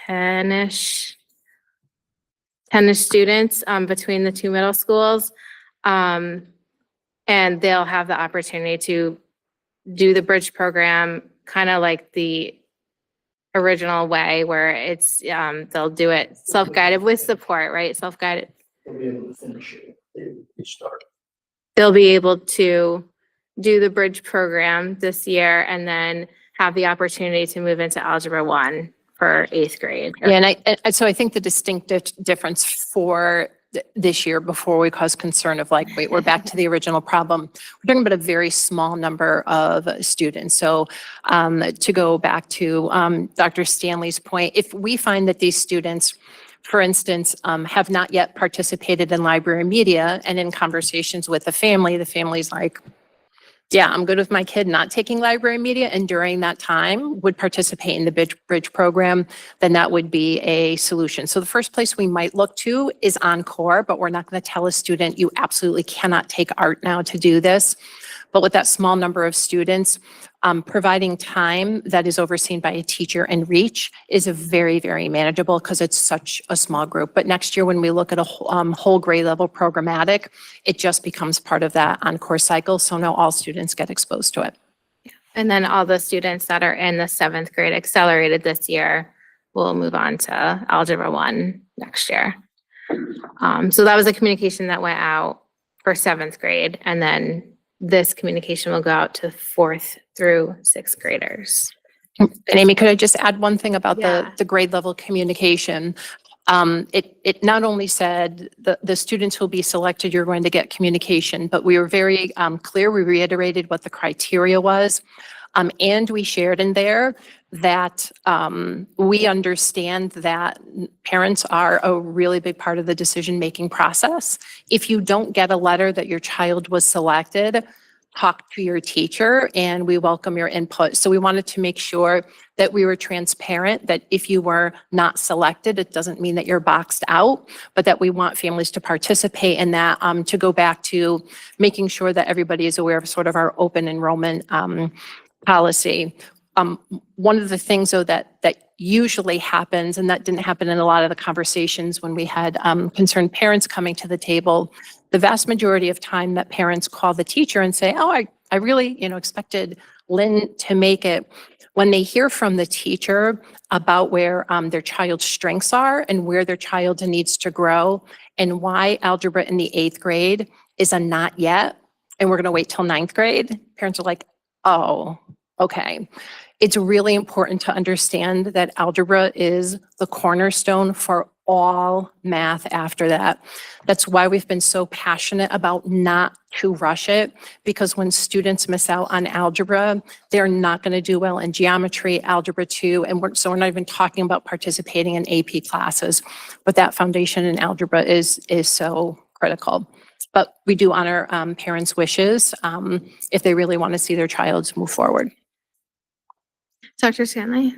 10-ish students between the two middle schools. And they'll have the opportunity to do the bridge program kind of like the original way where it's they'll do it self-guided with support, right? Self-guided. They'll be able to finish it. They start. They'll be able to do the bridge program this year and then have the opportunity to move into Algebra 1 for 8th grade. Yeah, and so I think the distinct difference for this year, before we cause concern of like, wait, we're back to the original problem. We're talking about a very small number of students. So to go back to Dr. Stanley's point, if we find that these students for instance, have not yet participated in library media, and in conversations with the family's like, yeah, I'm good with my kid not taking library media, and during that time would participate in the bridge program, then that would be a solution. So the first place we might look to is Encore, but we're not going to tell a student, you absolutely cannot take art now to do this. But with that small number of students, providing time that is overseen by a teacher and reach is a very, very manageable because it's such a small group. But next year, when we look at a whole grade level programmatic, it just becomes part of that Encore cycle. So now all students get exposed to it. And then all the students that are in the 7th grade accelerated this year will move on to Algebra 1 next year. So that was a communication that went out for 7th grade, and then this communication will go out to 4th through 6th graders. And Amy, could I just add one thing about Yeah. the grade level communication? It not only said the students who will be selected, you're going to get communication, but we were very clear. We reiterated what the criteria was. And we shared in there that we understand that parents are a really big part of the decision-making process. If you don't get a letter that your child was selected, talk to your teacher and we welcome your input. So we wanted to make sure that we were transparent, that if you were not selected, it doesn't mean that you're boxed out, but that we want families to participate in that, to go back to making sure that everybody is aware of sort of our open enrollment policy. One of the things though that usually happens, and that didn't happen in a lot of the conversations when we had concerned parents coming to the table, the vast majority of time that parents call the teacher and say, oh, I really, expected Lynn to make it. When they hear from the teacher about where their child's strengths are and where their child needs to grow and why algebra in the 8th grade is a not yet, and we're going to wait till 9th grade, parents are like, oh, okay. It's really important to understand that algebra is the cornerstone for all math after that. That's why we've been so passionate about not to rush it, because when students miss out on algebra, they're not going to do well in geometry, algebra 2, and so we're not even talking about participating in AP classes. But that foundation in algebra is so critical. But we do honor parents' wishes if they really want to see their child move forward. Dr. Stanley?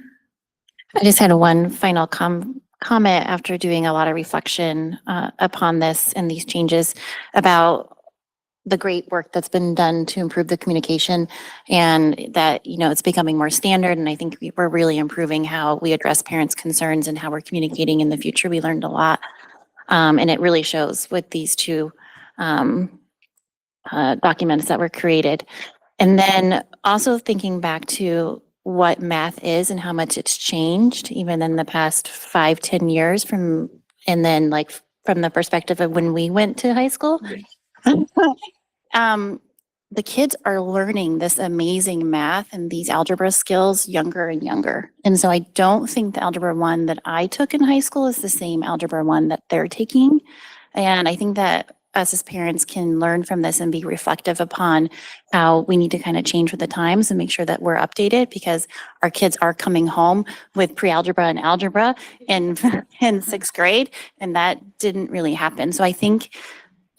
I just had one final comment after doing a lot of reflection upon this and these changes about the great work that's been done to improve the communication, and that, it's becoming more standard. And I think we're really improving how we address parents' concerns and how we're communicating in the future. We learned a lot. And it really shows with these two documents that were created. And then also thinking back to what math is and how much it's changed even in the past 5-10 years and then from the perspective of when we went to high school. The kids are learning this amazing math and these algebra skills younger and younger. And so I don't think the algebra 1 that I took in high school is the same algebra 1 that they're taking. And I think that us as parents can learn from this and be reflective upon how we need to kind of change with the times and make sure that we're updated, because our kids are coming home with pre-algebra and algebra in 6th grade, and that didn't really happen. So I think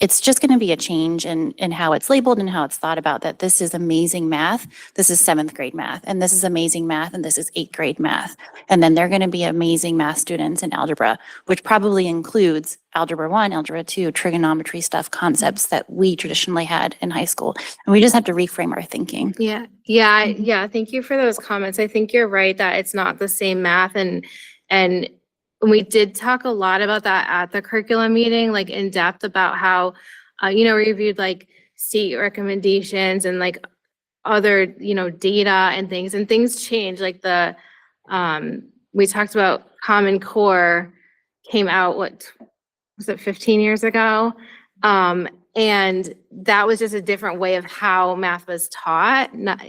it's just going to be a change in how it's labeled and how it's thought about, that this is amazing math, this is 7th grade math, and this is amazing math, and this is 8th grade math. And then they're going to be amazing math students in algebra, which probably includes algebra 1, algebra 2, trigonometry stuff, concepts that we traditionally had in high school. And we just have to reframe our thinking. Yeah. Thank you for those comments. I think you're right that it's not the same math, and we did talk a lot about that at the curriculum meeting, like in depth about how, we reviewed like state recommendations and like other, data and things change. Like we talked about Common Core came out, what was it, 15 years ago? And that was just a different way of how math was taught. Not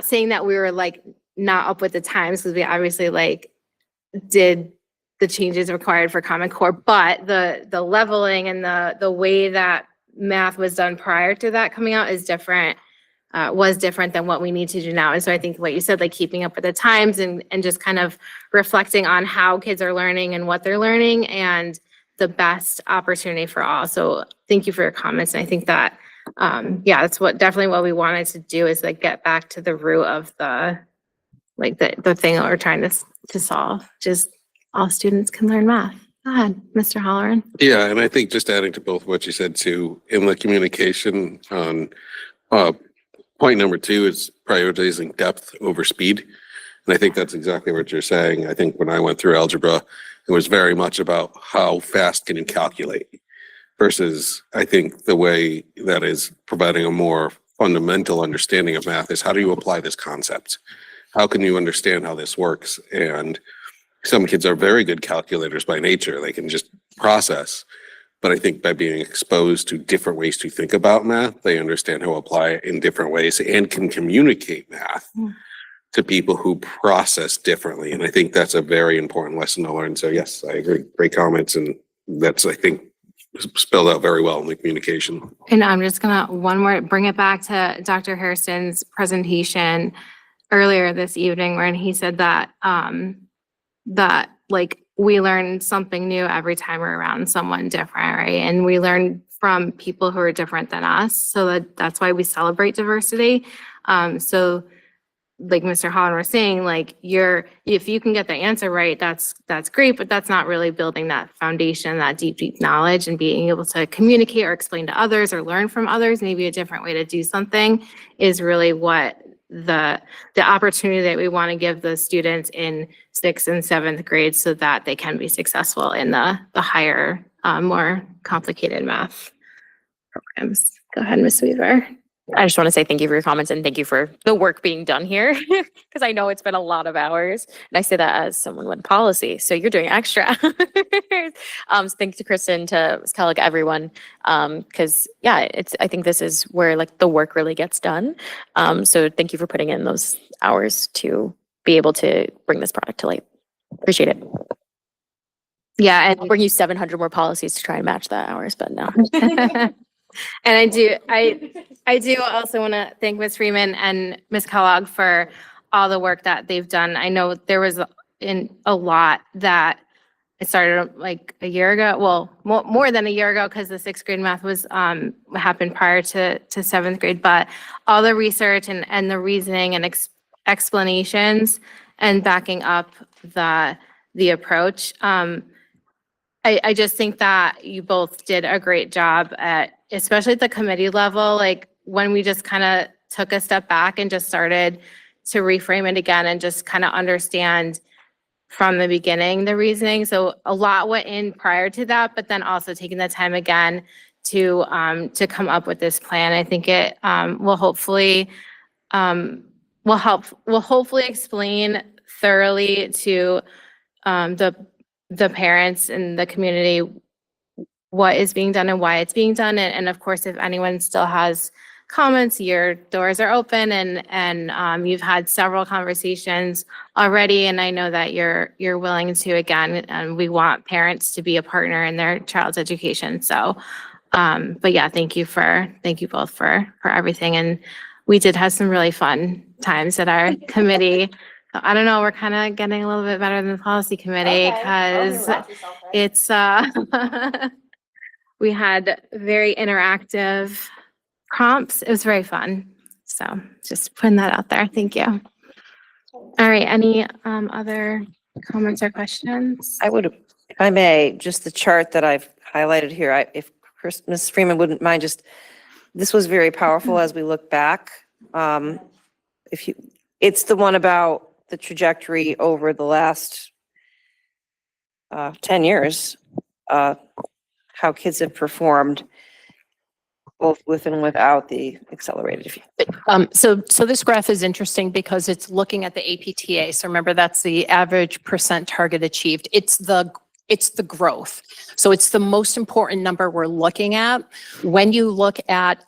saying that we were like not up with the times, because we obviously like did the changes required for Common Core, but the leveling and the way that math was done prior to that coming out is different was different than what we need to do now. And so I think what you said, like keeping up with the times and just kind of reflecting on how kids are learning and what they're learning and the best opportunity for all. So thank you for your comments. And I think that, yeah, that's definitely what we wanted to do is like get back to the root of the thing that we're trying to solve, just all students can learn math. Go ahead, Mr. Halloran. Yeah, and I think just adding to both what you said too, in the communication on, point number 2 is prioritizing depth over speed. And I think that's exactly what you're saying. I think when I went through algebra, it was very much about how fast can you calculate versus I think the way that is providing a more fundamental understanding of math is how do you apply this concept? How can you understand how this works? And some kids are very good calculators by nature. They can just process. But I think by being exposed to different ways to think about math, they understand how to apply it in different ways and can communicate math to people who process differently. And I think that's a very important lesson to learn. So yes, I agree. Great comments. And that's, I think, spelled out very well in the communication. And I'm just gonna bring it back to Dr. Hairston's presentation earlier this evening, when he said that that like we learn something new every time we're around someone different, right? And we learn from people who are different than us. So that's why we celebrate diversity. So like Mr. Holland was saying, like if you can get the answer right, that's great, but that's not really building that foundation, that deep knowledge and being able to communicate or explain to others or learn from others, maybe a different way to do something is really what the opportunity that we want to give the students in 6th and 7th grade so that they can be successful in the higher, more complicated math programs. Go ahead, Ms. Weaver. I just want to say thank you for your comments and thank you for the work being done here because I know it's been a lot of hours and I say that as someone with policy. So you're doing extra. So thanks to Kristen, to Ms. Kellogg, everyone. Because yeah, I think this is where like the work really gets done. So thank you for putting in those hours to be able to bring this product to light. Appreciate it. Yeah, I'll bring you 700 more policies to try and match that hours, but no. and I do also want to thank Ms. Freeman and Ms. Kellogg for all the work that they've done. I know there was a lot that it started like a year ago. Well, more than a year ago because the 6th grade math was happened prior to 7th grade. But all the research and the reasoning and explanations and backing up the approach. I just think that you both did a great job especially at the committee level, like when we just kind of took a step back and just started to reframe it again and just kind of understand from the beginning the reasoning. So a lot went in prior to that, but then also taking the time again to come up with this plan. I think it will hopefully explain thoroughly to the parents and the community what is being done and why it's being done. And of course, if anyone still has comments, your doors are open and you've had several conversations already. And I know that you're willing to, again, and we want parents to be a partner in their child's education. So, but yeah, thank you both for everything. And we did have some really fun times at our committee. I don't know, we're kind of getting a little bit better than the policy committee because it's, we had very interactive prompts. It was very fun. So just putting that out there. Thank you. All right. Any other comments or questions? I would, if I may, just the chart that I've highlighted here, if Ms. Freeman wouldn't mind, this was very powerful as we look back. It's the one about the trajectory over the last 10 years, how kids have performed both with and without the accelerated. So this graph is interesting because it's looking at the APTA. So remember, that's the average percent target achieved. It's the growth. So it's the most important number we're looking at. When you look at,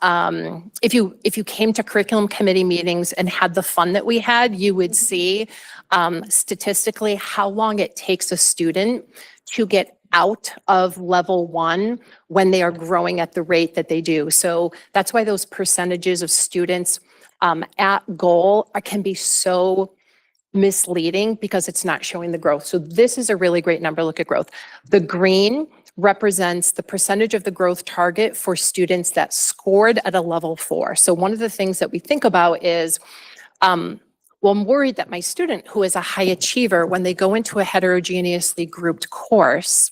if you came to curriculum committee meetings and had the fun that we had, you would see statistically how long it takes a student to get out of level 1 when they are growing at the rate that they do. So that's why those percentages of students at goal can be so misleading because it's not showing the growth. So this is a really great number. Look at growth. The green represents the percentage of the growth target for students that scored at a level 4. So one of the things that we think about is, well, I'm worried that my student who is a high achiever, when they go into a heterogeneously grouped course,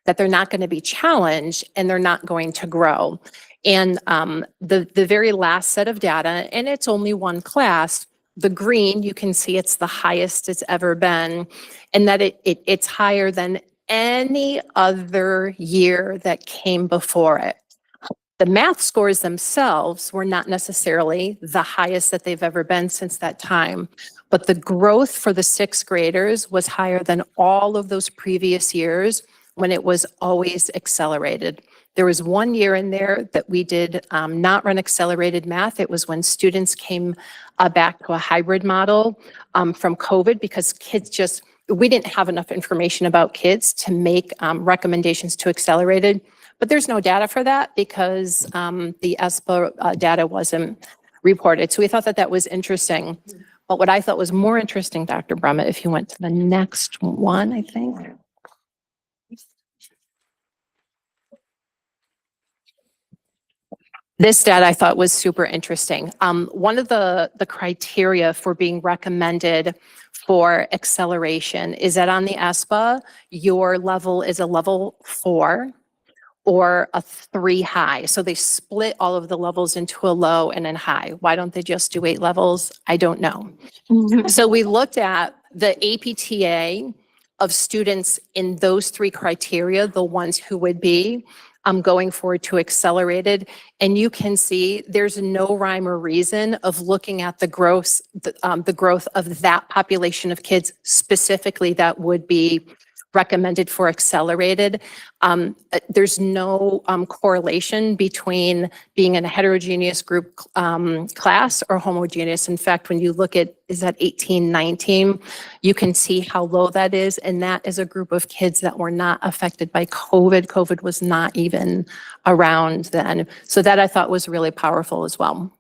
that they're not going to be challenged and they're not going to grow. And the very last set of data, and it's only one class, the green, you can see it's the highest it's ever been, and that it's higher than any other year that came before it. The math scores themselves were not necessarily the highest that they've ever been since that time, but the growth for the 6th graders was higher than all of those previous years when it was always accelerated. There was one year in there that we did not run accelerated math. It was when students came back to a hybrid model from COVID because kids we didn't have enough information about kids to make recommendations to accelerated. But there's no data for that because the ESPA data wasn't reported. So we thought that that was interesting. But what I thought was more interesting, Dr. Brummett, if you went to the next one, I think. This data I thought was super interesting. One of the criteria for being recommended for acceleration is that on the ESPA, your level is a level 4 or a 3 high. So they split all of the levels into a low and a high. Why don't they just do 8 levels? I don't know. So we looked at the APTA of students in those 3 criteria, the ones who would be going forward to accelerated. And you can see there's no rhyme or reason of looking at the growth of that population of kids specifically that would be recommended for accelerated. There's no correlation between being in a heterogeneous group class or homogeneous. In fact, when you look at, is that 18, 19, you can see how low that is. And that is a group of kids that were not affected by COVID. COVID was not even around then. So that I thought was really powerful as well.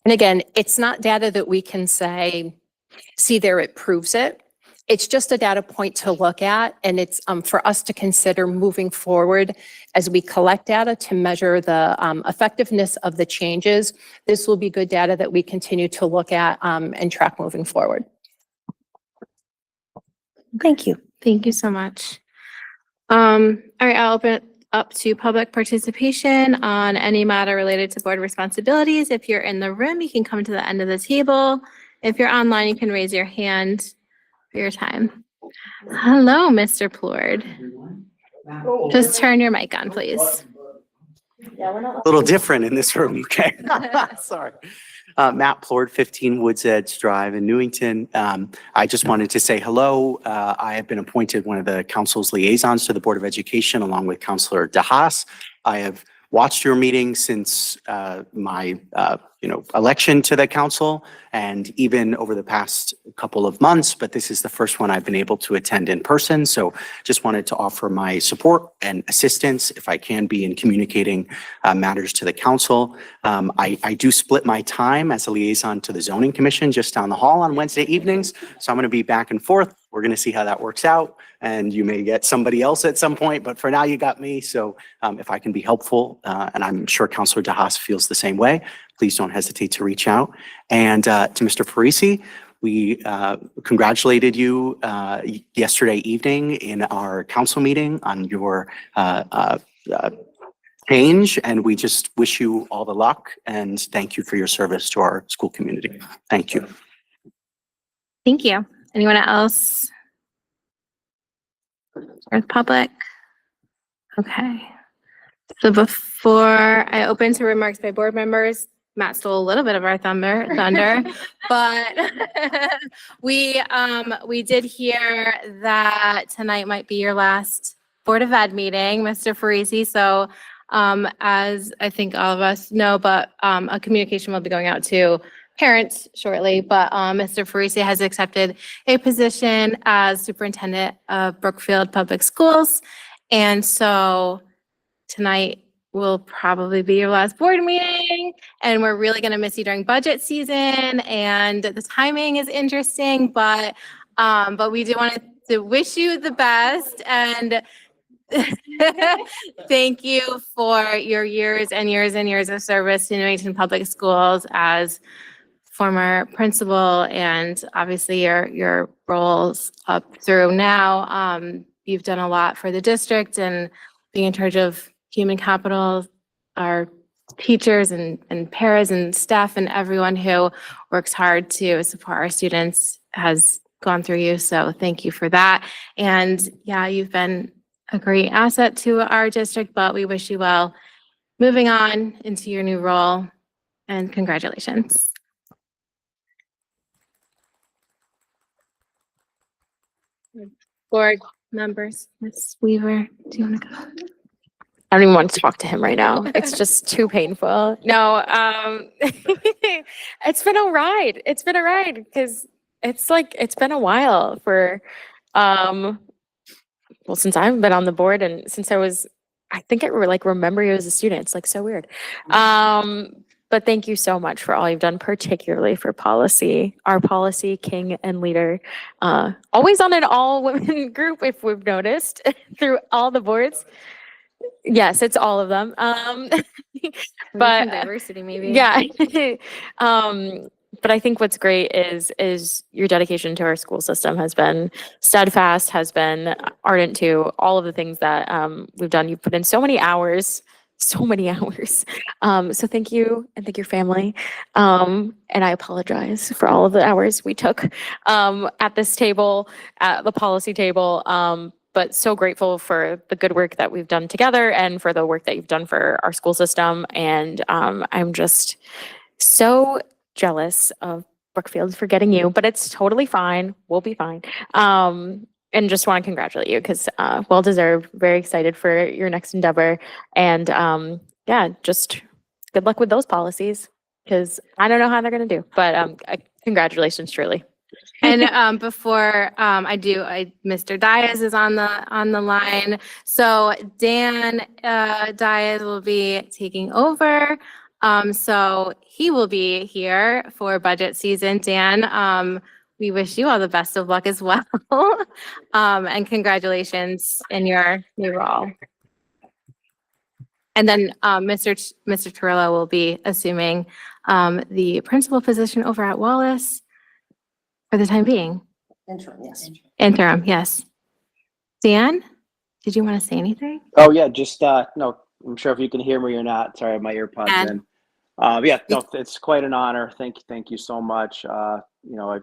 And again, it's not data that we can say, see there, it proves it. It's just a data point to look at, and it's for us to consider moving forward as we collect data to measure the effectiveness of the changes. This will be good data that we continue to look at and track moving forward. Thank you. Thank you so much. All right, I'll open it up to public participation on any matter related to board responsibilities. If you're in the room, you can come to the end of the table. If you're online, you can raise your hand for your time. Hello, Mr. Plourde. Just turn your mic on, please. A little different in this room, okay? Sorry. Matt Plourde, 15 Woods Edge Drive in Newington. I just wanted to say hello. I have been appointed one of the council's liaisons to the Board of Education along with Councilor DeHaas. I have watched your meeting since my election to the council and even over the past couple of months, but this is the first one I've been able to attend in person. So just wanted to offer my support and assistance if I can be in communicating matters to the council. I do split my time as a liaison to the zoning commission just down the hall on Wednesday evenings. So I'm going to be back and forth. We're going to see how that works out. And you may get somebody else at some point, but for now you got me. So if I can be helpful, and I'm sure Councilor DeHaas feels the same way, please don't hesitate to reach out. And to Mr. Parisi, we congratulated you yesterday evening in our council meeting on your change. And we just wish you all the luck and thank you for your service to our school community. Thank you. Thank you. Anyone else? Or the public? Okay. So before I open to remarks by board members, Matt stole a little bit of our thunder, but we did hear that tonight might be your last Board of Ed meeting, Mr. Parisi. So as I think all of us know, but a communication will be going out to parents shortly, but Mr. Parisi has accepted a position as superintendent of Brookfield Public Schools. And so tonight will probably be your last board meeting, and we're really going to miss you during budget season, and the timing is interesting, but we do want to wish you the best, and thank you for your years and years and years of service to Newington Public Schools as former principal, and obviously your roles up through now. You've done a lot for the district, and being in charge of human capital, our teachers and paras and staff and everyone who works hard to support our students has gone through you. So thank you for that. And yeah, you've been a great asset to our district, but we wish you well moving on into your new role, and congratulations. Board members, Ms. Weaver, do you want to go? I don't even want to talk to him right now. It's just too painful. No, it's been a ride. It's been a ride because it's been a while for, well, since I've been on the board and since I think I remember you as a student. It's so weird. But thank you so much for all you've done, particularly for policy, our policy king and leader. Always on an all women group, if we've noticed, through all the boards. Yes, it's all of them. But Diversity, maybe. yeah. But I think what's great is your dedication to our school system has been steadfast, has been ardent to all of the things that we've done. You've put in so many hours. So thank you, and thank your family. And I apologize for all of the hours we took at this table, at the policy table. But so grateful for the good work that we've done together and for the work that you've done for our school system. And I'm just so jealous of Brookfield for getting you, but it's totally fine. We'll be fine. And just want to congratulate you because well deserved. Very excited for your next endeavor. And yeah, just good luck with those policies because I don't know how they're going to do, but congratulations, truly. And before Mr. Diaz is on the line. So Dan Diaz will be taking over. So he will be here for budget season. Dan, we wish you all the best of luck as well. And congratulations in your new role. And then Mr. Torello will be assuming the principal position over at Wallace for the time being. Interim, yes. Interim, yes. Dan, did you want to say anything? Oh, yeah, just, no, I'm sure if you can hear me or not. Sorry, I have my earpods in. Yeah, no, it's quite an honor. Thank you so much. I've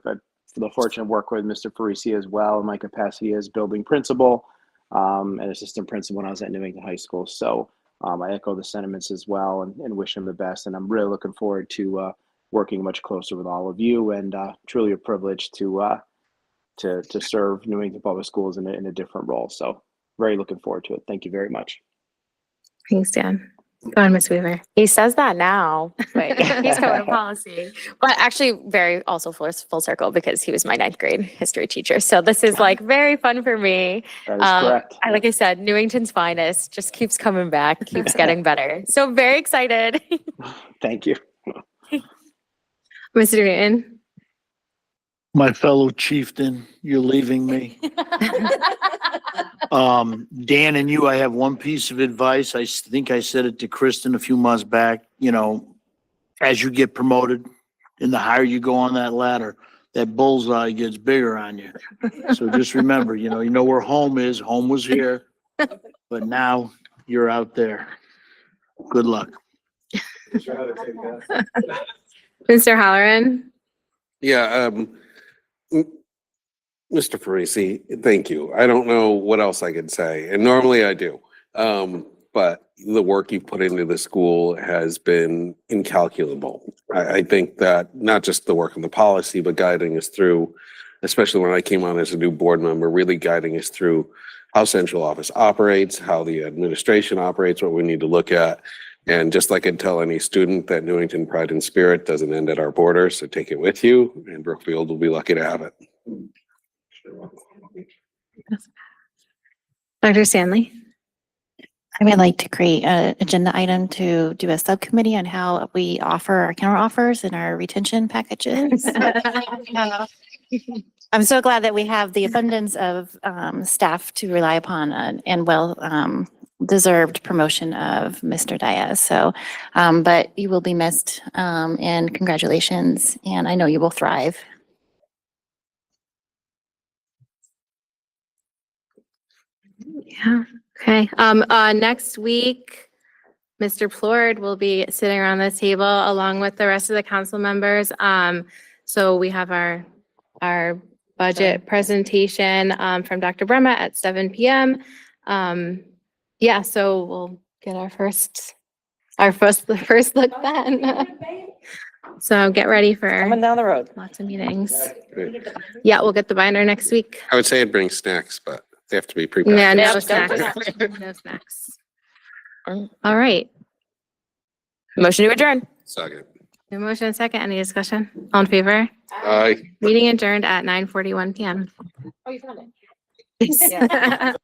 had the fortune to work with Mr. Parisi as well in my capacity as building principal and assistant principal when I was at Newington High School. So I echo the sentiments as well and wish him the best. And I'm really looking forward to working much closer with all of you, and truly a privilege to serve Newington Public Schools in a different role. So very looking forward to it. Thank you very much. Thanks, Dan. Go on, Ms. Weaver. He says that now, but he's coming to policy. But actually very also full circle because he was my 9th grade history teacher. So this is very fun for me. That is correct. Like I said, Newington's finest just keeps coming back, keeps getting better. So very excited. Thank you. Mr. Newton. My fellow chieftain, you're leaving me. Dan and you, I have one piece of advice. I think I said it to Kristen a few months back. As you get promoted and the higher you go on that ladder, that bullseye gets bigger on you. So just remember, you know where home is. Home was here, but now you're out there. Good luck. Mr. Halloran. Yeah, Mr. Parisi, thank you. I don't know what else I can say, and normally I do. But the work you've put into the school has been incalculable. I think that not just the work on the policy, but guiding us through, especially when I came on as a new board member, really guiding us through how central office operates, how the administration operates, what we need to look at. And just like I'd tell any student that Newington pride and spirit doesn't end at our borders, so take it with you, and Brookfield will be lucky to have it. Dr. Stanley. I would like to create an agenda item to do a subcommittee on how we offer our counter offers and our retention packages. I'm so glad that we have the abundance of staff to rely upon and well deserved promotion of Mr. Diaz. So, but you will be missed and congratulations. And I know you will thrive. Yeah, okay. Next week, Mr. Plord will be sitting around the table along with the rest of the council members. So we have our budget presentation, from Dr. Brema at 7 PM. Yeah, so we'll get our first look then. So get ready for Coming down the road. lots of meetings. Great. Yeah, we'll get the binder next week. I would say I'd bring snacks, but they have to be Yeah, pre-packaged. no Yeah, snacks. No snacks. All right. Motion to adjourn. Second. No motion and second. Any discussion? All in favor? Aye. Meeting adjourned at 9:41 PM. Oh, you found it. Yes.